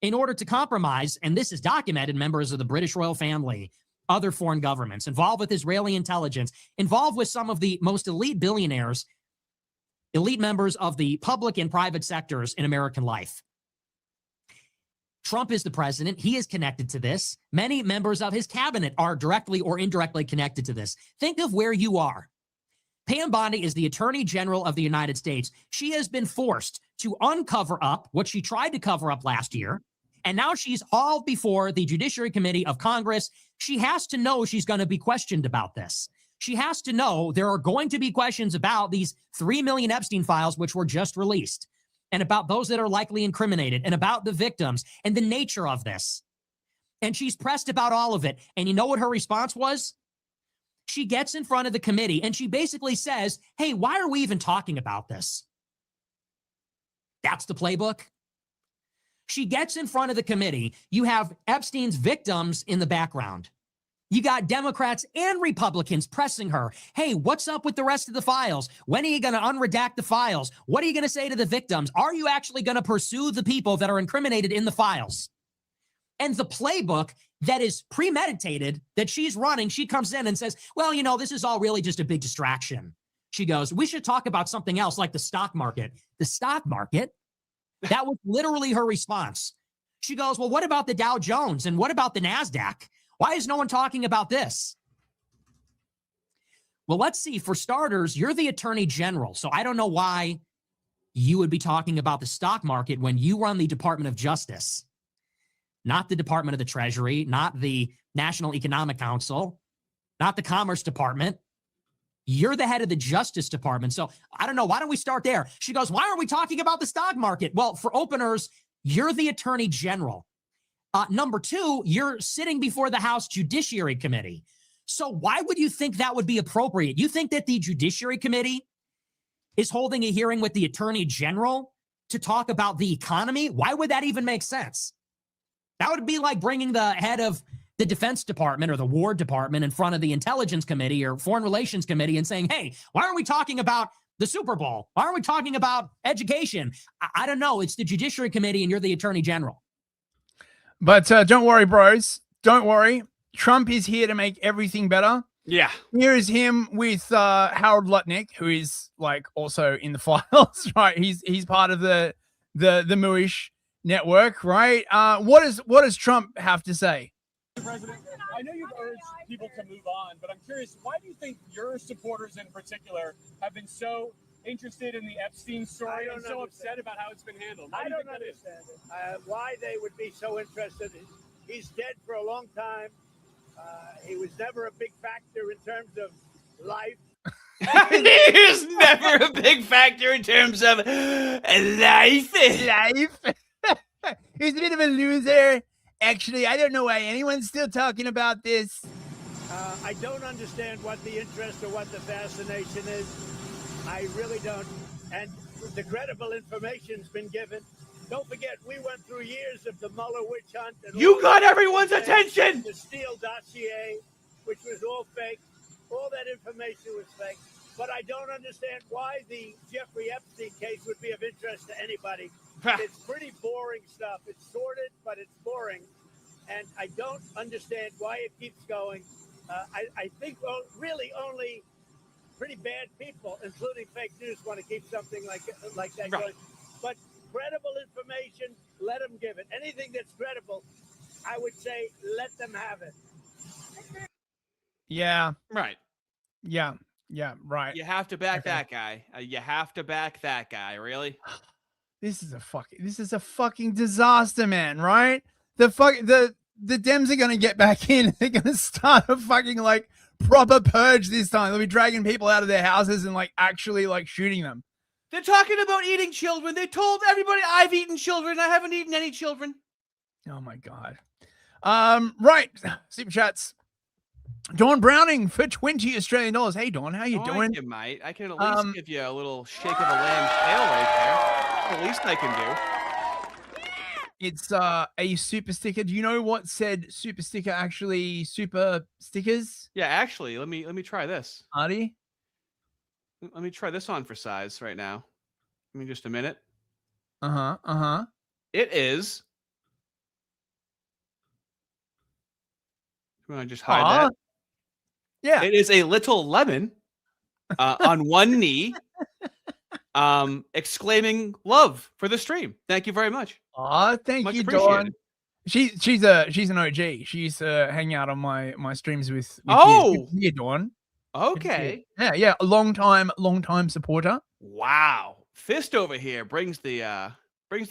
in order to compromise, and this is documented, members of the British royal family, other foreign governments, involved with Israeli intelligence, involved with some of the most elite billionaires, elite members of the public and private sectors in American life. Trump is the president. He is connected to this. Many members of his cabinet are directly or indirectly connected to this. Think of where you are. Pam Bondi is the Attorney General of the United States. She has been forced to uncover up what she tried to cover up last year. And now she's hauled before the Judiciary Committee of Congress. She has to know she's going to be questioned about this. She has to know there are going to be questions about these 3 million Epstein files, which were just released, and about those that are likely incriminated, and about the victims and the nature of this. And she's pressed about all of it. And you know what her response was? She gets in front of the committee and she basically says, hey, why are we even talking about this? That's the playbook. She gets in front of the committee. You have Epstein's victims in the background. You got Democrats and Republicans pressing her. Hey, what's up with the rest of the files? When are you going to unredact the files? What are you going to say to the victims? Are you actually going to pursue the people that are incriminated in the files? And the playbook that is premeditated that she's running, she comes in and says, well, you know, this is all really just a big distraction. She goes, we should talk about something else like the stock market. The stock market? That was literally her response. She goes, well, what about the Dow Jones? And what about the NASDAQ? Why is no one talking about this? Well, let's see. For starters, you're the Attorney General. So I don't know why you would be talking about the stock market when you run the Department of Justice, not the Department of the Treasury, not the National Economic Council, not the Commerce Department. You're the head of the Justice Department. So I don't know. Why don't we start there? She goes, why are we talking about the stock market? Well, for openers, you're the Attorney General. Number two, you're sitting before the House Judiciary Committee. So why would you think that would be appropriate? You think that the Judiciary Committee is holding a hearing with the Attorney General to talk about the economy? Why would that even make sense? That would be like bringing the head of the Defense Department or the War Department in front of the Intelligence Committee or Foreign Relations Committee and saying, hey, why aren't we talking about the Super Bowl? Why aren't we talking about education? I don't know. It's the Judiciary Committee and you're the Attorney General. But don't worry, bros. Don't worry. Trump is here to make everything better. Yeah. Here is him with Howard Lutnick, who is like also in the files, right? He's part of the Mooish network, right? What does Trump have to say? President, I know you've urged people to move on, but I'm curious, why do you think your supporters in particular have been so interested in the Epstein story and so upset about how it's been handled? I don't understand it. Why they would be so interested. He's dead for a long time. He was never a big factor in terms of life. He was never a big factor in terms of life. He's a bit of a loser. Actually, I don't know why anyone's still talking about this. I don't understand what the interest or what the fascination is. I really don't. And the credible information's been given. Don't forget, we went through years of the Mueller witch hunt. And you got everyone's attention! The Steele dossier, which was all fake. All that information was fake. But I don't understand why the Jeffrey Epstein case would be of interest to anybody. It's pretty boring stuff. It's sordid, but it's boring. And I don't understand why it keeps going. I think really only pretty bad people, including fake news, want to keep something like that going. But credible information, let them give it. Anything that's credible, I would say let them have it. Yeah. Right. Yeah. Yeah, right. You have to back that guy. You have to back that guy. Really? This is a fucking disaster, man. Right? The Dems are gonna get back in. They're gonna start a fucking like proper purge this time. They'll be dragging people out of their houses and like actually like shooting them. They're talking about eating children. They told everybody I've eaten children. I haven't eaten any children. Oh my god. Right. Super chats. Dawn Browning for $20 Australian. Hey Dawn, how you doing? Thank you, mate. I can at least give you a little shake of a lamb's tail right there. The least I can do. It's a super sticker. Do you know what said super sticker actually super stickers? Yeah, actually, let me try this. Artie? Let me try this on for size right now. Give me just a minute. It is. You want to just hide that? Yeah. It is a little lemon on one knee, exclaiming love for the stream. Thank you very much. Thank Much you, appreciated. Dawn. She's an OG. She used to hang out on my streams with you, Dawn. Okay. Yeah. A long time supporter. Wow. Fist over here brings the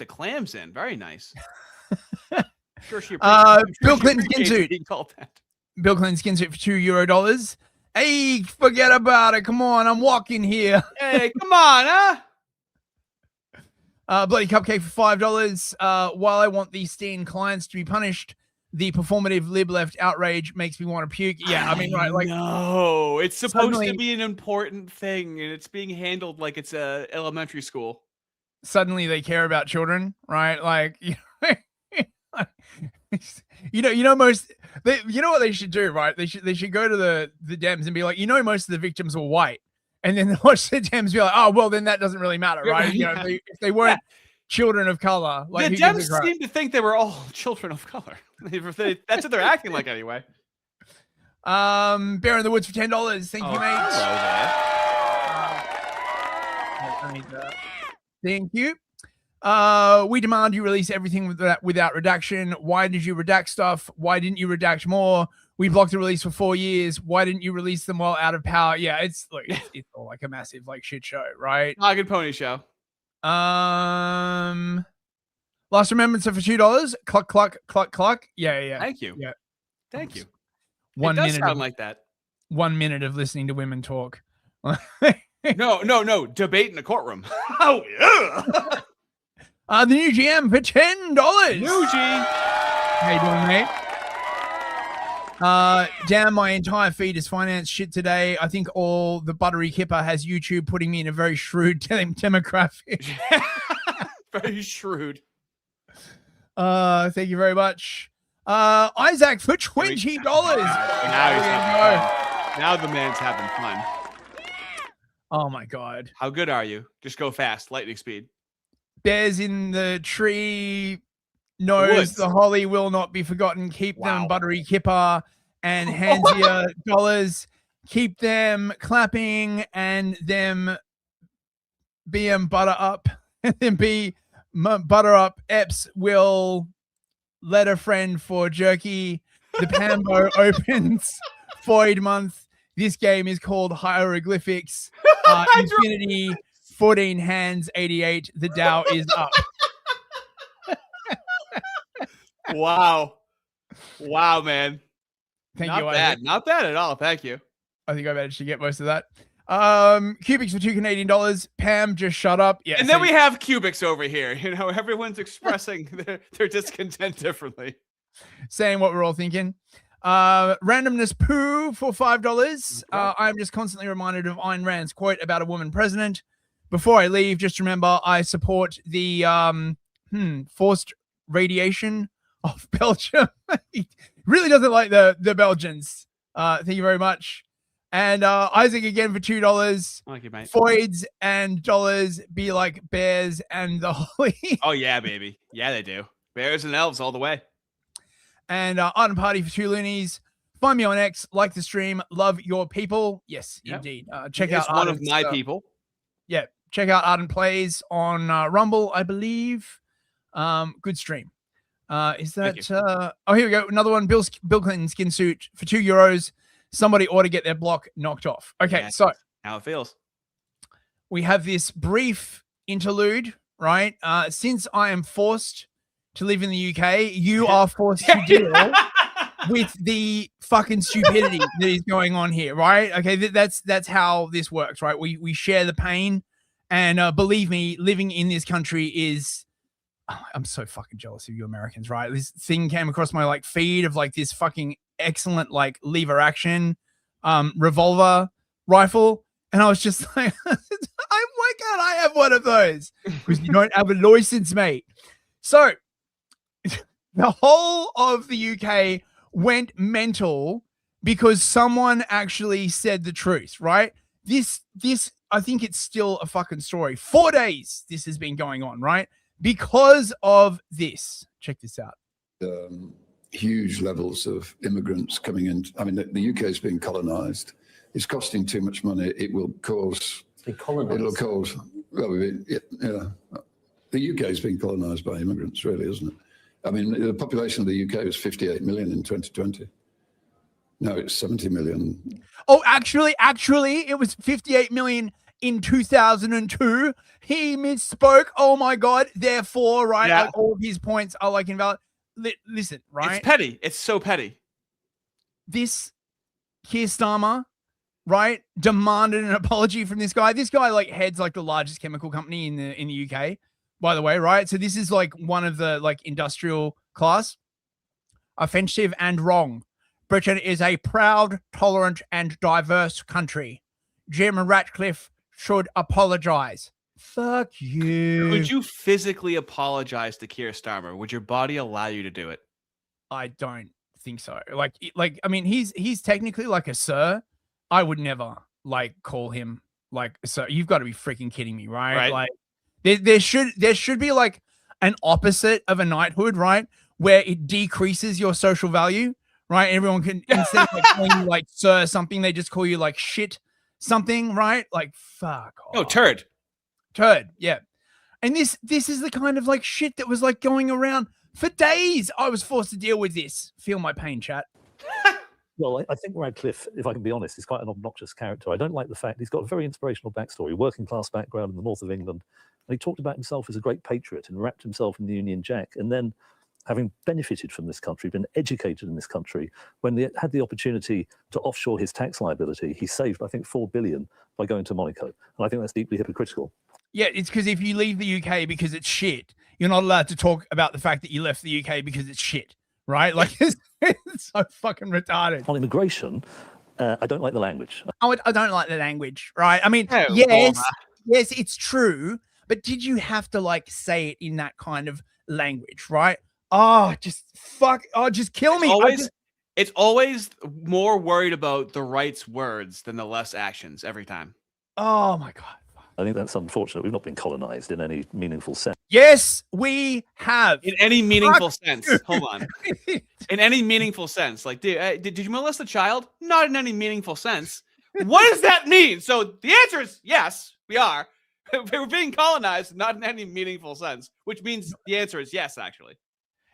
clams in. Very nice. Sure she Bill Clinton skin suit. Bill Clinton skin suit for $2. Hey, forget about it. Come on, I'm walking here. Hey, come on, huh? Bloody cupcake for $5. While I want these Steen clients to be punished, the performative lib left outrage makes me want to puke. Yeah, I mean, right, like no, it's supposed to be an important thing, and it's being handled like it's a elementary school. Suddenly, they care about children, right? Like, you know what they should do, right? They should go to the Dems and be like, most of the victims were white, and then watch the Dems be like, oh well, then that doesn't really matter, right? If they weren't children of color, like the Dems seem to think they were all children of color. That's what they're acting like anyway. Bear in the Woods for $10. Thank you, mate. Hello there. Thank you. We demand you release everything without redaction. Why did you redact stuff? Why didn't you redact more? We blocked the release for 4 years. Why didn't you release them while out of power? Yeah, it's all like a massive like shit show, right? Dog and pony show. Last remembrance for $2. Cluck, cluck, cluck, cluck. Yeah. Thank you. Yeah. Thank you. 1 it does minute sound like that. 1 minute of listening to women talk. No. Debate in a courtroom. Oh yeah. The new GM for $10. New G. How you doing, mate? Damn, my entire feed is finance shit today. I think all the buttery kipper has YouTube putting me in a very shrewd demographic. Very shrewd. Thank you very much. Isaac for $20. Now the man's having fun. Oh my god. How good are you? Just go fast, lightning speed. Bears in the tree knows the holly will not be forgotten. Keep them buttery kipper and handsier dollars. Keep them clapping and them BM butter up and then be butter up. Eps will let a friend for jerky. The Pambo opens Void month. This game is called Hieroglyphics. Infinity 14 hands 88. The Dow is up. Wow, man. Thank you. Not bad at all. Thank you. I think I managed to get most of that. Cubics for $2 Canadian. Pam, just shut up. Yeah. And then we have cubics over here. Everyone's expressing their discontent differently. Saying what we're all thinking. Randomness poo for $5. I'm just constantly reminded of Ayn Rand's quote about a woman president. Before I leave, just remember I support the forced radiation of Belgium. He really doesn't like the Belgians. Thank you very much. And Isaac again for $2. Thank you, mate. Foids and dollars be like bears and the holly. Oh yeah, baby. Yeah, they do. Bears and elves all the way. And Ardent Party for 2 loonies. Find me on X, like the stream, love your people. Yes, indeed. Check out one of my people. Yeah, check out Ardent Plays on Rumble, I believe. Good stream. Is that? Oh, here we go. Another one. Bill Clinton skin suit for €2. Somebody ought to get their block knocked off. Okay, so How it feels. We have this brief interlude, right? Since I am forced to live in the UK, you are forced to deal with the fucking stupidity that is going on here, right? Okay, that's how this works, right? We share the pain, and believe me, living in this country is. Oh, I'm so fucking jealous of you Americans, right? This thing came across my like feed of like this fucking excellent like lever action revolver rifle, and I was just like, why can't I have one of those? Because you don't have a license, mate. So the whole of the UK went mental because someone actually said the truth, right? This I think it's still a fucking story. 4 days this has been going on, right? Because of this. Check this out. Huge levels of immigrants coming in. I mean, the UK is being colonized. It's costing too much money. It will cause. It'll cause. Well, the UK is being colonized by immigrants, really, isn't it? I mean, the population of the UK was 58 million in 2020. No, it's 70 million. Oh, actually, it was 58 million in 2002. He misspoke. Oh my God. Therefore, right, Yeah. like all of his points are like invalid. Listen, right? It's petty. It's so petty. This Keir Starmer, right, demanded an apology from this guy. This guy like heads like the largest chemical company in the UK, by the way, right? So this is like one of the like industrial class. Offensive and wrong. Britain is a proud, tolerant, and diverse country. Jim Ratcliffe should apologize. Fuck you. Could you physically apologize to Keir Starmer? Would your body allow you to do it? I don't think so. Like I mean, he's technically like a sir. I would never like call him like sir. You've got to be freaking kidding me, right? Right. Like there should be like an opposite of a knighthood, right? Where it decreases your social value, right? Everyone can instead of like calling you like sir something, they just call you like shit something, right? Like fuck off. No, turd. Yeah. And this is the kind of like shit that was like going around for days. I was forced to deal with this. Feel my pain, chat. Well, I think Radcliffe, if I can be honest, is quite an obnoxious character. I don't like the fact he's got a very inspirational backstory, working class background in the north of England. And he talked about himself as a great patriot and wrapped himself in the Union Jack. And then, having benefited from this country, been educated in this country, when he had the opportunity to offshore his tax liability, he saved, I think, 4 billion by going to Monaco. And I think that's deeply hypocritical. Yeah, it's because if you leave the UK because it's shit, you're not allowed to talk about the fact that you left the UK because it's shit, right? Like, it's so fucking retarded. On immigration, I don't like the language. I don't like the language, right? I mean, Oh, yes, it's true, but did you have to like say it in that kind of language, right? Oh, just kill me. It's always more worried about the right's words than the left's actions every time. Oh my God. I think that's unfortunate. We've not been colonized in any meaningful sense. Yes, we have. In any meaningful sense. Hold on. In any meaningful sense. Like, dude, did you molest a child? Not in any meaningful sense. What does that mean? So the answer is yes, we are. We're being colonized, not in any meaningful sense, which means the answer is yes, actually.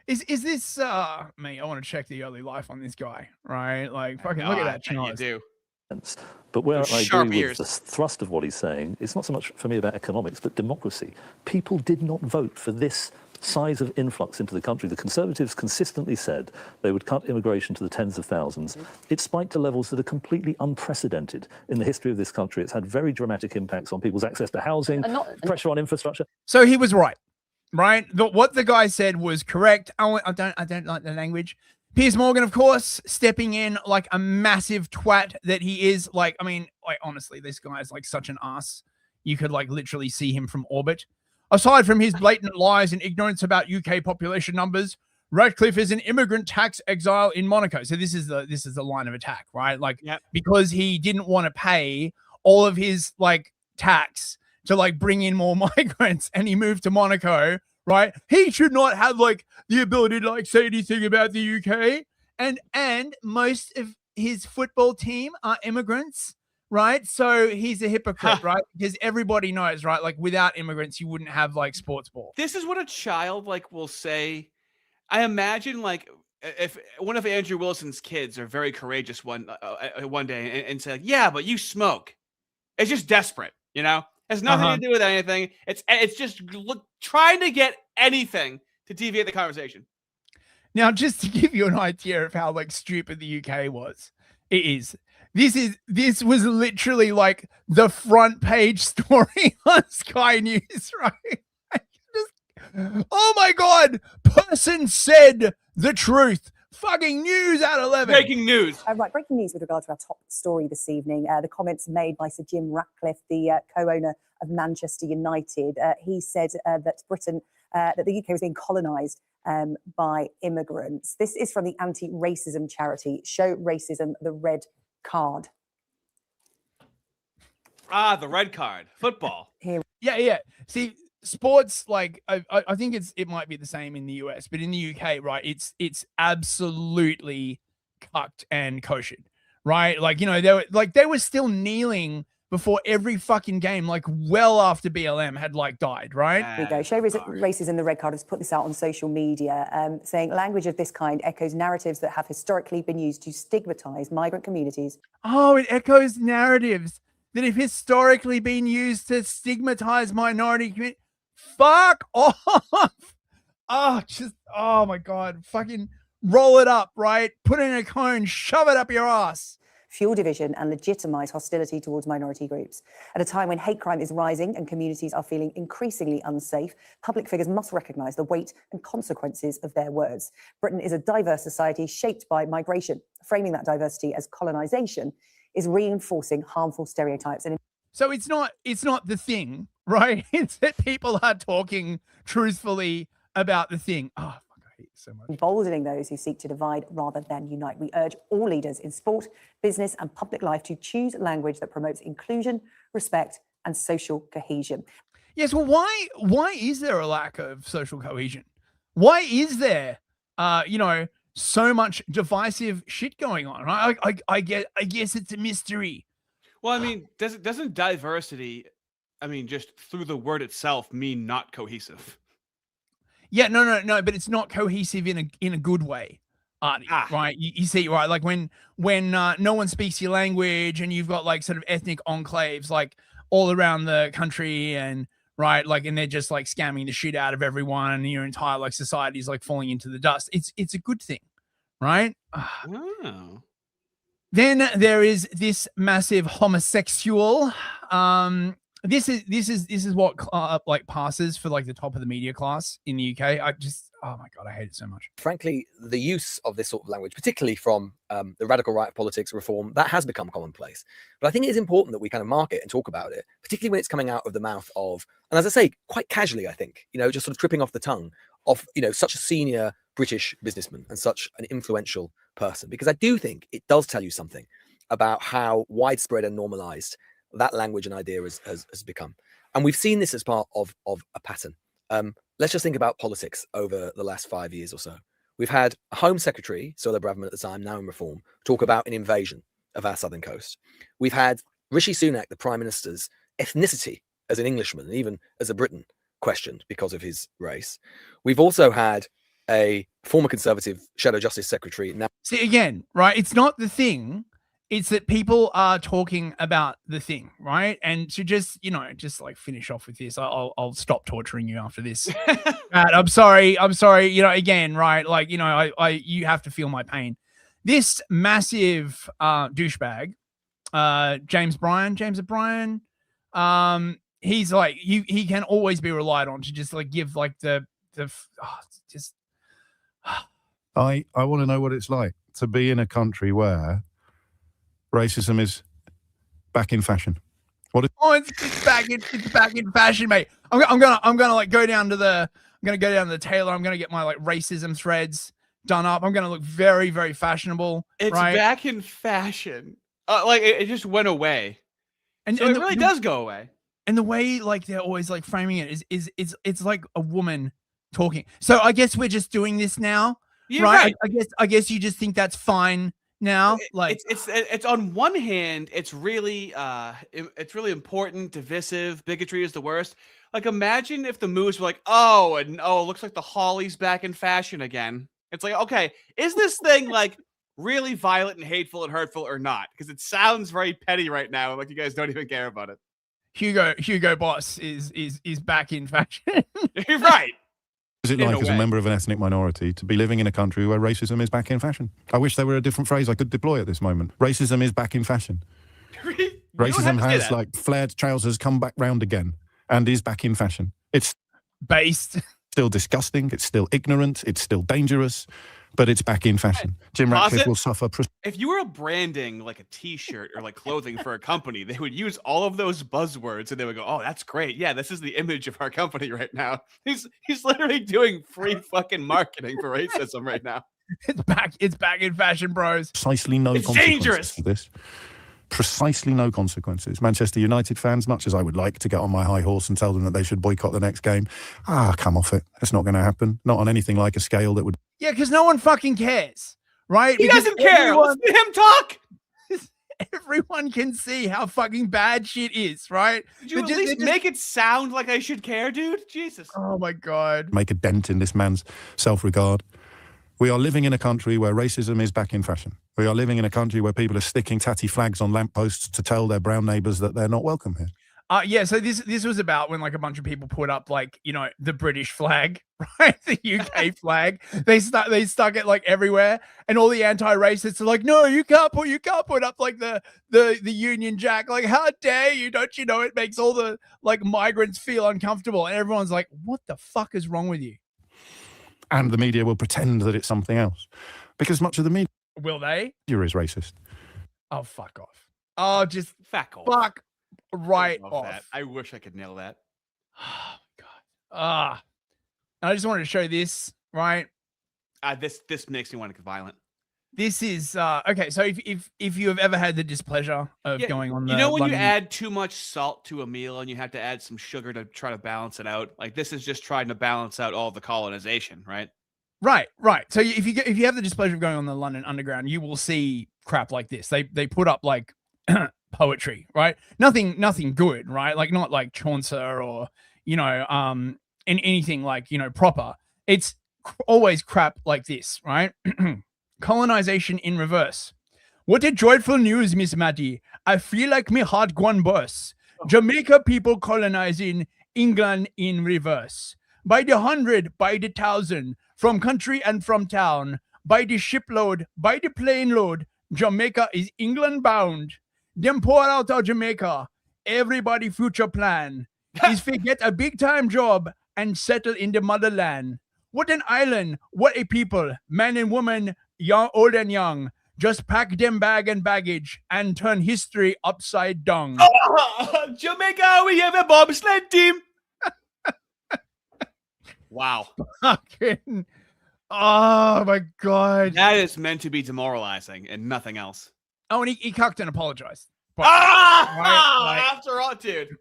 Is this me? I want to check the early life on this guy, right? Like, fucking look at that You chance. do. But where Those I sharp agree ears. with the thrust of what he's saying, it's not so much for me about economics, but democracy. People did not vote for this size of influx into the country. The Conservatives consistently said they would cut immigration to the tens of thousands. It spiked to levels that are completely unprecedented in the history of this country. It's had very dramatic impacts on people's access to housing, pressure on infrastructure. So he was right. What the guy said was correct. I don't like the language. Piers Morgan, of course, stepping in like a massive twat that he is. Like, I mean, like honestly, this guy is like such an ass. You could like literally see him from orbit. Aside from his blatant lies and ignorance about UK population numbers, Ratcliffe is an immigrant tax exile in Monaco. So this is the line of attack, right? Like, because he didn't want to pay all of his like tax to like bring in more migrants, and he moved to Monaco. Right, he should not have like the ability to like say anything about the UK, and most of his football team are immigrants, right? So he's a hypocrite, right? Because everybody knows, right? Like without immigrants, you wouldn't have like sports ball. This is what a child like will say. I imagine like if one of Andrew Wilson's kids are very courageous one day and say, like, "Yeah, but you smoke." It's just desperate, you know? Has nothing to do with anything. It's just trying to get anything to deviate the conversation. Now, just to give you an idea of how like stupid the UK was, this was literally like the front page story on Sky News, right? Oh my God, person said the truth. Fucking news at 11. Breaking news. Right, breaking news with regard to our top story this evening. The comments made by Sir Jim Ratcliffe, the co-owner of Manchester United. He said that that the UK was being colonised by immigrants. This is from the anti-racism charity Show Racism the Red Card. The red card. Football. Yeah. See, sports, like I think it might be the same in the US, but in the UK, right, it's absolutely cucked and koshered, right? Like, you know, they were still kneeling before every fucking game, like well after BLM had like died, right? Here we go. Show Racism the Red Card has put this out on social media, saying language of this kind echoes narratives that have historically been used to stigmatize migrant communities. Oh, it echoes narratives that have historically been used to stigmatize minority communities. Fuck off. Oh my God. Fucking roll it up, right? Put it in a cone, shove it up your ass. Fuel division and legitimize hostility towards minority groups. At a time when hate crime is rising and communities are feeling increasingly unsafe, public figures must recognize the weight and consequences of their words. Britain is a diverse society shaped by migration. Framing that diversity as colonization is reinforcing harmful stereotypes. And so it's not the thing, right? It's that people are talking truthfully about the thing. Oh, fuck, I hate it so much. Emboldening those who seek to divide rather than unite. We urge all leaders in sport, business and public life to choose language that promotes inclusion, respect and social cohesion. Yes, well, why is there a lack of social cohesion? Why is there, so much divisive shit going on? Right? I guess it's a mystery. Well, I mean, doesn't diversity, I mean, just through the word itself, mean not cohesive? Yeah, no, but it's not cohesive in a good way, Artie, right? You see, right? Like when no one speaks your language and you've got like sort of ethnic enclaves like all around the country and right, like, and they're just like scamming the shit out of everyone and your entire like society is like falling into the dust. It's a good thing, right? Oh. Then there is this massive homosexual. This is what like passes for like the top of the media class in the UK. Oh my God, I hate it so much. Frankly, the use of this sort of language, particularly from the radical right of politics reform, that has become commonplace. But I think it is important that we kind of mark it and talk about it, particularly when it's coming out of the mouth of, and as I say, quite casually, I think, just sort of tripping off the tongue of, such a senior British businessman and such an influential person, because I do think it does tell you something about how widespread and normalized that language and idea has become. And we've seen this as part of a pattern. Let's just think about politics over the last 5 years or so. We've had a Home Secretary, Sola Braverman at the time, now in reform, talk about an invasion of our southern coast. We've had Rishi Sunak, the Prime Minister's ethnicity as an Englishman, and even as a Briton, questioned because of his race. We've also had a former Conservative Shadow Justice Secretary. Now, see, again, right? It's not the thing. It's that people are talking about the thing, right? And to just like finish off with this, I'll stop torturing you after this. I'm sorry. Again, right? Like, you have to feel my pain. This massive douchebag, James O'Brien, he's like, he can always be relied on to just like give like I want to know what it's like to be in a country where racism is back in fashion. It's back in fashion, mate. I'm gonna like go down to the tailor. I'm gonna get my like racism threads done up. I'm gonna look very, very fashionable. It's right? back in fashion. Like it just went away, and it really does go away. And the way like they're always like framing it is it's like a woman talking. So I guess we're just doing this now, right? I guess you just think that's fine now. Like it's on one hand, it's really important. Divisive bigotry is the worst. Like imagine if the moves were like, it looks like the Holly's back in fashion again. It's like, okay, is this thing like really violent and hateful and hurtful or not? Because it sounds very petty right now, like you guys don't even care about it. Hugo Boss is back in fashion. You're right. Is it like, as a member of an ethnic minority, to be living in a country where racism is back in fashion? I wish there were a different phrase I could deploy at this moment. Racism is back in fashion. Racism has, like, flared trousers come back round again and is back in fashion. It's based. Still disgusting. It's still ignorant. It's still dangerous. But it's back in fashion. Jim Ratcliffe will suffer. If you were branding like a T-shirt or like clothing for a company, they would use all of those buzzwords and they would go, "Oh, that's great. Yeah, this is the image of our company right now." He's literally doing free fucking marketing for racism right now. It's back in fashion, bros. Precisely no It's consequences dangerous. for this. Precisely no consequences. Manchester United fans, much as I would like to get on my high horse and tell them that they should boycott the next game, come off it. It's not going to happen. Not on anything like a scale that would. Yeah, because no one fucking cares, right? He doesn't care. Listen to him talk. Everyone can see how fucking bad shit is, right? Did you at least make it sound like I should care, dude? Jesus. Oh my God. Make a dent in this man's self-regard. We are living in a country where racism is back in fashion. We are living in a country where people are sticking tatty flags on lampposts to tell their brown neighbours that they're not welcome here. Yeah, so this was about when like a bunch of people put up like, you know, the British flag, right? The UK flag. They stuck it like everywhere, and all the anti-racists are like, no, you can't put up like the Union Jack. Like, how dare you? Don't you know it makes all the like migrants feel uncomfortable? And everyone's like, what the fuck is wrong with you? And the media will pretend that it's something else. Because much of the media Will they? is racist. Oh, fuck off. Oh, just fuck off. Fuck right I love off. that. I wish I could nail that. I just wanted to show this, right? This makes me want to get violent. This is okay. So if you have ever had the displeasure of going on, you know when you add too much salt to a meal and you have to add some sugar to try to balance it out, like this is just trying to balance out all the colonization, right? Right. So if you have the displeasure of going on the London Underground, you will see crap like this. They put up like poetry, right? Nothing good, right? Like not like Chaucer or in anything like proper. It's always crap like this, right? Colonization in reverse. What a joyful news, Miss Matty. I feel like me heart gone burst. Jamaica people colonizing England in reverse. By the 100, by the 1,000, from country and from town, by the shipload, by the plane load, Jamaica is England bound. Them pour out of Jamaica. Everybody future plan is to get a big time job and settle in the motherland. What an island, what a people, man and woman, young, old and young. Just pack them bag and baggage and turn history upside down. Jamaica, we have a bobsled team. Wow. Fucking, oh my God. That is meant to be demoralizing and nothing else. Oh, and he cucked and apologized. After all, dude.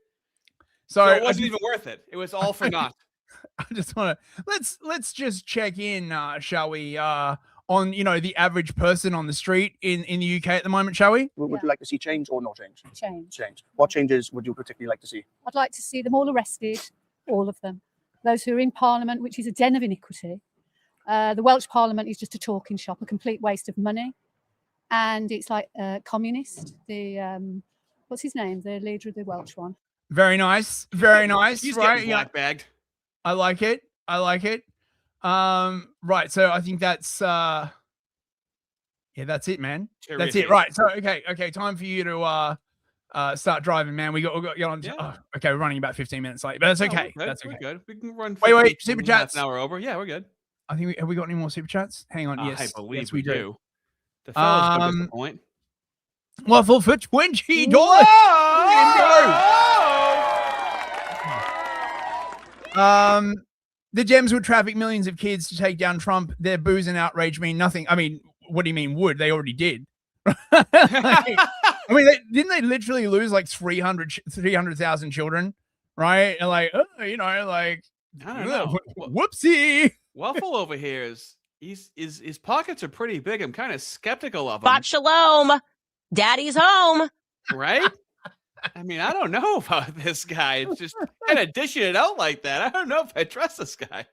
So it wasn't even worth it. It was all for naught. I just want to let's just check in, shall we, on the average person on the street in the UK at the moment, shall we? Would you like to see change or no change? Change. What changes would you particularly like to see? I'd like to see them all arrested, all of them. Those who are in Parliament, which is a den of iniquity. The Welsh Parliament is just a talking shop, a complete waste of money. And it's like communist. The what's his name? The leader of the Welsh one. Very nice. Very nice. He's right? getting black-bagged. I like it. Right. So I think that's that's it, man. That's it. Right. So okay. Time for you to start driving, man. We got on. Yeah. Okay, we're running about 15 minutes late, but that's okay. That's okay. We're good. We can run. Wait. Super chats. Half an hour over. Yeah, we're good. I think have we got any more super chats? Hang on. Yes, I believe yes, we do. The fellas got the point. Waffle for $20. The Gems would traffic millions of kids to take down Trump. Their booze and outrage mean nothing. I mean, what do you mean would? They already did. Didn't they literally lose like 300,000 children, right? And like, I don't know. Whoopsie. Waffle over here his pockets are pretty big. I'm kind of skeptical of him. But shalom, daddy's home. Right? I mean, I don't know about this guy. It's just kind of dishing it out like that. I don't know if I trust this guy.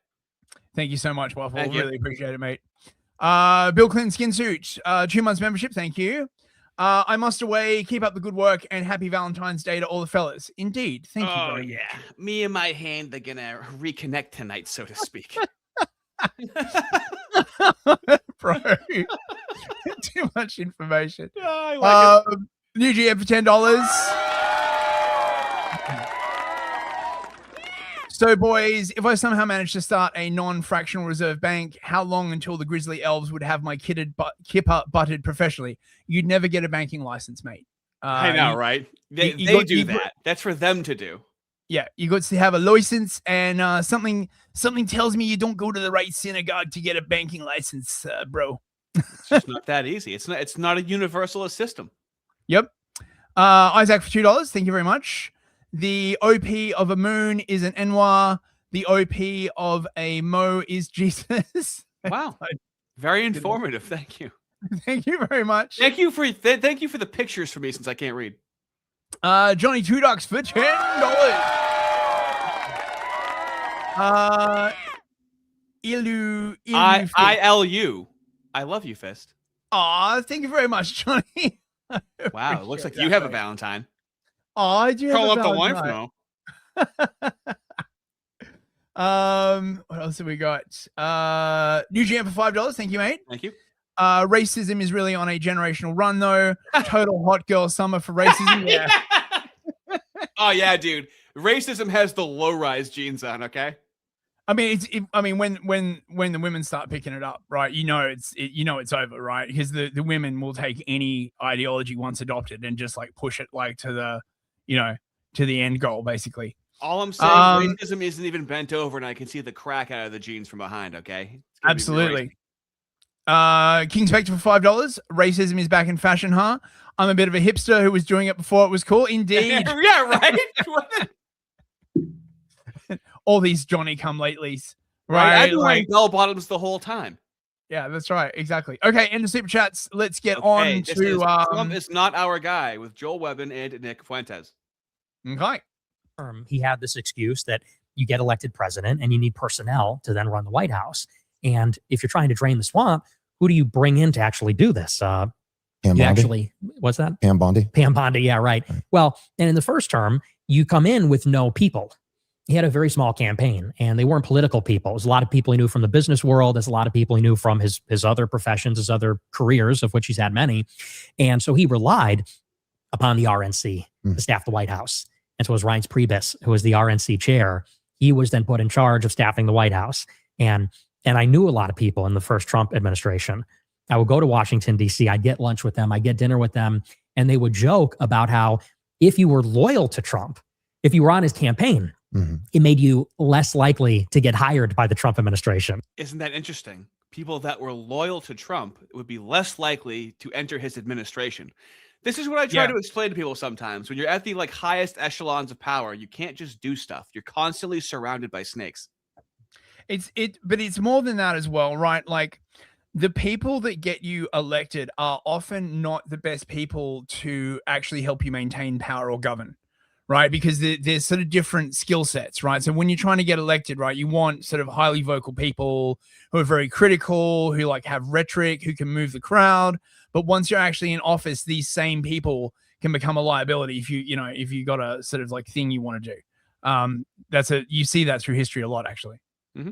Thank you so much, Waffle. Really appreciate it, mate. Bill Clinton skin suit, 2 months membership. Thank you. I must away. Keep up the good work and happy Valentine's Day to all the fellas. Indeed. Thank you very much. Me and my hand are gonna reconnect tonight, so to speak. Bro, too much information. I like it. New GM for $10. So, boys, if I somehow managed to start a non-fractional reserve bank, how long until the Grizzly Elves would have my kipper butted professionally? You'd never get a banking license, mate. I know, right? They do that. That's for them to do. Yeah, you got to have a license, and something tells me you don't go to the right synagogue to get a banking license, bro. It's just not that easy. It's not a universalist system. Yep. Isaac for $2. Thank you very much. The OP of a moon is an Enwa. The OP of a Mo is Jesus. Wow. Very informative. Thank you. Thank you very much. Thank you for the pictures for me since I can't read. Johnny Two Ducks for $10. ILU. I love you, Fist. Aw, thank you very much, Johnny. Wow, it looks like you have a Valentine. Oh, I do. Call up the wife now. What else have we got? New GM for $5. Thank you, mate. Thank you. Racism is really on a generational run, though. Total hot girl summer for racism. Yeah. Oh yeah, dude. Racism has the low-rise jeans on. Okay. I mean, when the women start picking it up, right? It's over, right? Because the women will take any ideology once adopted and just like push it like to the end goal, basically. All I'm saying, racism isn't even bent over, and I can see the crack out of the jeans from behind. Okay. Absolutely. King Spectre for $5. Racism is back in fashion, huh? I'm a bit of a hipster who was doing it before it was cool. Indeed. Yeah, right. All these Johnny come latelys, Right. right? I've been wearing bell bottoms the whole time. Yeah, that's right. Exactly. Okay, and the super chats. Let's get Okay, on this to is Trump is not our guy with Joel Webbin and Nick Fuentes. Okay. He had this excuse that you get elected president and you need personnel to then run the White House. And if you're trying to drain the swamp, who do you bring in to actually do this? Pam Bondi? What's that? Pam Bondi. Pam Bondi, yeah, right. Well, and in the first term, you come in with no people. He had a very small campaign, and they weren't political people. It was a lot of people he knew from the business world. There's a lot of people he knew from his other professions, his other careers, of which he's had many. And so he relied upon the RNC to staff the White House. And so it was Reince Priebus, who was the RNC chair. He was then put in charge of staffing the White House. And I knew a lot of people in the first Trump administration. I would go to Washington, D.C. I'd get lunch with them. I'd get dinner with them. And they would joke about how if you were loyal to Trump, if you were on his campaign, it made you less likely to get hired by the Trump administration. Isn't that interesting? People that were loyal to Trump would be less likely to enter his administration. This is what I try to explain to people sometimes. When you're at the highest echelons of power, you can't just do stuff. You're constantly surrounded by snakes. But it's more than that as well, right? Like, the people that get you elected are often not the best people to actually help you maintain power or govern, right? Because there's sort of different skill sets, right? So when you're trying to get elected, right, you want sort of highly vocal people who are very critical, who have rhetoric, who can move the crowd. But once you're actually in office, these same people can become a liability if you got a sort of thing you want to do. You see that through history a lot, actually. Mm-hmm.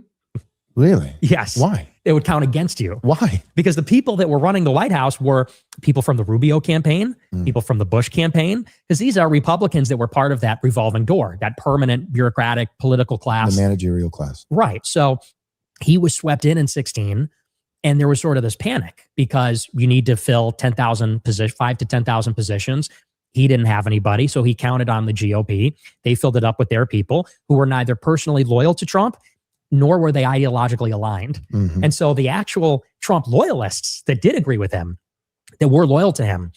Really? Yes. Why? It would count against you. Why? Because the people that were running the White House were people from the Rubio campaign, people from the Bush campaign, because these are Republicans that were part of that revolving door, that permanent bureaucratic political class. The managerial class. Right. So he was swept in 16, and there was sort of this panic because you need to fill 10,000 positions, 5 to 10,000 positions. He didn't have anybody, so he counted on the GOP. They filled it up with their people who were neither personally loyal to Trump nor were they ideologically aligned. And so the actual Trump loyalists that did agree with him, that were loyal to him,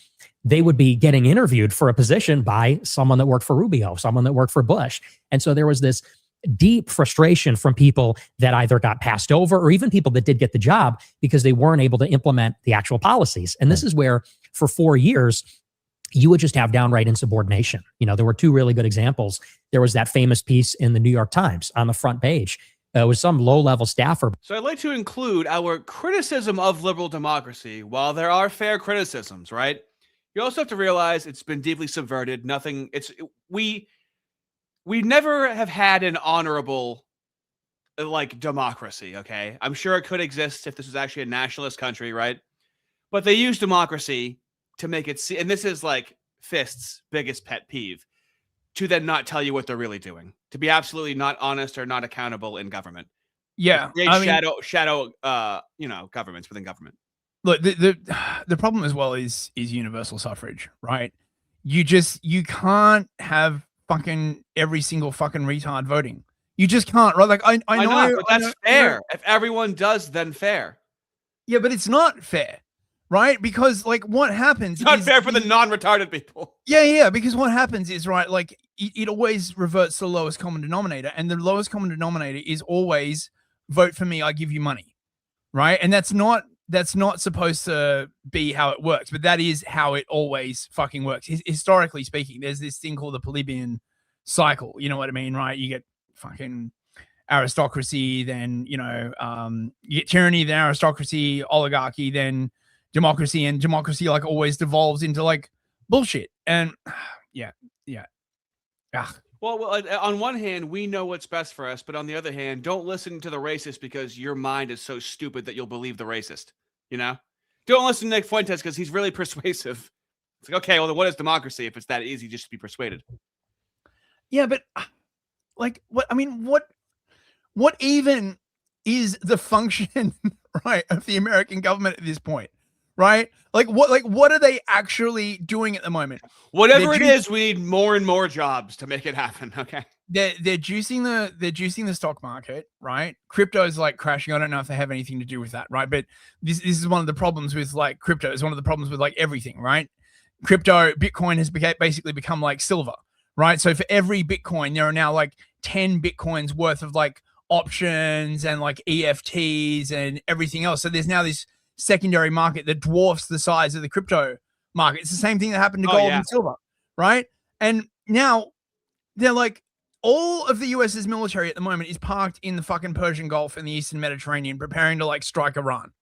they would be getting interviewed for a position by someone that worked for Rubio, someone that worked for Bush. And so there was this deep frustration from people that either got passed over or even people that did get the job because they weren't able to implement the actual policies. And this is where for 4 years, you would just have downright insubordination. There were two really good examples. There was that famous piece in the New York Times on the front page with some low-level staffer. So I'd like to include our criticism of liberal democracy. While there are fair criticisms, right? You also have to realize it's been deeply subverted. We never have had an honorable like democracy, okay? I'm sure it could exist if this was actually a nationalist country, right? But they use democracy to make it and this is like Fist's biggest pet peeve, to then not tell you what they're really doing, to be absolutely not honest or not accountable in government. Yeah, shadow governments within government. Look, the problem as well is universal suffrage, right? You can't have fucking every single fucking retard voting. You just can't, right? Like I know, not? But that's fair. If everyone does, then fair. Yeah, but it's not fair, right? Because like what happens? It's not fair for the non-retarded people. Yeah, because what happens is, right, like it always reverts to the lowest common denominator, and the lowest common denominator is always vote for me, I give you money, right? And that's not supposed to be how it works, but that is how it always fucking works. Historically speaking, there's this thing called the plebeian cycle. You know what I mean, right? You get fucking aristocracy, then you get tyranny, then aristocracy, oligarchy, then democracy, and democracy like always devolves into like bullshit. And yeah. Well, on one hand, we know what's best for us, but on the other hand, don't listen to the racist because your mind is so stupid that you'll believe the racist. You know, don't listen to Nick Fuentes because he's really persuasive. It's like, okay, well, then what is democracy if it's that easy just to be persuaded? Yeah, but like, what? I mean, what even is the function, right, of the American government at this point, right? Like, what are they actually doing at the moment? Whatever it is, we need more and more jobs to make it happen. Okay. They're juicing the stock market, right? Crypto is like crashing. I don't know if they have anything to do with that, right? But this is one of the problems with like crypto. Is one of the problems with like everything, right? Bitcoin has basically become like silver, right? So for every Bitcoin, there are now like 10 Bitcoins worth of like options and like EFTs and everything else. So there's now this secondary market that dwarfs the size of the crypto market. It's the same thing that happened to gold and silver, right? And now they're like, all of the US's military at the moment is parked in the fucking Persian Gulf and the Eastern Mediterranean, preparing to like strike Iran.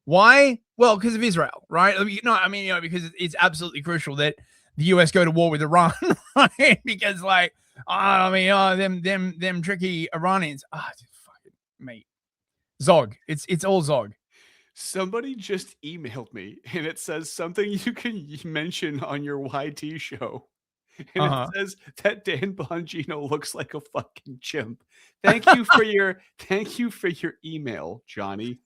Why? Well, because of Israel, right? Because it's absolutely crucial that the US go to war with Iran, right? Because like, them tricky Iranians. Fucking mate, Zog. It's all Zog. Somebody just emailed me and it says something you can mention on your YT show. And it says that Dan Bongino looks like a fucking chimp. Thank you for your email, Johnny.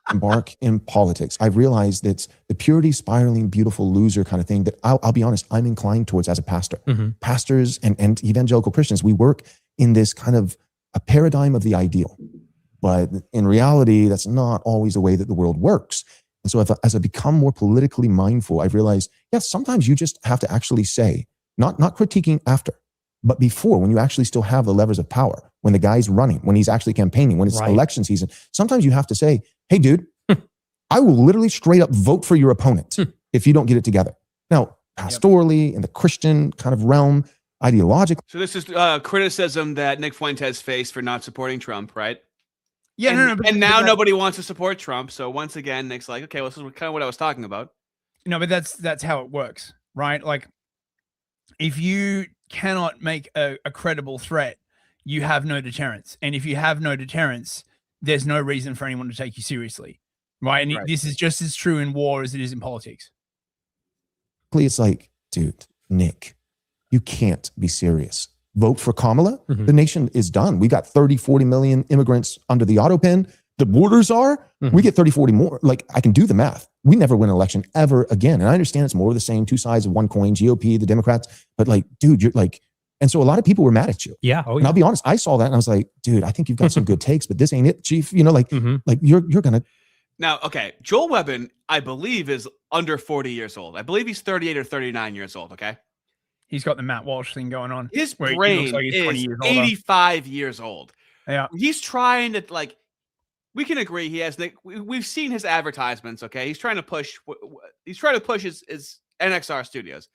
Embark in politics. I've realized it's the purity spiraling, beautiful loser kind of thing that I'll be honest, I'm inclined towards as a pastor. Pastors and evangelical Christians, we work in this kind of a paradigm of the ideal. But in reality, that's not always the way that the world works. And so as I become more politically mindful, I've realized, yes, sometimes you just have to actually say, not critiquing after, but before, when you actually still have the levers of power, when the guy's running, when he's actually campaigning, when it's election season, sometimes you have to say, hey, dude, I will literally straight up vote for your opponent if you don't get it together. Now, pastorally, in the Christian kind of realm, ideologically. So this is criticism that Nick Fuentes faced for not supporting Trump, right? Yeah, and now nobody wants to support Trump. So once again, Nick's like, okay, well, this is kind of what I was talking about. No, but that's how it works, right? Like, if you cannot make a credible threat, you have no deterrence. And if you have no deterrence, there's no reason for anyone to take you seriously, right? And this is just as true in war as it is in politics. It's like, dude, Nick, you can't be serious. Vote for Kamala. The nation is done. We got 30, 40 million immigrants under the auto pen. The borders are, we get 30, 40 more. Like, I can do the math. We never win an election ever again. And I understand it's more of the same, two sides of one coin, GOP, the Democrats. But like, dude, you're like, and so a lot of people were mad at you. Yeah. And I'll be honest, I saw that and I was like, dude, I think you've got some good takes, but this ain't it, Chief. You know, like you're going to. Now, okay, Joel Webbon, I believe, is under 40 years old. I believe he's 38 or 39 years old, okay? He's got the Matt Walsh thing going on. His brain is 85 years old. Yeah. He's trying to, like, we can agree he has, we've seen his advertisements, okay? He's trying to push his NXR studios.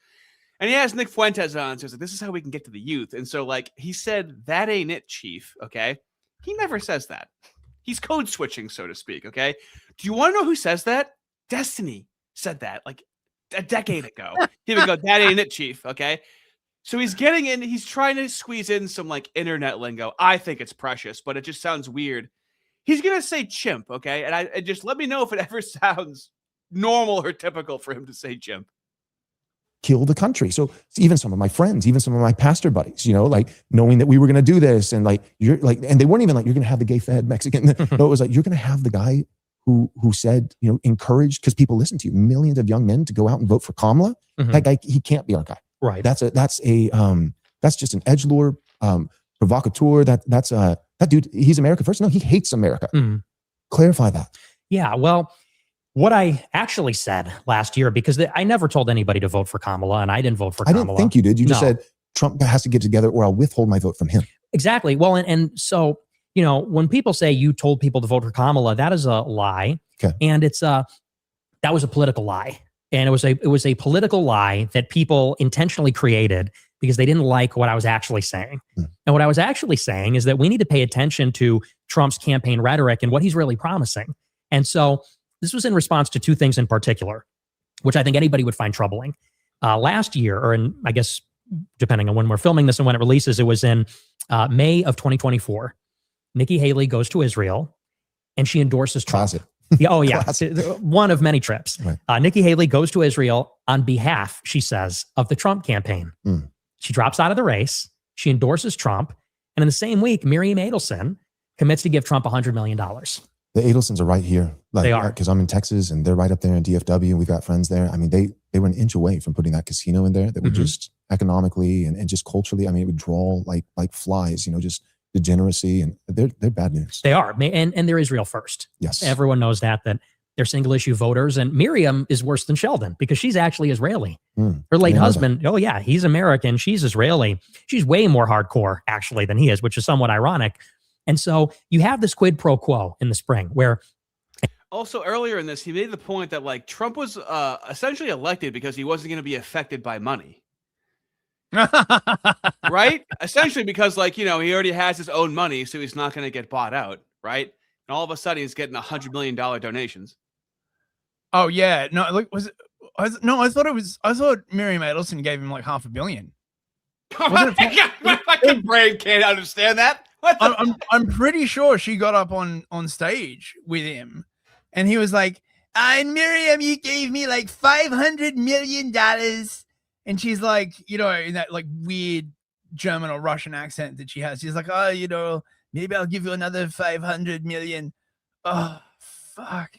And he has Nick Fuentes on, so he's like, this is how we can get to the youth. And so, like, he said, that ain't it, Chief, okay? He never says that. He's code switching, so to speak, okay? Do you want to know who says that? Destiny said that, like, a decade ago. He would go, that ain't it, Chief, okay? So he's getting in, he's trying to squeeze in some, like, internet lingo. I think it's precious, but it just sounds weird. He's going to say chimp, okay? And just let me know if it ever sounds normal or typical for him to say chimp. Kill the country. So even some of my friends, even some of my pastor buddies, you know, like knowing that we were going to do this and like, you're like, and they weren't even like, you're going to have the gay fed Mexican. No, it was like, you're going to have the guy who said, you know, encouraged, because people listen to you, millions of young men to go out and vote for Kamala. That guy, he can't be our guy. Right. That's just an edgelord, provocateur. That dude, he's America first. No, he hates America. Clarify that. Yeah. Well, what I actually said last year, because I never told anybody to vote for Kamala, and I didn't vote for Kamala. I didn't think you did. You just said Trump has to get together or I'll withhold my vote from him. Exactly. Well, and so, you know, when people say you told people to vote for Kamala, that is a lie. Okay. And that was a political lie. And it was a political lie that people intentionally created because they didn't like what I was actually saying. And what I was actually saying is that we need to pay attention to Trump's campaign rhetoric and what he's really promising. And so this was in response to two things in particular, which I think anybody would find troubling. Last year, or in, I guess, depending on when we're filming this and when it releases, it was in May of 2024. Nikki Haley goes to Israel and she endorses Trump. Classic. Yeah, oh, yeah. Classic. One of many trips. Right. Nikki Haley goes to Israel on behalf, she says, of the Trump campaign. She drops out of the race. She endorses Trump. And in the same week, Miriam Adelson commits to give Trump $100 million. The Adelsons are right here. Like, they are. Because I'm in Texas and they're right up there in DFW and we've got friends there. I mean, they were an inch away from putting that casino in there that would just economically and just culturally, I mean, it would draw like flies, you know, just degeneracy, and they're bad news. They are. And they're Israel first. Yes. Everyone knows that they're single issue voters. And Miriam is worse than Sheldon because she's actually Israeli. Her late husband, oh yeah, he's American. She's Israeli. She's way more hardcore actually than he is, which is somewhat ironic. And so you have this quid pro quo in the spring where. Also earlier in this, he made the point that like Trump was essentially elected because he wasn't going to be affected by money. Right? Essentially because like, you know, he already has his own money, so he's not going to get bought out. Right. And all of a sudden he's getting $100 million donations. Oh yeah. No, like I thought Miriam Adelson gave him like $500 million. My fucking brain can't understand that. I'm pretty sure she got up on stage with him and he was like, and Miriam, you gave me like $500 million. And she's like, you know, in that like weird German or Russian accent that she has. She's like, oh, you know, maybe I'll give you another 500 million. Oh, fuck.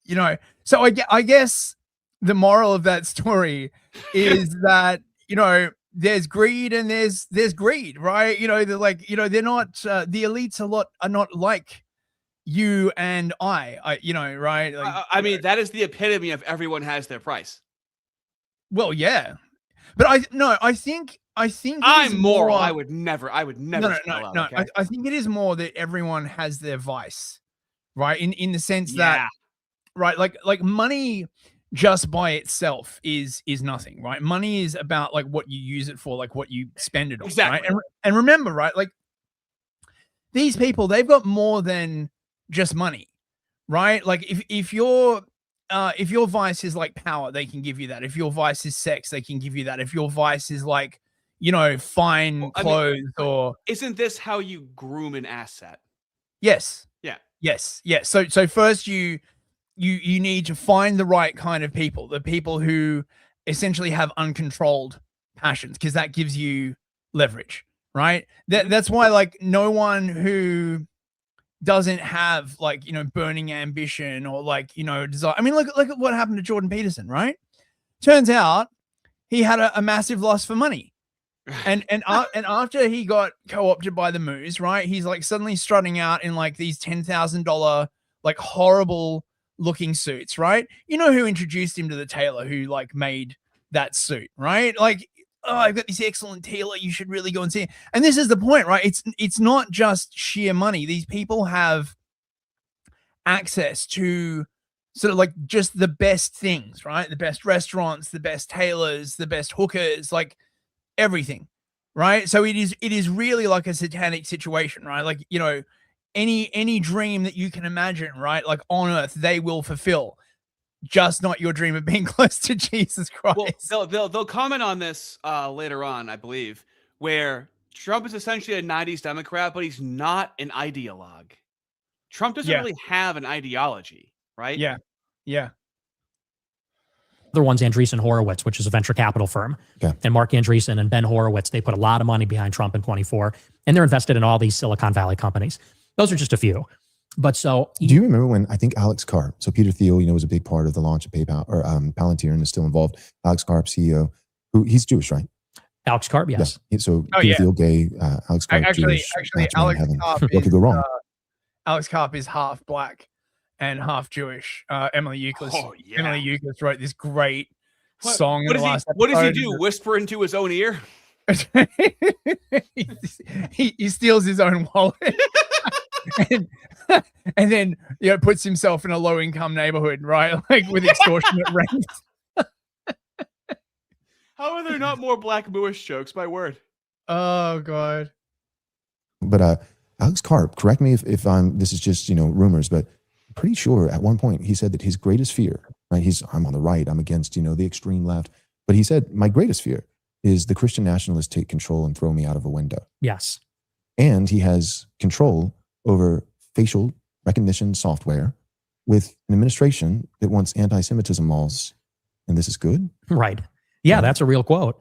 You know, so I guess the moral of that story is that, you know, there's greed and there's greed, right? You know, they're like, you know, they're not, the elites are not like you and I you know, right? Like, I mean, that is the epitome of everyone has their price. Well, yeah. But I think I'm moral. I would never. No. Okay? I think it is more that everyone has their vice, right? In the sense that, right, like money just by itself is nothing, right? Money is about like what you use it for, like what you spend it on, exactly. Right? And remember, right, like these people, they've got more than just money, right? Like if your vice is like power, they can give you that. If your vice is sex, they can give you that. If your vice is like, you know, fine clothes, or isn't this how you groom an asset? Yes. Yeah. Yes. Yes. So first you need to find the right kind of people, the people who essentially have uncontrolled passions, because that gives you leverage, right? That's why like no one who doesn't have like, you know, burning ambition or like, you know, desire. I mean, look at what happened to Jordan Peterson, right? Turns out he had a massive loss for money. And after he got co-opted by the Moose, right? He's like suddenly strutting out in like these $10,000 like horrible looking suits, right? You know who introduced him to the tailor who like made that suit, right? Like, oh, I've got this excellent tailor, you should really go and see it. And this is the point, right? It's not just sheer money. These people have access to sort of like just the best things, right? The best restaurants, the best tailors, the best hookers, like everything, right? So it is really like a satanic situation, right? Like, you know, any dream that you can imagine, right? Like on earth, they will fulfill, just not your dream of being close to Jesus Christ. Well, they'll comment on this later on, I believe, where Trump is essentially a 90s Democrat, but he's not an ideologue. Trump doesn't really have an ideology, right? Yeah. Yeah. Other one's Andreessen Horowitz, which is a venture capital firm. Okay. And Mark Andreessen and Ben Horowitz, they put a lot of money behind Trump in 24, and they're invested in all these Silicon Valley companies. Those are just a few. But so do you remember when I think Alex Karp, so Peter Thiel, you know, was a big part of the launch of PayPal or Palantir and is still involved. Alex Karp, CEO, who he's Jewish, right? Alex Karp, yes. Yeah. So Peter Thiel, gay, Alex Karp, Actually, Jewish. Alex Karp what could go wrong? Alex Karp is half black and half Jewish. Emily Euclid. Oh, yeah. Emily Euclid wrote this great song. What does he do? Whisper into his own ear? he steals his own wallet. and then, you know, puts himself in a low income neighborhood, right? Like with extortionate rent. How are there not more Black Jewish jokes? My word. Oh God. But Alex Karp, correct me if I'm, this is just, you know, rumors, but I'm pretty sure at one point he said that his greatest fear, right? I'm on the right, I'm against, you know, the extreme left. But he said, my greatest fear is the Christian nationalists take control and throw me out of a window. Yes. And he has control over facial recognition software with an administration that wants anti-Semitism laws. And this is good? Right. Yeah, that's a real quote.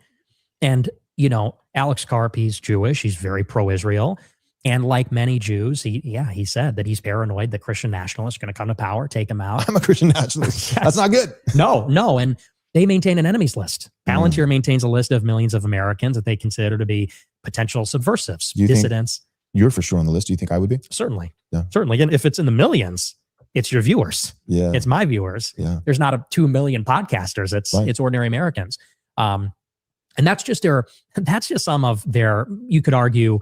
And, you know, Alex Karp, he's Jewish. He's very pro-Israel. And like many Jews, he said that he's paranoid that Christian nationalists are going to come to power, take him out. I'm a Christian nationalist. That's not good. No. And they maintain an enemies list. Palantir maintains a list of millions of Americans that they consider to be potential subversives, dissidents. You're for sure on the list. Do you think I would be? Certainly. Yeah. Certainly. And if it's in the millions, it's your viewers. Yeah. It's my viewers. Yeah. There's not 2 million podcasters. It's ordinary Americans. And that's just some of their, you could argue,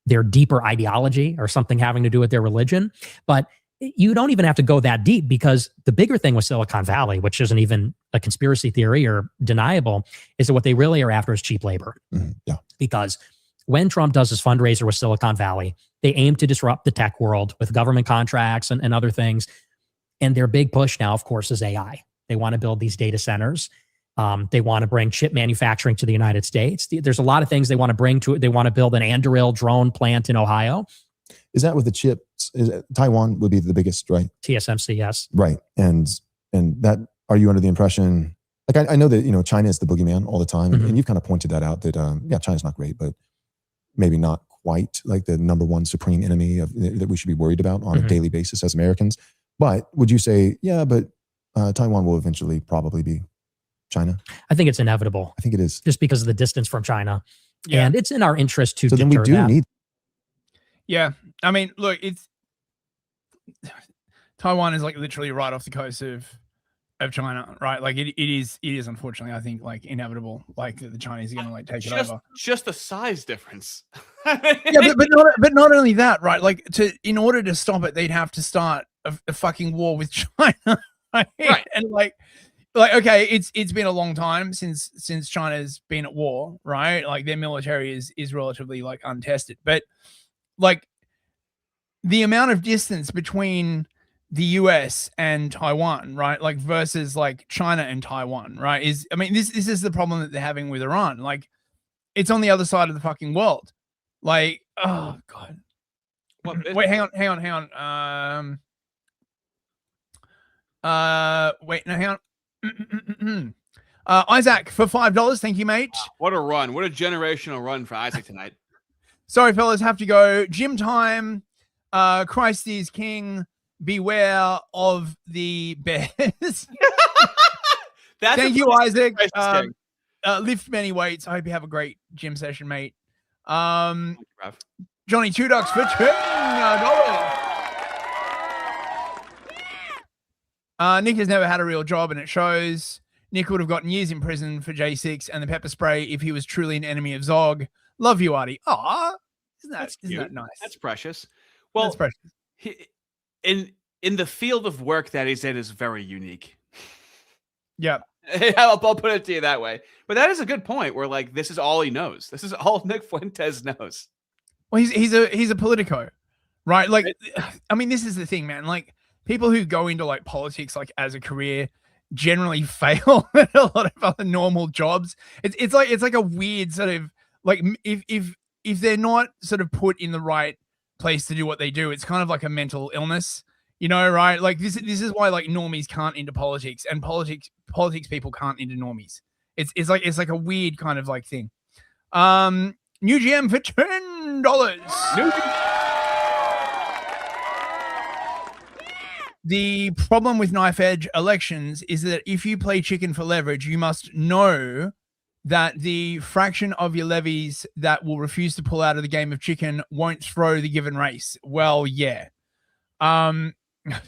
their deeper ideology or something having to do with their religion. But you don't even have to go that deep, because the bigger thing with Silicon Valley, which isn't even a conspiracy theory or deniable, is that what they really are after is cheap labor. Yeah. Because when Trump does his fundraiser with Silicon Valley, they aim to disrupt the tech world with government contracts and other things. And their big push now, of course, is AI. They want to build these data centers. They want to bring chip manufacturing to the United States. There's a lot of things they want to bring to it. They want to build an Anduril drone plant in Ohio. Is that with the chips? Taiwan would be the biggest, right? TSMC, yes. Right. And that, are you under the impression, like I know that, you know, China is the boogeyman all the time. And you've kind of pointed that out that, China's not great, but maybe not quite like the number one supreme enemy that we should be worried about on a daily basis as Americans. But would you say, but Taiwan will eventually probably be China? I think it's inevitable. I think it is. Just because of the distance from China. Yeah. And it's in our interest to so then we do that. need. Yeah. I mean, look, Taiwan is like literally right off the coast of China, right? Like it is unfortunately, I think, like inevitable, like the Chinese are going to like take it over. Just the size difference. but not only that, right? Like in order to stop it, they'd have to start a fucking war with China, right? And like okay, it's been a long time since China's been at war, right? Like their military is relatively like untested, but like the amount of distance between the US and Taiwan, right? Like versus like China and Taiwan, right? This is the problem that they're having with Iran. Like it's on the other side of the fucking world. Like, oh God. Wait, hang on. Isaac for $5. Thank you, mate. What a run. What a generational run for Isaac tonight. Sorry, fellas, have to go. Gym time. Christ is king. Beware of the bears. Thank you, Isaac. Lift many weights. I hope you have a great gym session, mate. Johnny, $2 for $10. Nick has never had a real job, and it shows. Nick would have gotten years in prison for J6 and the pepper spray if he was truly an enemy of Zog. Love you, Artie. Aw, isn't that nice? That's precious. Well, that's precious. In in the field of work that he's in is very unique. Yeah. I'll put it to you that way. But that is a good point where like this is all he knows. This is all Nick Fuentes knows. Well, he's a Politico, right? Like, I mean, this is the thing, man. Like, people who go into like politics like as a career generally fail at a lot of other normal jobs. It's like a weird sort of like if they're not sort of put in the right place to do what they do, it's kind of like a mental illness, you know, right? Like this is why like normies can't into politics and politics people can't into normies. It's like a weird kind of like thing. New GM for $10. The problem with knife edge elections is that if you play chicken for leverage, you must know that the fraction of your levies that will refuse to pull out of the game of chicken won't throw the given race. Well, yeah. I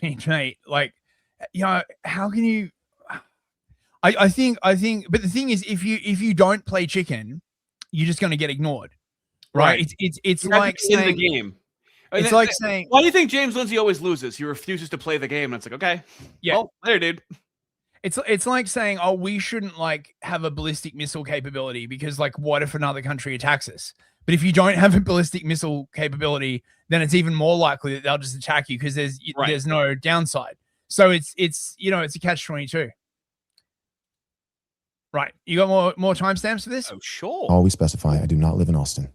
mean, mate, like, you know, how can you? I think, but the thing is, if you don't play chicken, you're just going to get ignored, right? It's You have like to be in saying, the game. It's like saying, why do you think James Lindsay always loses? He refuses to play the game, and it's like, okay, yeah, well, there, dude. It's like saying, oh, we shouldn't like have a ballistic missile capability because like, what if another country attacks us? But if you don't have a ballistic missile capability, then it's even more likely that they'll just attack you because there's no downside. So it's you know, it's a catch-22. Right. You got more timestamps for this? Oh, sure. Always specify I do not live in Austin.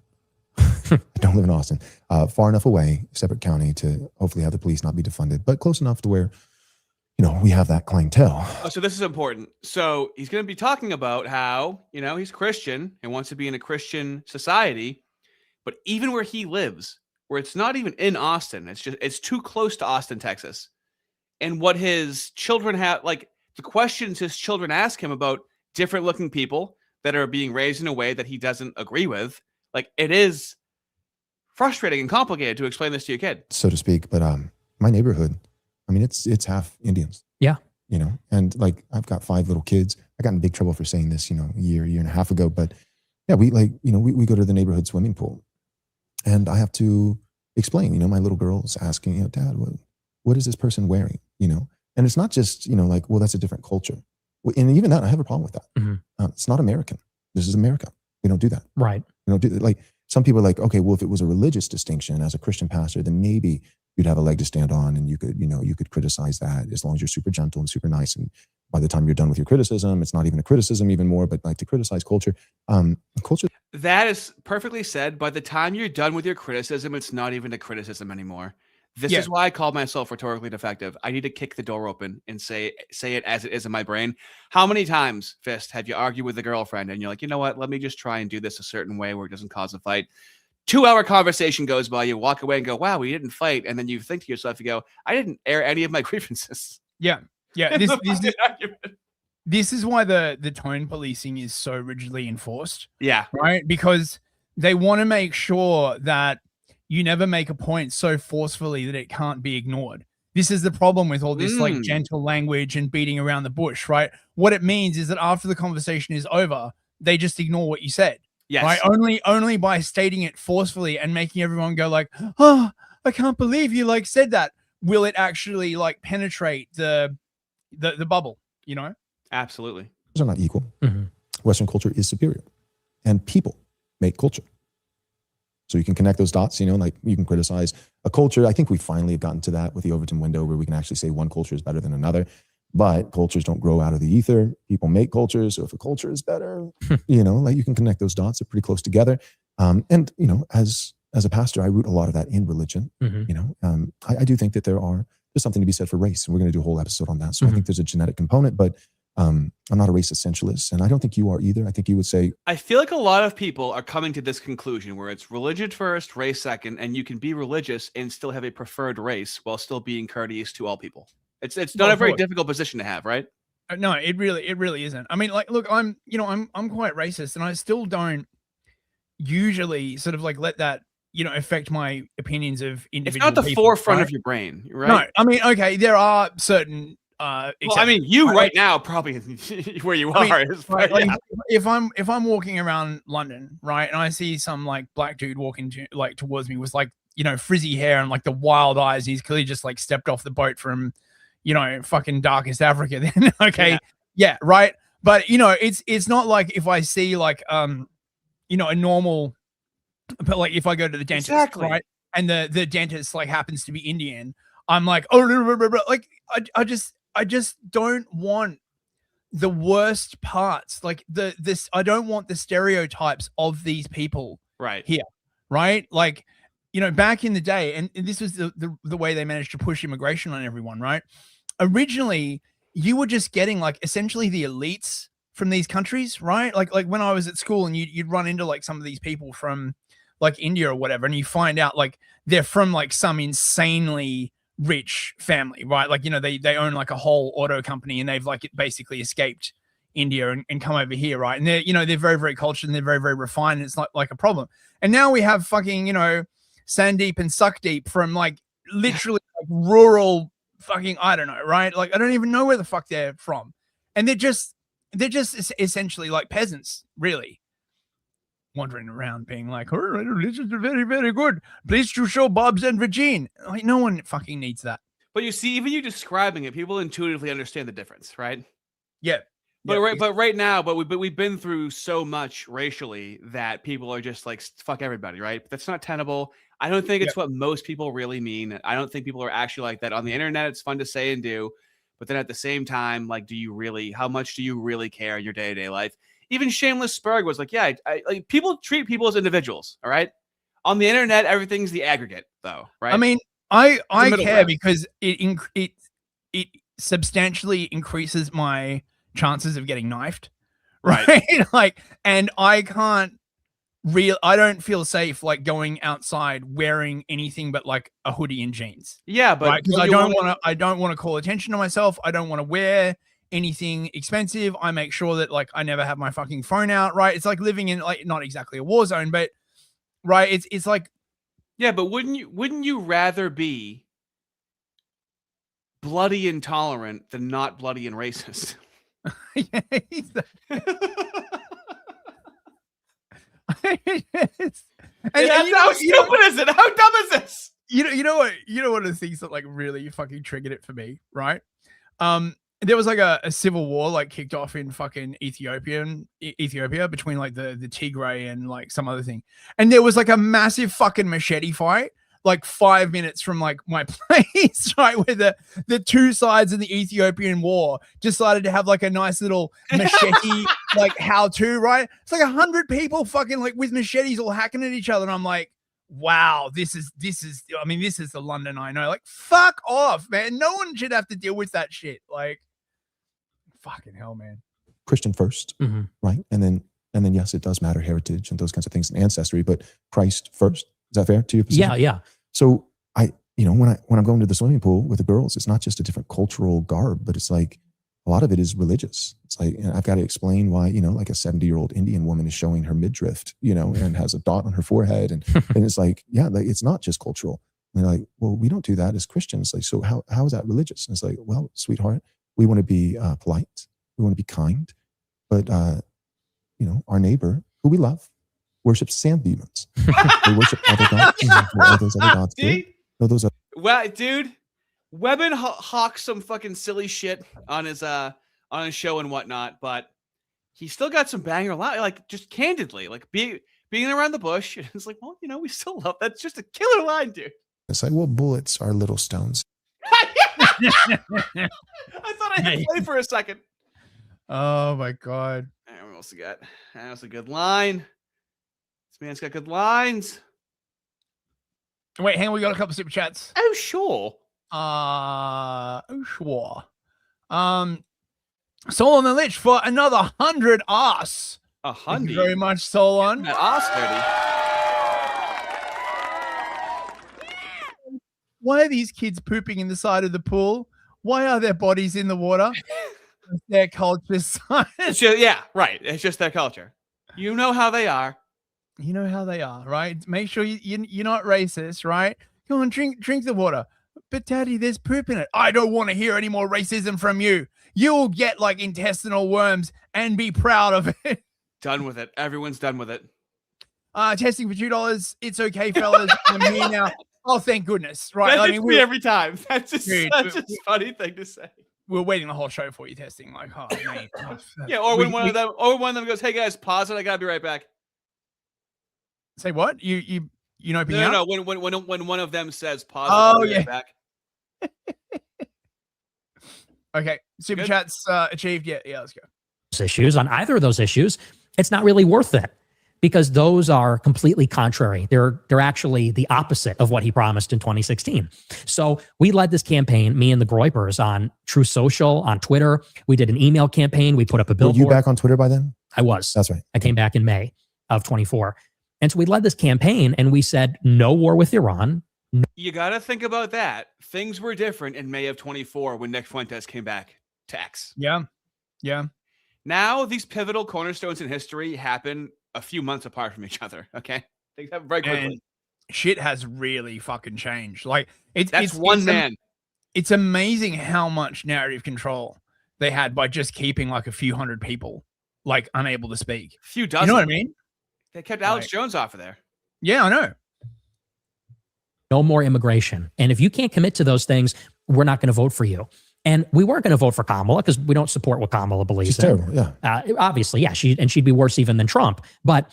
I don't live in Austin. Far enough away, separate county, to hopefully have the police not be defunded, but close enough to where, you know, we have that clientele. Oh, so this is important. So he's going to be talking about how, you know, he's Christian and wants to be in a Christian society, but even where he lives, where it's not even in Austin, it's too close to Austin, Texas. And what his children have, like the questions his children ask him about different looking people that are being raised in a way that he doesn't agree with, like it is frustrating and complicated to explain this to your kid, so to speak. But my neighborhood, I mean, it's half Indians. Yeah. You know, and like I've got 5 little kids. I got in big trouble for saying this, you know, a year and a half ago. But yeah, we like, you know, we go to the neighborhood swimming pool, and I have to explain, you know, my little girl's asking, you know, Dad, what is this person wearing? You know, and it's not just, you know, like, well, that's a different culture. And even that, I have a problem with that. Mm-hmm. It's not American. This is America. We don't do that. Right. You know, like some people are like, okay, well, if it was a religious distinction as a Christian pastor, then maybe you'd have a leg to stand on and you could criticize that as long as you're super gentle and super nice. And by the time you're done with your criticism, it's not even a criticism even more, but like to criticize culture. Culture. That is perfectly said. By the time you're done with your criticism, it's not even a criticism anymore. This is why I call myself rhetorically defective. I need to kick the door open and say it as it is in my brain. How many times, Fist, have you argued with a girlfriend and you're like, you know what? Let me just try and do this a certain way where it doesn't cause a fight. 2-hour conversation goes by. You walk away and go, wow, we didn't fight. And then you think to yourself, you go, I didn't air any of my grievances. Yeah. Yeah. This is why the tone policing is so rigidly enforced. Yeah. Right. Because they want to make sure that you never make a point so forcefully that it can't be ignored. This is the problem with all this like gentle language and beating around the bush, right? What it means is that after the conversation is over, they just ignore what you said. Yes. Right? Only by stating it forcefully and making everyone go like, oh, I can't believe you like said that, will it actually like penetrate the bubble, you know? Absolutely. Those are not equal. Mm-hmm. Western culture is superior, and people make culture. So you can connect those dots, you know, like you can criticize a culture. I think we finally have gotten to that with the Overton window where we can actually say one culture is better than another, but cultures don't grow out of the ether. People make cultures. So if a culture is better, you know, like you can connect those dots. They're pretty close together. And, you know, as a pastor, I root a lot of that in religion. Mm-hmm. You know, I do think that there's something to be said for race. And we're going to do a whole episode on that. So I think there's a genetic component, but I'm not a race essentialist, and I don't think you are either. I think you would say, I feel like a lot of people are coming to this conclusion where it's religion first, race second, and you can be religious and still have a preferred race while still being courteous to all people. It's not a very difficult position to have, right? No, it really isn't. I mean, like, look, I'm quite racist, and I still don't usually sort of like let that, you know, affect my opinions of individual people. It's not the people, forefront right? of your brain, right? No, I mean, okay, there are certain well, I mean, you right now probably where you are. Right, like, if I'm walking around London, right, and I see some like black dude walking towards me with like frizzy hair and like the wild eyes. He's clearly just like stepped off the boat from, fucking darkest Africa. Then okay, yeah, right. But it's not like if I see like a normal, but like if I go to the dentist, right, and the dentist like happens to be Indian, I'm like, oh, like I just don't want the worst parts, like I don't want the stereotypes of these people here, right? Like, back in the day, and this was the way they managed to push immigration on everyone, right? Originally, you were just getting like essentially the elites from these countries, right? Like when I was at school and you'd run into like some of these people from like India or whatever, and you find out like they're from like some insanely rich family, right? Like, they own like a whole auto company and they've like basically escaped India and come over here, right? And they're very, very cultured and they're very, very refined, and it's not like a problem. And now we have fucking, Sandeep and Suckdeep from like literally like rural fucking, I don't know, right? Like I don't even know where the fuck they're from. And they're just essentially like peasants, really. Wandering around being like, oh, this is very, very good. Please to show Bob's and Regine. Like, no one fucking needs that. But you see, even you describing it, people intuitively understand the difference, right? Yeah. But right now, we've been through so much racially that people are just like, fuck everybody, right? That's not tenable. I don't think it's what most people really mean. I don't think people are actually like that. On the internet, it's fun to say and do, but then at the same time, like, how much do you really care in your day-to-day life? Even Shameless Spurg was like, yeah, like people treat people as individuals, all right? On the internet, everything's the aggregate, though, right? I mean, I care because it substantially increases my chances of getting knifed, right? Like, and I don't feel safe like going outside wearing anything but like a hoodie and jeans. Yeah, but because I don't want to call attention to myself. I don't want to wear anything expensive. I make sure that like I never have my fucking phone out, right? It's like living in like not exactly a war zone, but right, it's like, yeah, but wouldn't you rather be bloody intolerant than not bloody and racist? Yes. And how stupid is it? How dumb is this? You know what? One of the things that like really fucking triggered it for me, right? There was like a civil war like kicked off in fucking Ethiopia between like the Tigray and like some other thing, and there was like a massive fucking machete fight like 5 minutes from like my place, right? Where the two sides of the Ethiopian war decided to have like a nice little machete like how-to, right? It's like 100 people fucking like with machetes all hacking at each other, and I'm like, wow, this is the London I know. Like, fuck off, man. No one should have to deal with that shit. Like, fucking hell, man. Christian first, right? And then yes, it does matter heritage and those kinds of things and ancestry, but Christ first. Is that fair to your position? Yeah. So when I'm going to the swimming pool with the girls, it's not just a different cultural garb, but it's like a lot of it is religious. It's like, I've got to explain why, like a 70-year-old Indian woman is showing her midriff, and has a dot on her forehead. And it's like, yeah, like, it's not just cultural. And they're like, well, we don't do that as Christians. Like, so how is that religious? And it's like, well, sweetheart, we want to be polite. We want to be kind. But, our neighbor who we love worships sand demons. They worship other gods. All those other gods do. No, those are. Well, dude, Webben hawks some fucking silly shit on his show and whatnot, but he still got some banger line, like just candidly, like being around the bush. It's like, well, we still love that. It's just a killer line, dude. It's like, well, bullets are little stones. I thought I had play for a second. Oh my god. What else we got? That's a good line. This man's got good lines. Wait, hang on, we got a couple super chats. Oh, sure. Sure. Solon the Lich for another 100 arse. 100. Thank you very much, Solon. That arse dirty. Why are these kids pooping in the side of the pool? Why are their bodies in the water? It's their culture, son. Yeah, right. It's just their culture. You know how they are. You know how they are, right? Make sure you're not racist, right? Go on, drink the water. But Daddy, there's poop in it. I don't want to hear any more racism from you. You'll get like intestinal worms and be proud of it. Done with it. Everyone's done with it. Testing for $2. It's okay, fellas. I'm here now. Oh, thank goodness. Right. That hits me every time. That's just such a funny thing to say. We're waiting the whole show for you, Testing. Like, oh, mate. Yeah, or when one of them goes, "Hey guys, pause it. I gotta be right back." Say what? You know? No. When one of them says, "Pause it, Oh, I'll be yeah. right back." Okay. Super Good. chats achieved. Yeah, let's go. Issues on either of those issues, it's not really worth it because those are completely contrary. They're actually the opposite of what he promised in 2016. So we led this campaign, me and the Groypers, on True Social, on Twitter. We did an email campaign. We put up a Were billboard. you back on Twitter by then? I was. That's right. I came back in May of 24. And so we led this campaign and we said, no war with Iran. You got to think about that. Things were different in May of 24 when Nick Fuentes came back to X. Yeah. Now these pivotal cornerstones in history happen a few months apart from each other. Okay, things happen very quickly. And shit has really fucking changed. Like That's one man. It's amazing how much narrative control they had by just keeping like a few hundred people like unable to speak. Few dozen. You know what I mean? They kept Alex Jones off of there. Yeah, I know. No more immigration. And if you can't commit to those things, we're not going to vote for you. And we weren't going to vote for Kamala because we don't support what Kamala believes She's in. terrible, yeah. Obviously, yeah. She'd be worse even than Trump. But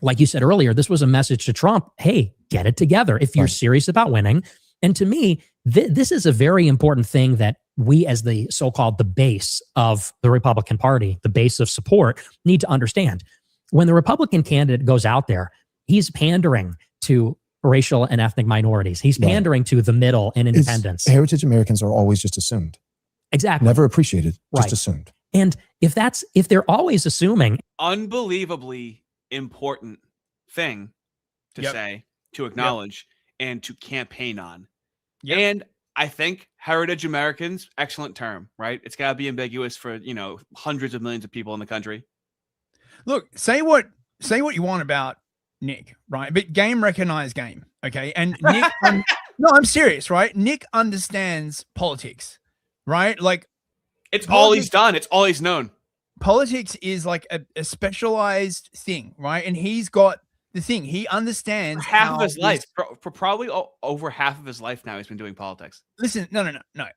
like you said earlier, this was a message to Trump. Hey, get it together if you're serious about winning. And to me, this is a very important thing that we as the so-called the base of the Republican Party, the base of support, need to understand. When the Republican candidate goes out there, he's pandering to racial and ethnic minorities. He's pandering to the middle and independents. Heritage Americans are always just assumed. Exactly. Never appreciated, just Right. assumed. And if they're always assuming, Unbelievably important thing to Yep. say, to acknowledge, and to campaign on. Yep. And I think heritage Americans, excellent term, right? It's got to be ambiguous for, hundreds of millions of people in the country. Look, say what you want about Nick, right? But game recognized game, okay? And Nick, no, I'm serious, right? Nick understands politics, right? Like, it's all he's done. It's all he's known. Politics is like a specialized thing, right? And he's got the thing. He understands Half of his life, for probably over half of his life now, he's been doing politics. Listen, no.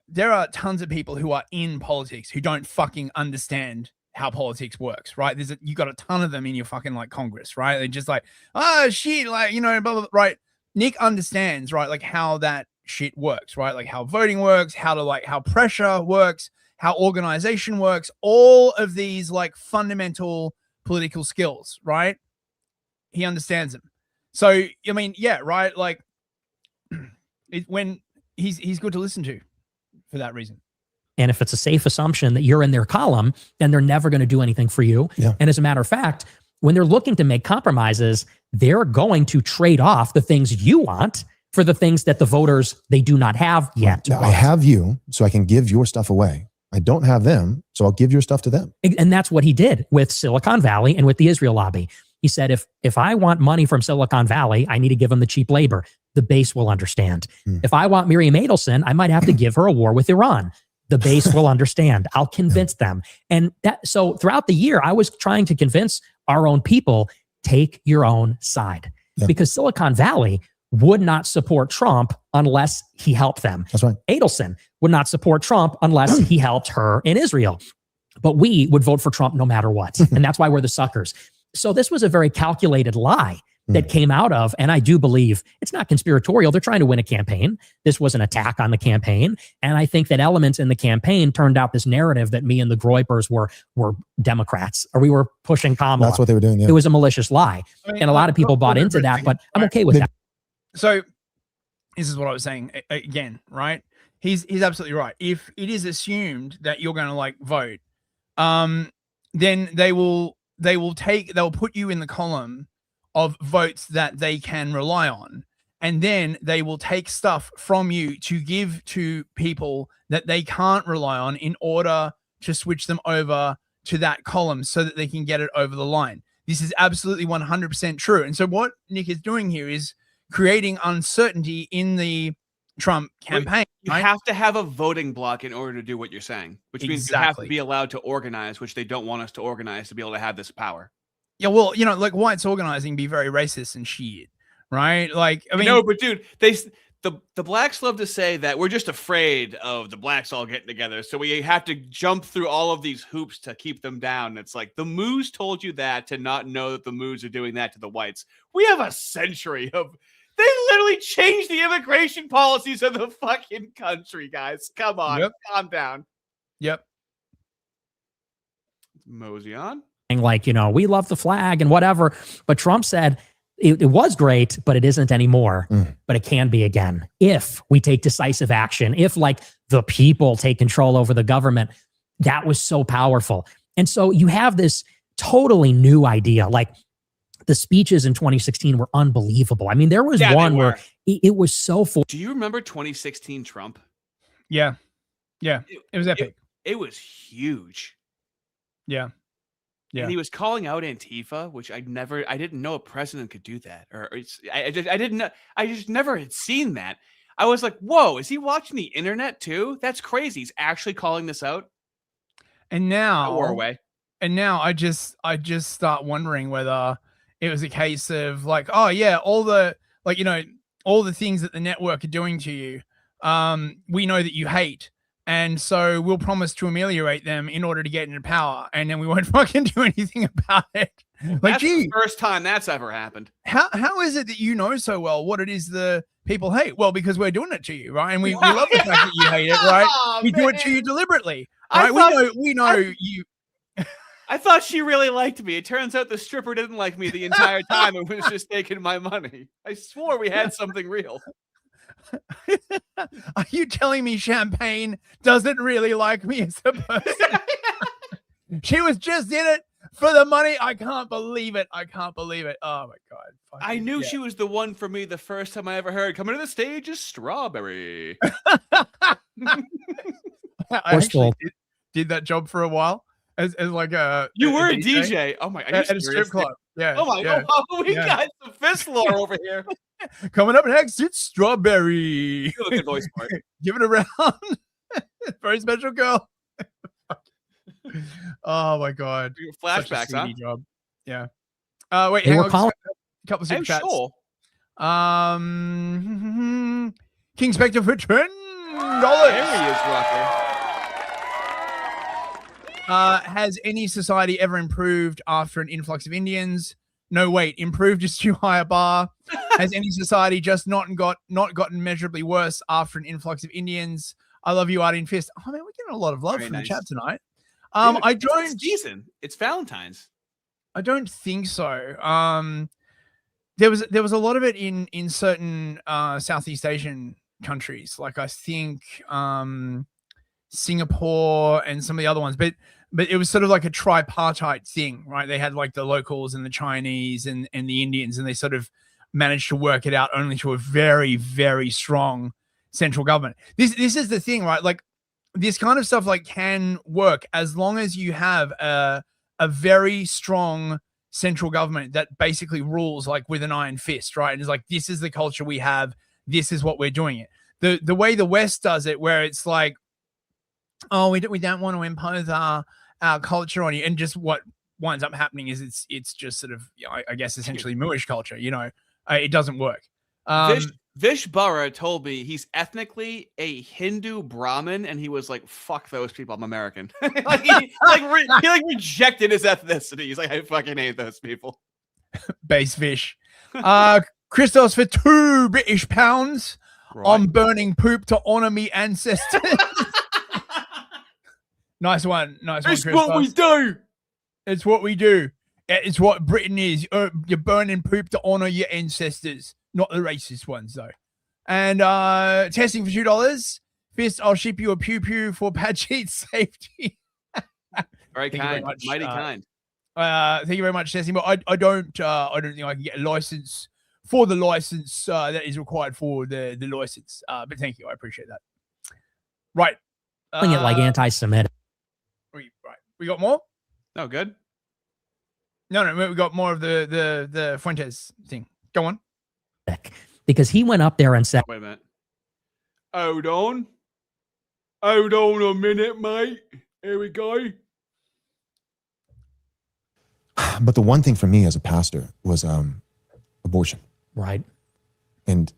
There are tons of people who are in politics who don't fucking understand how politics works, right? You got a ton of them in your fucking like Congress, right? They're just like, oh shit, like, blah, blah, blah, right? Nick understands, right? Like how that shit works, right? Like how voting works, how pressure works, how organization works, all of these like fundamental political skills, right? He understands them. So, I mean, yeah, right? Like when he's good to listen to for that reason. and if it's a safe assumption that you're in their column, then they're never going to do anything for you. Yeah. And as a matter of fact, when they're looking to make compromises, they're going to trade off the things you want for the things that the voters, they do not have yet. Now, I have you, so I can give your stuff away. I don't have them, so I'll give your stuff to them. And that's what he did with Silicon Valley and with the Israel lobby. He said, if I want money from Silicon Valley, I need to give them the cheap labor. The base will understand. If I want Miriam Adelson, I might have to give her a war with Iran. The base will understand. I'll convince them. And so throughout the year, I was trying to convince our own people, take your own side. Because Silicon Valley would not support Trump unless he helped them. That's right. Adelson would not support Trump unless he helped her in Israel. But we would vote for Trump no matter what. And that's why we're the suckers. So this was a very calculated lie that came out of, and I do believe it's not conspiratorial. They're trying to win a campaign. This was an attack on the campaign. And I think that elements in the campaign turned out this narrative that me and the Groypers were Democrats, or we were pushing Kamala. That's what they were doing. Yeah. It was a malicious lie. And a lot of people bought into that, but I'm okay with that. So this is what I was saying again, right? He's absolutely right. If it is assumed that you're going to like vote, then they'll put you in the column of votes that they can rely on. And then they will take stuff from you to give to people that they can't rely on in order to switch them over to that column so that they can get it over the line. This is absolutely 100% true. And so what Nick is doing here is creating uncertainty in the Trump campaign. You have to have a voting block in order to do what you're saying, which means you have to be allowed to organize, which they don't want us to organize to be able to have this power. Yeah, well, you know, like whites organizing be very racist and shit, right? Like, I mean, no, but dude, the blacks love to say that we're just afraid of the blacks all getting together, so we have to jump through all of these hoops to keep them down. It's like the Moos told you that to not know that the Moos are doing that to the whites. We have a century of. They literally changed the immigration policies of the fucking country, guys. Come on, calm down. Yep. Mosey on. Like, you know, we love the flag and whatever. But Trump said it was great, but it isn't anymore. But it can be again if we take decisive action, if like the people take control over the government. That was so powerful. And so you have this totally new idea. Like the speeches in 2016 were unbelievable. I mean, there was one where it was so full. Do you remember 2016 Trump? Yeah. Yeah. It was epic. It was huge. Yeah. Yeah. And he was calling out Antifa, which I didn't know a president could do that. I just never had seen that. I was like, whoa, is he watching the internet too? That's crazy. He's actually calling this out. And now, away. And now I just start wondering whether it was a case of like, oh yeah, all the, like, you know, all the things that the network are doing to you, we know that you hate. And so we'll promise to ameliorate them in order to get into power. And then we won't fucking do anything about it. Well, like, that's gee, the first time that's ever happened. How is it that you know so well what it is the people hate? Well, because we're doing it to you, right? And we love the fact that you hate it, right? Oh, we do it to you deliberately, right? We know you. I thought she really liked me. It turns out the stripper didn't like me the entire time and was just taking my money. I swore we had something real. Are you telling me Champagne doesn't really like me as a person? She was just in it for the money. I can't believe it. I can't believe it. Oh my God. I knew she was the one for me the first time I ever heard. Coming to the stage is Strawberry. I actually did that job for a while as like a. You were a DJ. Oh my! At a strip club. Yeah. Oh my God! We got some fist lore over here. Coming up next, it's Strawberry. You have a good voice for it. Give it a round. Very special girl. Oh my God. Flashbacks, huh? Job. Yeah. Wait, They hang were on. calling- A couple of super chats. Sure. King Spectre for $10. There he is, Rocker. Has any society ever improved after an influx of Indians? No, wait, improved is too high a bar. Has any society just not gotten measurably worse after an influx of Indians? I love you, Artie Fist. Oh man, we're getting a lot of love Very from nice. the chat tonight. Dude, I it's don't season. It's Valentine's. I don't think so. There was a lot of it in certain Southeast Asian countries, like I think Singapore and some of the other ones, but it was sort of like a tripartite thing, right? They had like the locals and the Chinese and the Indians, and they sort of managed to work it out only to a very, very strong central government. This is the thing, right? Like this kind of stuff like can work as long as you have a very strong central government that basically rules like with an iron fist, right? And it's like, this is the culture we have. This is what we're doing it. The way the West does it, where it's like, oh, we don't want to impose our culture on you, and just what winds up happening is it's just sort of, you know, I guess essentially Moorish culture. You know, it doesn't work. Vish Burra told me he's ethnically a Hindu Brahmin, and he was like, "Fuck those people, I'm American." he rejected his ethnicity. He's like, "I fucking hate those people." Base Vish. Christos for £2 British pounds. Right. I'm burning poop to honor me ancestors. Nice one, It's Christos. what we do. It's what we do. It's what Britain is. You're burning poop to honor your ancestors, not the racist ones, though. And testing for $2. Fist, I'll ship you a pew pew for Pachit safety. Very kind, mighty kind. Thank you very much, testing. But I don't think I can get a license for the license that is required for the license. But thank you, I appreciate that. Right. Calling it like anti-Semitic. Right. We got more? No, good. No, we got more of the Fuentes thing. Go on. Because he went up there and said, Wait a minute. Hold on a minute, mate. Here we go. But the one thing for me as a pastor was abortion. Right. And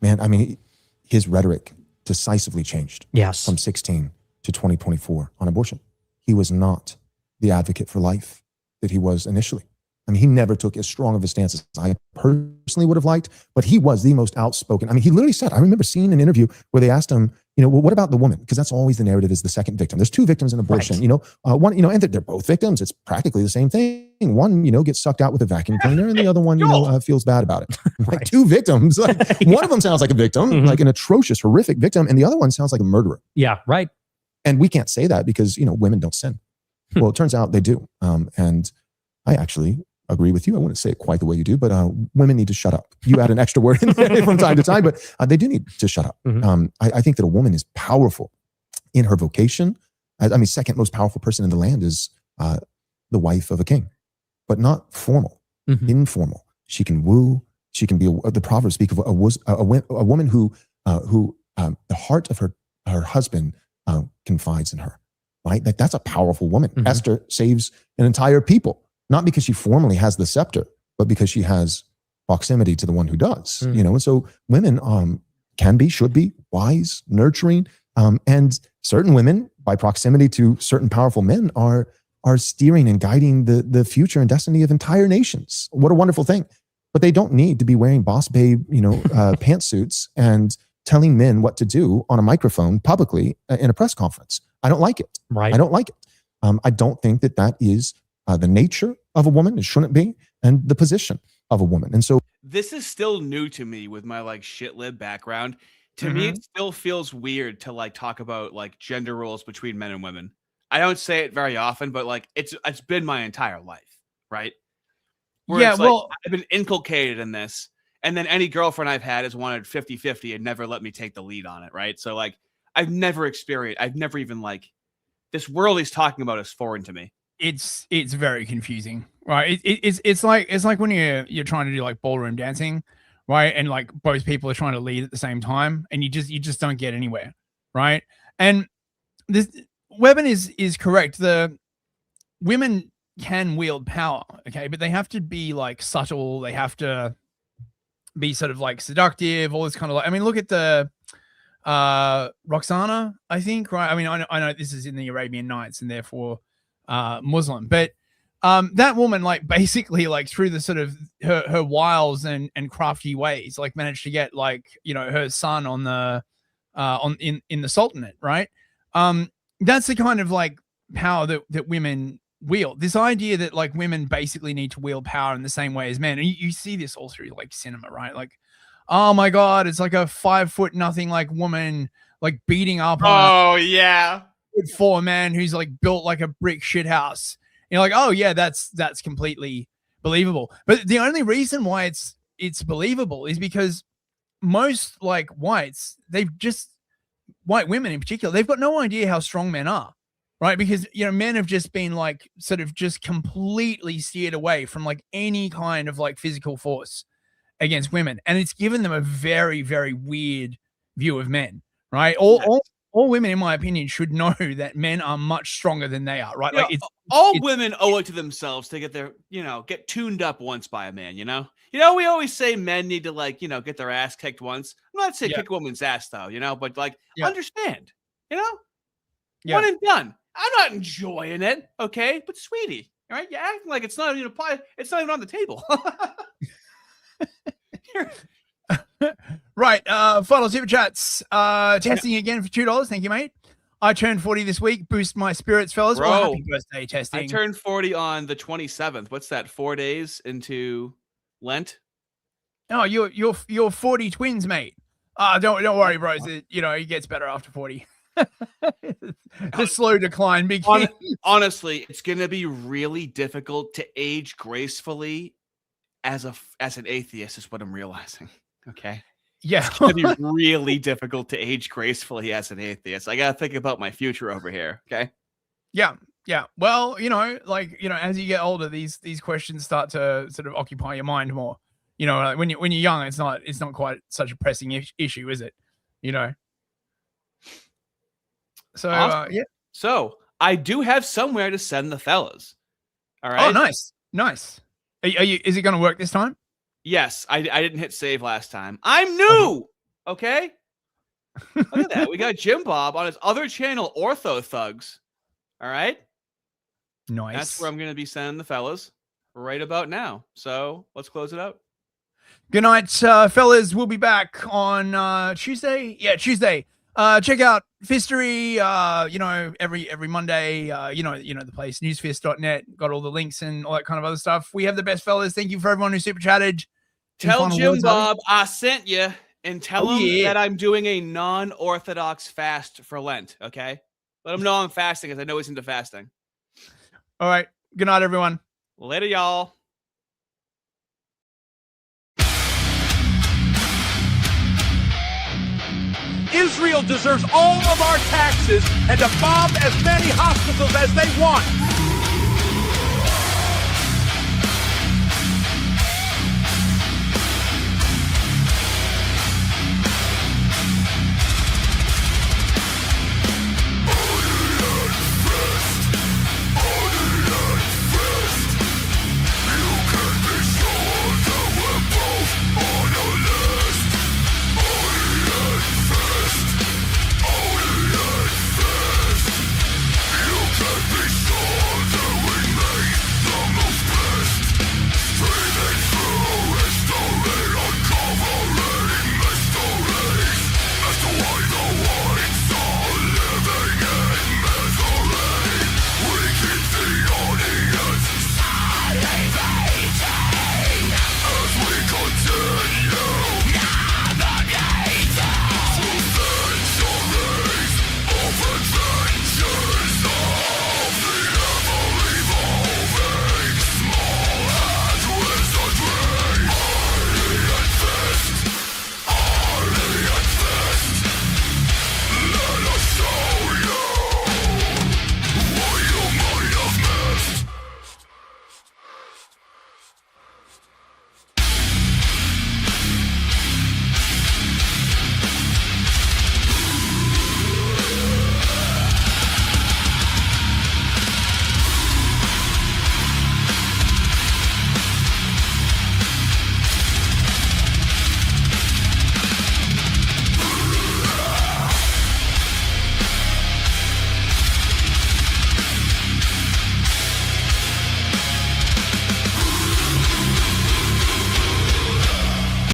man, I mean, his rhetoric decisively changed. Yes. From 16 to 2024 on abortion. He was not the advocate for life that he was initially. I mean, he never took as strong of a stance as I personally would have liked, but he was the most outspoken. I mean, he literally said, I remember seeing an interview where they asked him, well, what about the woman? Because that's always the narrative, is the second victim. There's two victims in abortion, right. One, and they're both victims. It's practically the same thing. One, gets sucked out with a vacuum cleaner, and the other one, feels bad about it. Like two victims. Like, one of them sounds like a victim, like an atrocious, horrific victim, and the other one sounds like a murderer. Yeah, right. And we can't say that because, women don't sin. Well, it turns out they do. And I actually agree with you. I wouldn't say it quite the way you do, but women need to shut up. You add an extra word in there from time to time, but they do need to shut up. Mm-hmm. I think that a woman is powerful in her vocation. Second most powerful person in the land is the wife of a king, but not formal, informal. She can woo. She can be, the Proverbs speak of a woman who the heart of her husband confides in her, right? That's a powerful woman. Mm-hmm. Esther saves an entire people. Not because she formally has the scepter, but because she has proximity to the one who does, And so women should be wise, nurturing, and certain women, by proximity to certain powerful men, are steering and guiding the future and destiny of entire nations. What a wonderful thing! But they don't need to be wearing boss babe, pantsuits and telling men what to do on a microphone publicly in a press conference. I don't like it. Right. I don't like it. I don't think that is the nature of a woman. It shouldn't be, and the position of a woman. And so this is still new to me with my like shit lib background. To me, it still feels weird to like talk about like gender roles between men and women. I don't say it very often, but like it's been my entire life, right? Where I've been inculcated in this, and then any girlfriend I've had has wanted 50-50 and never let me take the lead on it, right? So like I've never even like, this world he's talking about is foreign to me. It's very confusing, right? It's like when you're trying to do like ballroom dancing, right? And like both people are trying to lead at the same time, and you just don't get anywhere, right? And this Webben is correct. The women can wield power, okay, but they have to be like subtle. They have to be sort of like seductive, all this kind of like. I mean, look at the Roxana, I think, right? I mean, I know this is in the Arabian Nights and therefore Muslim, but that woman, like, basically, like, through the sort of her wiles and crafty ways, like, managed to get, like, her son on the in the Sultanate, right? That's the kind of like power that women wield. This idea that like women basically need to wield power in the same way as men, and you see this all through like cinema, right? Like, oh my god, it's like a 5'0" like woman like beating up on yeah, for a man who's like built like a brick shit house. You're like, oh yeah, that's completely believable. But the only reason why it's believable is because most like whites, white women in particular, they've got no idea how strong men are, right? Because men have just been like sort of just completely steered away from like any kind of like physical force against women, and it's given them a very, very weird view of men, right? All women, in my opinion, should know that men are much stronger than they are, right? Like all women owe it to themselves to get their, get tuned up once by a man, we always say men need to like, get their ass kicked once. I'm not saying kick a woman's ass though, but like understand, one and done. I'm not enjoying it, okay? But sweetie, all right, you're acting like it's not even on the table. Right. Final super chats. Testing again for $2. Thank you, mate. I turned 40 this week. Boost my spirits, fellas. Bro, well, happy birthday, Testing. I turned 40 on the 27th. What's that? 4 days into Lent? Oh, you're 40 twins, mate. Don't worry, bros. It gets better after 40. The slow decline begins. Honestly, it's gonna be really difficult to age gracefully as an atheist, is what I'm realizing. Okay. Yeah. It's gonna be really difficult to age gracefully as an atheist. I gotta think about my future over here. Okay. Yeah. Yeah. Well, as you get older, these questions start to sort of occupy your mind more. Like when you're young, it's not quite such a pressing issue, is it? So awesome. yeah. So I do have somewhere to send the fellas. All right. Oh, nice. Nice. Are you? Is it going to work this time? Yes, I didn't hit save last time. I'm new. Okay. Look at that. We got Jim Bob on his other channel, Ortho Thugs. All right. Nice. That's where I'm going to be sending the fellas right about now. So let's close it out. Good night, fellas. We'll be back on Tuesday. Yeah, Tuesday. Check out Fistery, every Monday, the place, newsfist.net, got all the links and all that kind of other stuff. We have the best fellas. Thank you for everyone who super chatted. Tell Jim Bob I sent you and tell him that I'm doing a non-orthodox fast for Lent. Okay. Let him know I'm fasting because I know he's into fasting. All right. Good night, everyone. Later, y'all. Israel deserves all of our taxes and to bomb as many hospitals as they want.